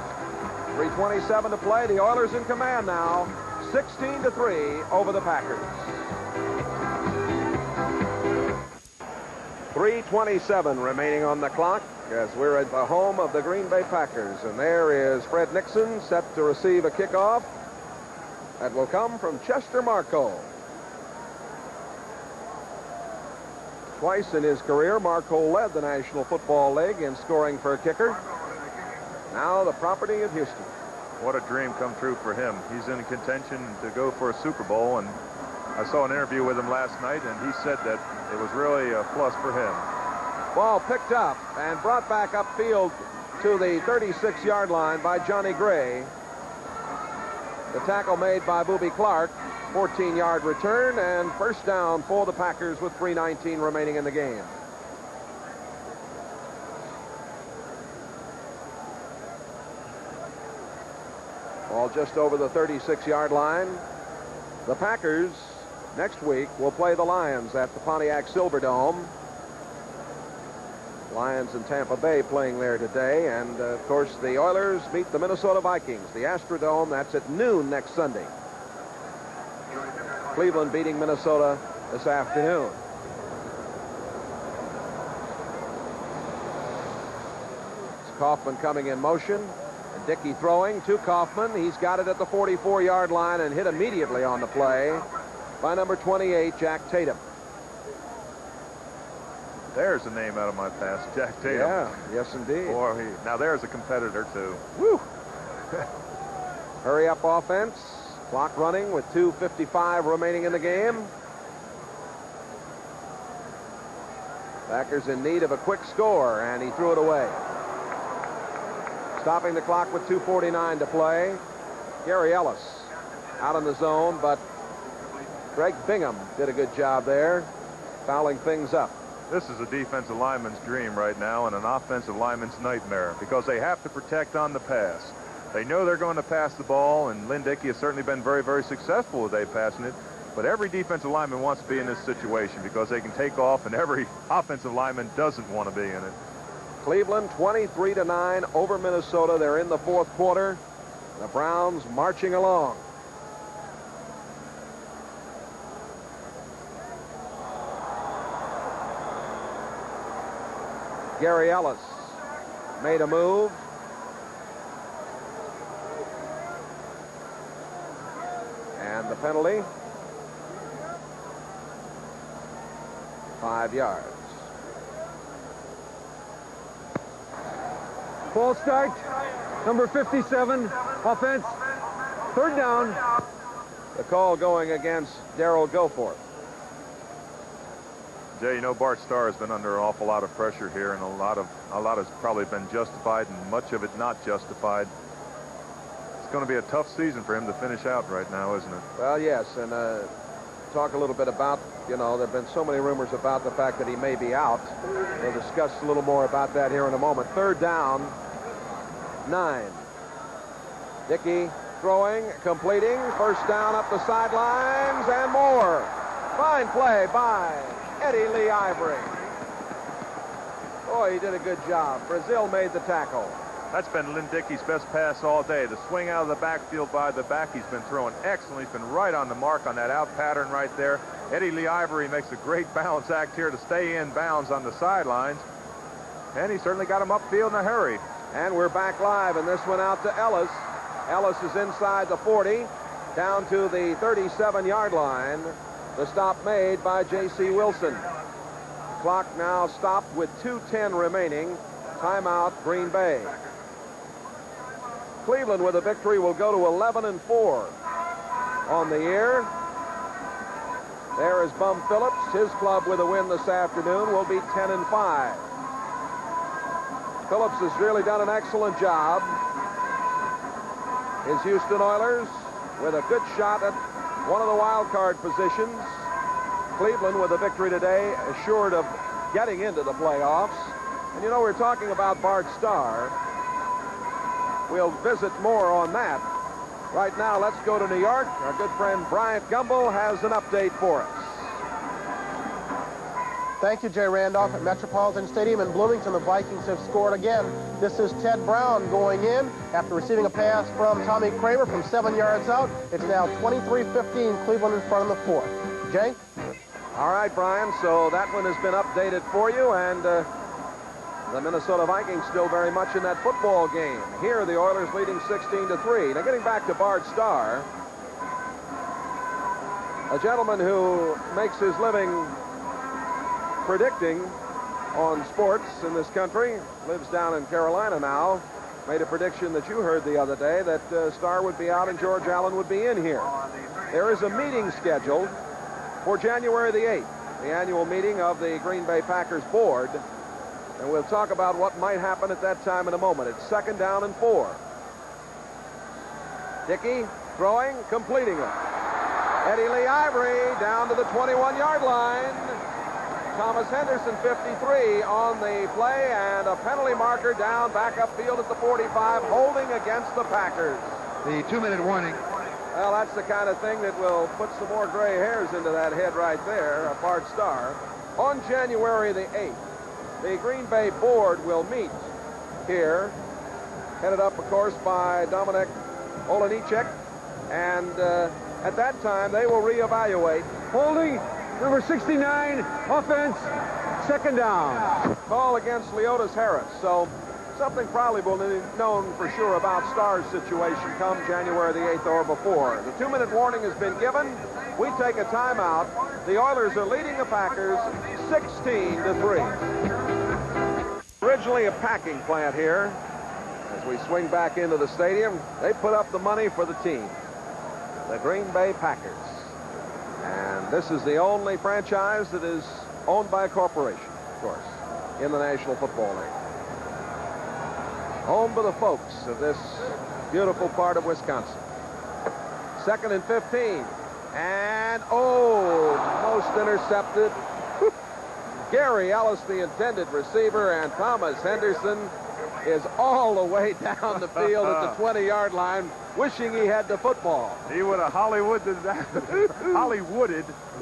Speaker 1: 3:27 to play. The Oilers in command now, 16-3 over the Packers. 3:27 remaining on the clock as we're at the home of the Green Bay Packers. And there is Fred Nixon set to receive a kickoff that will come from Chester Marco. Twice in his career, Marco led the National Football League in scoring for a kicker. Now the property of Houston.
Speaker 2: What a dream come true for him. He's in contention to go for a Super Bowl, and I saw an interview with him last night, and he said that it was really a plus for him.
Speaker 1: Ball picked up and brought back upfield to the 36-yard line by Johnny Gray. The tackle made by Boobie Clark. 14-yard return and first down for the Packers with 3:19 remaining in the game. Ball just over the 36-yard line. The Packers next week will play the Lions at the Pontiac Silverdome. Lions and Tampa Bay playing there today. And, of course, the Oilers meet the Minnesota Vikings. The Astrodome, that's at noon next Sunday. Cleveland beating Minnesota this afternoon. It's Kaufman coming in motion. And Dickey throwing to Kaufman. He's got it at the 44-yard line and hit immediately on the play by number 28, Jack Tatum.
Speaker 2: There's a name out of my past, Jack Tatum.
Speaker 1: Yeah, yes, indeed.
Speaker 2: Boy, now there's a competitor, too.
Speaker 1: Woo! Hurry up offense. Clock running with 2:55 remaining in the game. Packers in need of a quick score, and he threw it away. Stopping the clock with 2:49 to play. Gary Ellis out in the zone, but Greg Bingham did a good job there, fouling things up.
Speaker 2: This is a defensive lineman's dream right now and an offensive lineman's nightmare because they have to protect on the pass. They know they're going to pass the ball, and Lynn Dickey has certainly been very, very successful with they passing it. But every defensive lineman wants to be in this situation because they can take off, and every offensive lineman doesn't want to be in it.
Speaker 1: Cleveland 23-9 over Minnesota. They're in the fourth quarter. The Browns marching along. Gary Ellis made a move. And the penalty, 5 yards.
Speaker 4: False start, number 57, offense, third down.
Speaker 1: The call going against Darrell Goforth.
Speaker 2: Jay, you know Bart Starr has been under an awful lot of pressure here, and a lot has probably been justified, and much of it not justified. It's going to be a tough season for him to finish out right now, isn't it?
Speaker 1: Well, yes, and talk a little bit about, there have been so many rumors about the fact that he may be out. We'll discuss a little more about that here in a moment. Third down, 9. Dickey throwing, completing, first down up the sidelines, and more. Fine play by Eddie Lee Ivory. Boy, he did a good job. Brazil made the tackle.
Speaker 2: That's been Lynn Dickey's best pass all day. The swing out of the backfield by the back. He's been throwing excellent. He's been right on the mark on that out pattern right there. Eddie Lee Ivory makes a great balance act here to stay in bounds on the sidelines. And he certainly got him upfield in a hurry.
Speaker 1: And we're back live, and this went out to Ellis. Ellis is inside the 40, down to the 37-yard line. The stop made by J.C. Wilson. Clock now stopped with 2:10 remaining. Timeout, Green Bay. Cleveland with a victory will go to 11-4 on the year. There is Bum Phillips. His club with a win this afternoon will be 10-5. Phillips has really done an excellent job. His Houston Oilers with a good shot at one of the wild card positions. Cleveland with a victory today, assured of getting into the playoffs. And we're talking about Bart Starr. We'll visit more on that. Right now, let's go to New York. Our good friend Bryant Gumbel has an update for us.
Speaker 8: Thank you, Jay Randolph. At Metropolitan Stadium in Bloomington, the Vikings have scored again. This is Ted Brown going in after receiving a pass from Tommy Kramer from 7 yards out. It's now 23-15, Cleveland in front of the fourth. Jay?
Speaker 1: All right, Brian, so that one has been updated for you, and the Minnesota Vikings still very much in that football game. Here, the Oilers leading 16-3. Now, getting back to Bart Starr, a gentleman who makes his living predicting on sports in this country, lives down in Carolina now, made a prediction that you heard the other day that Starr would be out and George Allen would be in here. There is a meeting scheduled for January the 8th, the annual meeting of the Green Bay Packers board, and we'll talk about what might happen at that time in a moment. It's 2nd down and 4. Dickey throwing, completing it. Eddie Lee Ivory down to the 21-yard line. Thomas Henderson, 53, on the play, and a penalty marker down back upfield at the 45, holding against the Packers.
Speaker 9: The 2-minute warning.
Speaker 1: Well, that's the kind of thing that will put some more gray hairs into that head right there, Bart Starr. On January the 8th, the Green Bay board will meet here, headed up, of course, by Dominic Olejniczak, and at that time they will reevaluate.
Speaker 4: Holding, number 69, offense, second down.
Speaker 1: Call against Leotis Harris. So something probably will be known for sure about Starr's situation come January the 8th or before. The 2-minute warning has been given. We take a timeout. The Oilers are leading the Packers 16-3. Originally a packing plant here. As we swing back into the stadium, they put up the money for the team, the Green Bay Packers. And this is the only franchise that is owned by a corporation, of course, in the National Football League. Home to the folks of this beautiful part of Wisconsin. 2nd and 15. And, most intercepted. Gary Ellis, the intended receiver, and Thomas Henderson is all the way down the field at the 20-yard line, wishing he had the football.
Speaker 2: He would have Hollywooded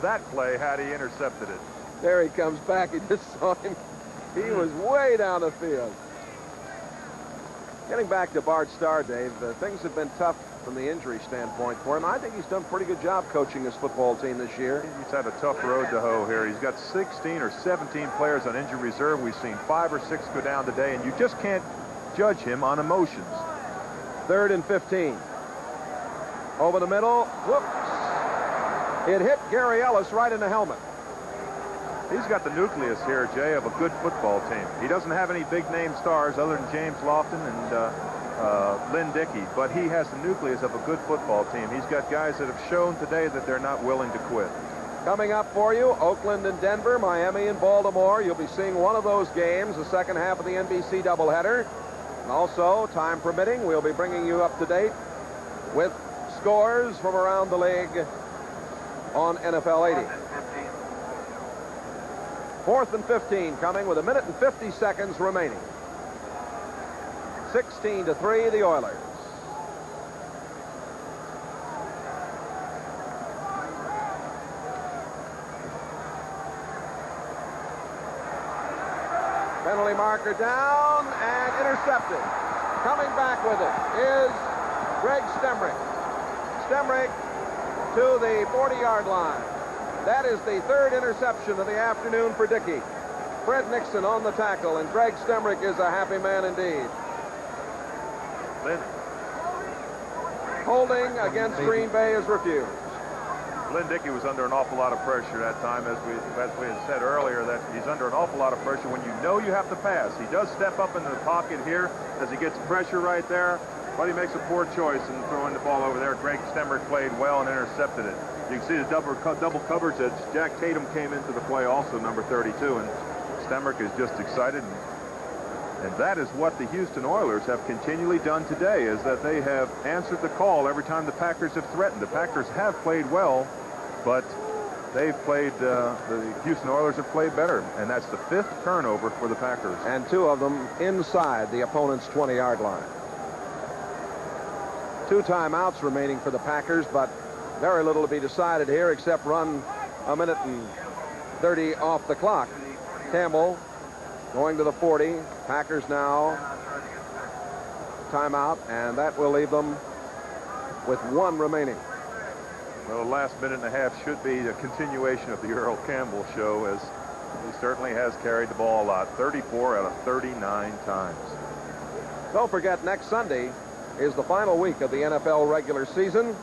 Speaker 2: that play had he intercepted it.
Speaker 1: There he comes back. He just saw him. He was way down the field. Getting back to Bart Starr, Dave, things have been tough from the injury standpoint for him. I think he's done a pretty good job coaching his football team this year.
Speaker 2: He's had a tough road to hoe here. He's got 16 or 17 players on injury reserve. We've seen 5 or 6 go down today, and you just can't judge him on emotions.
Speaker 1: 3rd and 15. Over the middle. Whoops. It hit Gary Ellis right in the helmet.
Speaker 2: He's got the nucleus here, Jay, of a good football team. He doesn't have any big-name stars other than James Lofton and Lynn Dickey, but he has the nucleus of a good football team. He's got guys that have shown today that they're not willing to quit.
Speaker 1: Coming up for you, Oakland and Denver, Miami and Baltimore. You'll be seeing one of those games, the second half of the NBC doubleheader. And also, time permitting, we'll be bringing you up to date with scores from around the league on NFL 80. 4th and 15 coming with 1 minute and 50 seconds remaining. 16-3, the Oilers. Penalty marker down and intercepted. Coming back with it is Greg Stemrick. Stemrick to the 40-yard line. That is the 3rd interception of the afternoon for Dickey. Fred Nixon on the tackle, and Greg Stemrick is a happy man indeed. Holding against Green Bay is refused.
Speaker 2: Lynn Dickey was under an awful lot of pressure that time, as we had said earlier, that he's under an awful lot of pressure when you know you have to pass. He does step up into the pocket here as he gets pressure right there, but he makes a poor choice in throwing the ball over there. Greg Stemrick played well and intercepted it. You can see the double coverage that Jack Tatum came into the play also, number 32, and Stemrick is just excited. And that is what the Houston Oilers have continually done today, is that they have answered the call every time the Packers have threatened. The Packers have played well, but they've played, the Houston Oilers have played better, and that's the 5th turnover for the Packers.
Speaker 1: And 2 of them inside the opponent's 20-yard line. 2 timeouts remaining for the Packers, but very little to be decided here except run 1 minute and 30 off the clock. Campbell going to the 40. Packers now timeout, and that will leave them with 1 remaining.
Speaker 2: Well, the last minute and a half should be a continuation of the Earl Campbell show, as he certainly has carried the ball a lot. 34 out of 39 times.
Speaker 1: Don't forget, next Sunday is the final week of the NFL regular season.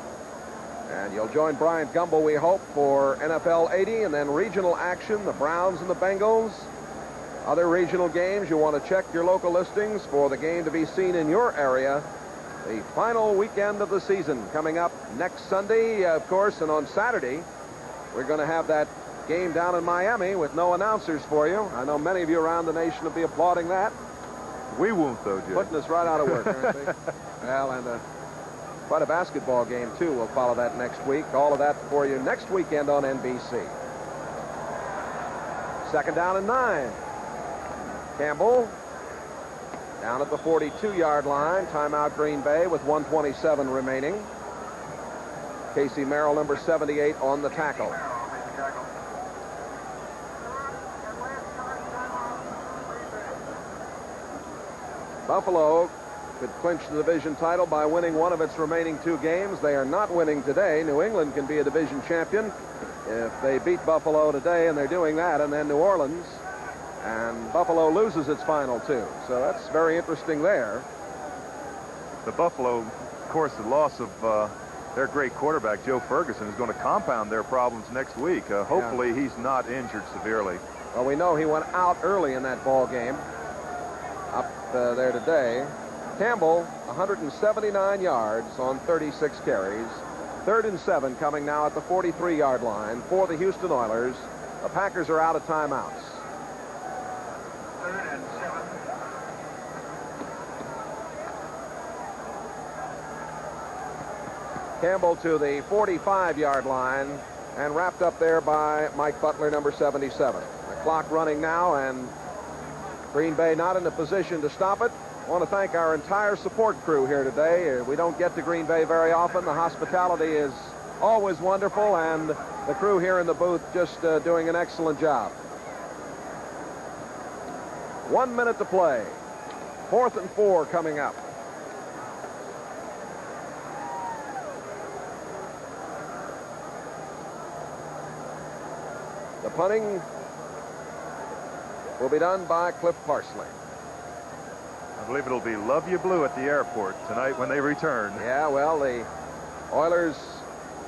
Speaker 1: And you'll join Bryant Gumbel, we hope, for NFL 80 and then regional action, the Browns and the Bengals. Other regional games, you want to check your local listings for the game to be seen in your area. The final weekend of the season coming up next Sunday, of course, and on Saturday, we're going to have that game down in Miami with no announcers for you. I know many of you around the nation will be applauding that.
Speaker 2: We won't, though, Jay.
Speaker 1: Putting us right out of work, aren't we? Well, and quite a basketball game, too. We'll follow that next week. All of that for you next weekend on NBC. 2nd down and 9. Campbell down at the 42-yard line. Timeout Green Bay with 1:27 remaining. Casey Merrill, number 78, on the tackle. Buffalo could clinch the division title by winning one of its remaining 2 games. They are not winning today. New England can be a division champion if they beat Buffalo today, and they're doing that, and then New Orleans. And Buffalo loses its final 2. So that's very interesting there.
Speaker 2: The Buffalo, of course, the loss of their great quarterback, Joe Ferguson, is going to compound their problems next week. Hopefully he's not injured severely.
Speaker 1: Well, we know he went out early in that ball game up there today. Campbell, 179 yards on 36 carries. 3rd and 7 coming now at the 43-yard line for the Houston Oilers. The Packers are out of timeouts.
Speaker 3: 3rd and 7.
Speaker 1: Campbell to the 45-yard line and wrapped up there by Mike Butler, number 77. The clock running now, and Green Bay not in a position to stop it. I want to thank our entire support crew here today. We don't get to Green Bay very often. The hospitality is always wonderful, and the crew here in the booth just doing an excellent job. 1 minute to play. 4th and 4 coming up. The punting will be done by Cliff Parsley.
Speaker 2: I believe it'll be Love You Blue at the airport tonight when they return.
Speaker 1: Yeah, well, the Oilers,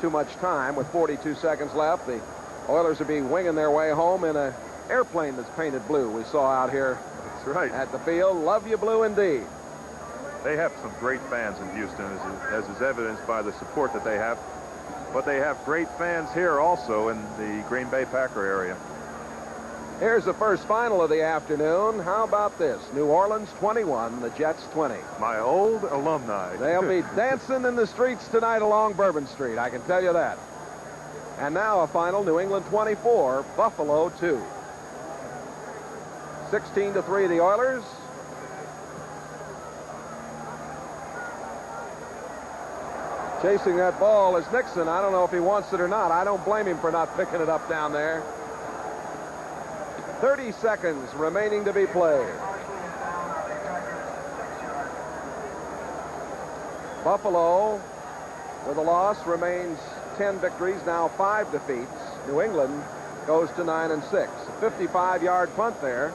Speaker 1: too much time with 42 seconds left. The Oilers will be winging their way home in an airplane that's painted blue we saw out here.
Speaker 2: That's right.
Speaker 1: At the field. Love You Blue indeed.
Speaker 2: They have some great fans in Houston, as is evidenced by the support that they have. But they have great fans here also in the Green Bay Packer area.
Speaker 1: Here's the first final of the afternoon. How about this? New Orleans 21, the Jets 20.
Speaker 2: My old alumni.
Speaker 1: They'll be dancing in the streets tonight along Bourbon Street, I can tell you that. And now a final, New England 24, Buffalo 2. 16-3 the Oilers. Chasing that ball is Nixon. I don't know if he wants it or not. I don't blame him for not picking it up down there. 30 seconds remaining to be played. Buffalo, with a loss, remains 10 victories, now 5 defeats. New England goes to 9-6. A 55-yard punt there.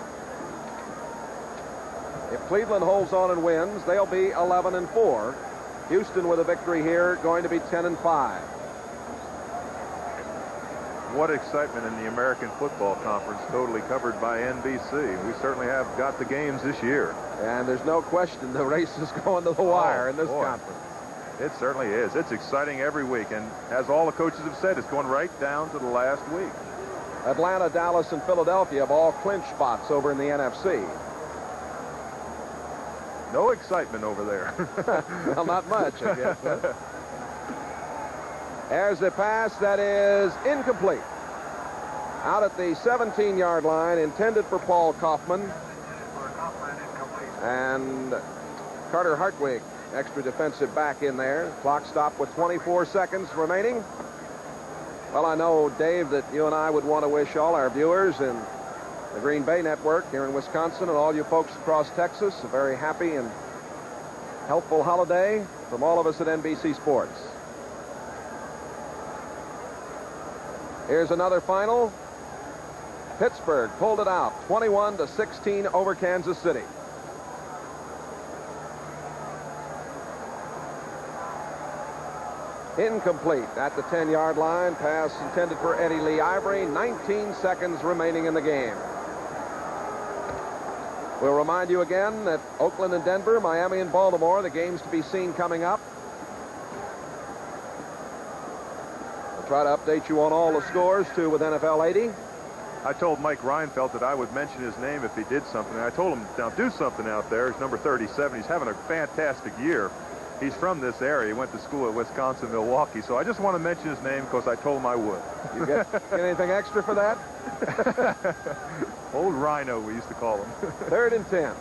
Speaker 1: If Cleveland holds on and wins, they'll be 11-4. Houston with a victory here, going to be 10-5.
Speaker 2: What excitement in the American Football Conference, totally covered by NBC. We certainly have got the games this year.
Speaker 1: And there's no question the race is going to the wire in this conference.
Speaker 2: It certainly is. It's exciting every week. And as all the coaches have said, it's going right down to the last week.
Speaker 1: Atlanta, Dallas, and Philadelphia have all clinched spots over in the NFC.
Speaker 2: No excitement over there.
Speaker 1: Well, not much, I guess. There's a pass that is incomplete. Out at the 17-yard line, intended for Paul Kaufman. And Carter Hartwig, extra defensive back in there. Clock stopped with 24 seconds remaining. Well, I know, Dave, that you and I would want to wish all our viewers and the Green Bay Network here in Wisconsin and all you folks across Texas a very happy and healthful holiday from all of us at NBC Sports. Here's another final. Pittsburgh pulled it out, 21-16 over Kansas City. Incomplete at the 10-yard line. Pass intended for Eddie Lee Ivory. 19 seconds remaining in the game. We'll remind you again that Oakland and Denver, Miami and Baltimore, the games to be seen coming up. We'll try to update you on all the scores, too, with NFL 80.
Speaker 2: I told Mike Reinfeldt that I would mention his name if he did something. I told him, now do something out there. He's number 37. He's having a fantastic year. He's from this area. He went to school at Wisconsin, Milwaukee. So I just want to mention his name because I told him I would.
Speaker 1: You get anything extra for that?
Speaker 2: Old Rhino, we used to call him.
Speaker 1: 3rd and 10.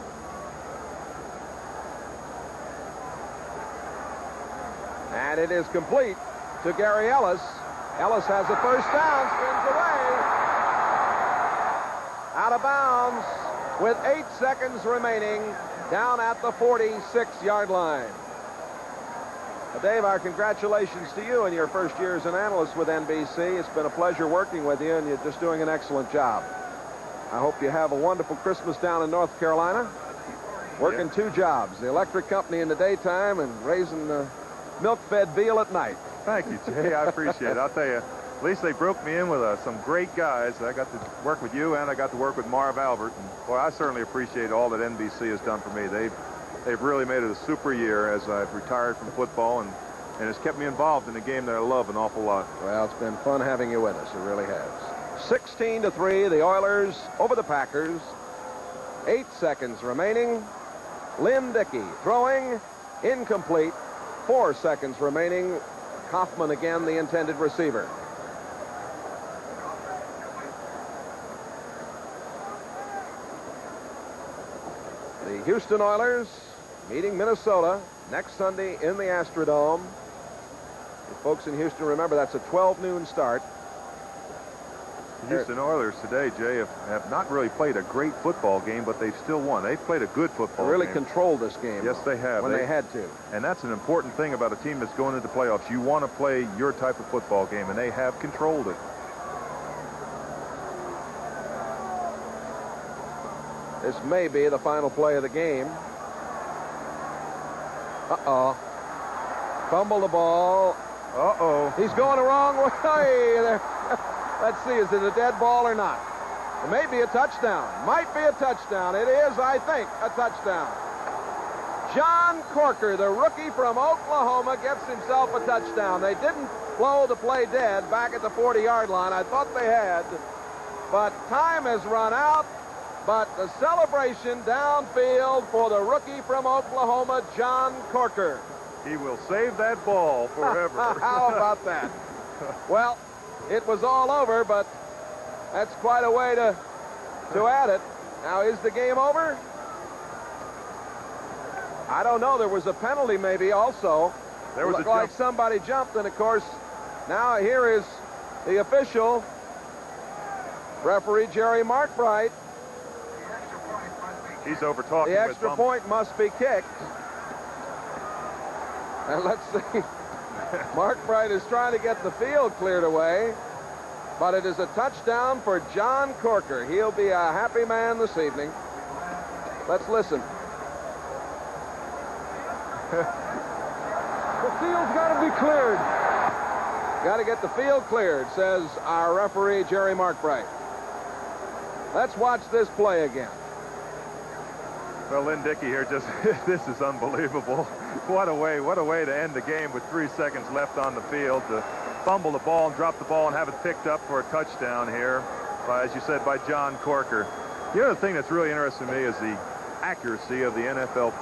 Speaker 1: And it is complete to Gary Ellis. Ellis has a first down, spins away. Out of bounds with 8 seconds remaining. down at the 46-yard line. Well, Dave, our congratulations to you in your first year as an analyst with NBC. It's been a pleasure working with you, and you're just doing an excellent job. I hope you have a wonderful Christmas down in North Carolina. Working two jobs, the electric company in the daytime and raising the milk-fed veal at night.
Speaker 2: Thank you, Jay. I appreciate it. I'll tell you, at least they broke me in with some great guys. I got to work with you, and I got to work with Marv Albert. And, boy, I certainly appreciate all that NBC has done for me. They've really made it a super year as I've retired from football, and it's kept me involved in a game that I love an awful lot.
Speaker 1: Well, it's been fun having you with us. It really has. 16-3, the Oilers over the Packers. 8 seconds remaining. Lynn Dickey throwing, incomplete. 4 seconds remaining. Kaufman again, the intended receiver. The Houston Oilers meeting Minnesota next Sunday in the Astrodome. If folks in Houston remember, that's a 12 noon start.
Speaker 2: The Houston Oilers today, Jay, have not really played a great football game, but they've still won. They've played a good football game.
Speaker 1: They really controlled this game.
Speaker 2: Yes, they have.
Speaker 1: When they had to.
Speaker 2: And that's an important thing about a team that's going into playoffs. You want to play your type of football game, and they have controlled it.
Speaker 1: This may be the final play of the game. Uh-oh. Fumble the ball.
Speaker 2: Uh-oh.
Speaker 1: He's going the wrong way. Let's see, is it a dead ball or not? It may be a touchdown. Might be a touchdown. It is, I think, a touchdown. John Corker, the rookie from Oklahoma, gets himself a touchdown. They didn't blow the play dead back at the 40-yard line. I thought they had. But time has run out. But the celebration downfield for the rookie from Oklahoma, John Corker.
Speaker 2: He will save that ball forever.
Speaker 1: How about that? Well, it was all over, but that's quite a way to add it. Now, is the game over? I don't know. There was a penalty maybe also.
Speaker 2: There was
Speaker 1: Looked like somebody jumped, and of course, now here is the official, referee Jerry Markbright.
Speaker 2: He's over talking.
Speaker 1: The extra point must be kicked. And let's see. Markbright is trying to get the field cleared away, but it is a touchdown for John Corker. He'll be a happy man this evening. Let's listen.
Speaker 4: The field's got to be cleared.
Speaker 1: Got to get the field cleared, says our referee, Jerry Markbright. Let's watch this play again.
Speaker 2: Well, Lynn Dickey here just, this is unbelievable. What a way to end the game with 3 seconds left on the field to fumble the ball and drop the ball and have it picked up for a touchdown here, as you said, by John Corker. The other thing that's really interesting to me is the accuracy of the NFL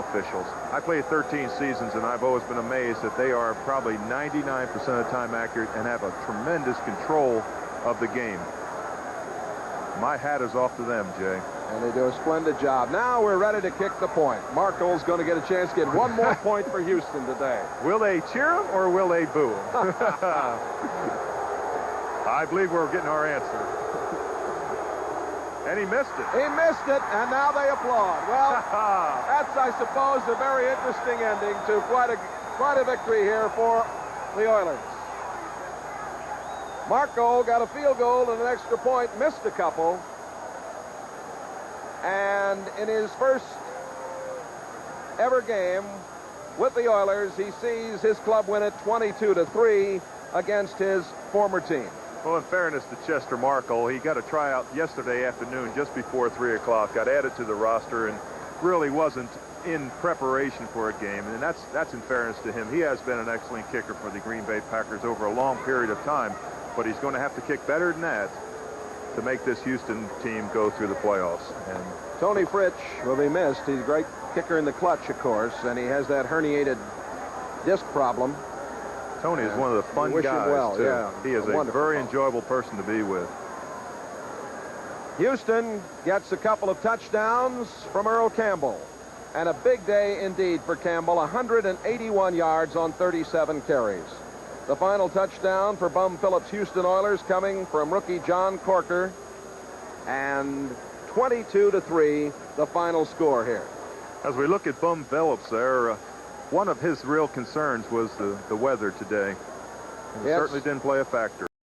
Speaker 2: officials. I played 13 seasons, and I've always been amazed that they are probably 99% of the time accurate and have a tremendous control of the game. My hat is off to them, Jay.
Speaker 1: And they do a splendid job. Now we're ready to kick the point. Marco's going to get a chance to get one more point for Houston today.
Speaker 2: Will they cheer him or will they boo him? I believe we're getting our answer. And he missed it.
Speaker 1: He missed it, and now they applaud. Well, that's, I suppose, a very interesting ending to quite a victory here for the Oilers. Marco got a field goal and an extra point, missed a couple. And in his first ever game with the Oilers, he sees his club win it 22-3 against his former team.
Speaker 2: Well, in fairness to Chester Markle, he got a tryout yesterday afternoon just before 3 o'clock, got added to the roster, and really wasn't in preparation for a game. And that's in fairness to him. He has been an excellent kicker for the Green Bay Packers over a long period of time, but he's going to have to kick better than that to make this Houston team go through the playoffs. And
Speaker 1: Tony Fritsch will be missed. He's a great kicker in the clutch, of course, and he has that herniated disc problem.
Speaker 2: Tony is one of the fun guys,
Speaker 1: well,
Speaker 2: too.
Speaker 1: Yeah,
Speaker 2: he is a very enjoyable person to be with.
Speaker 1: Houston gets a couple of touchdowns from Earl Campbell. And a big day indeed for Campbell, 181 yards on 37 carries. The final touchdown for Bum Phillips' Houston Oilers coming from rookie John Corker. And 22-3 the final score here.
Speaker 2: As we look at Bum Phillips there, one of his real concerns was the weather today. It certainly didn't play a factor.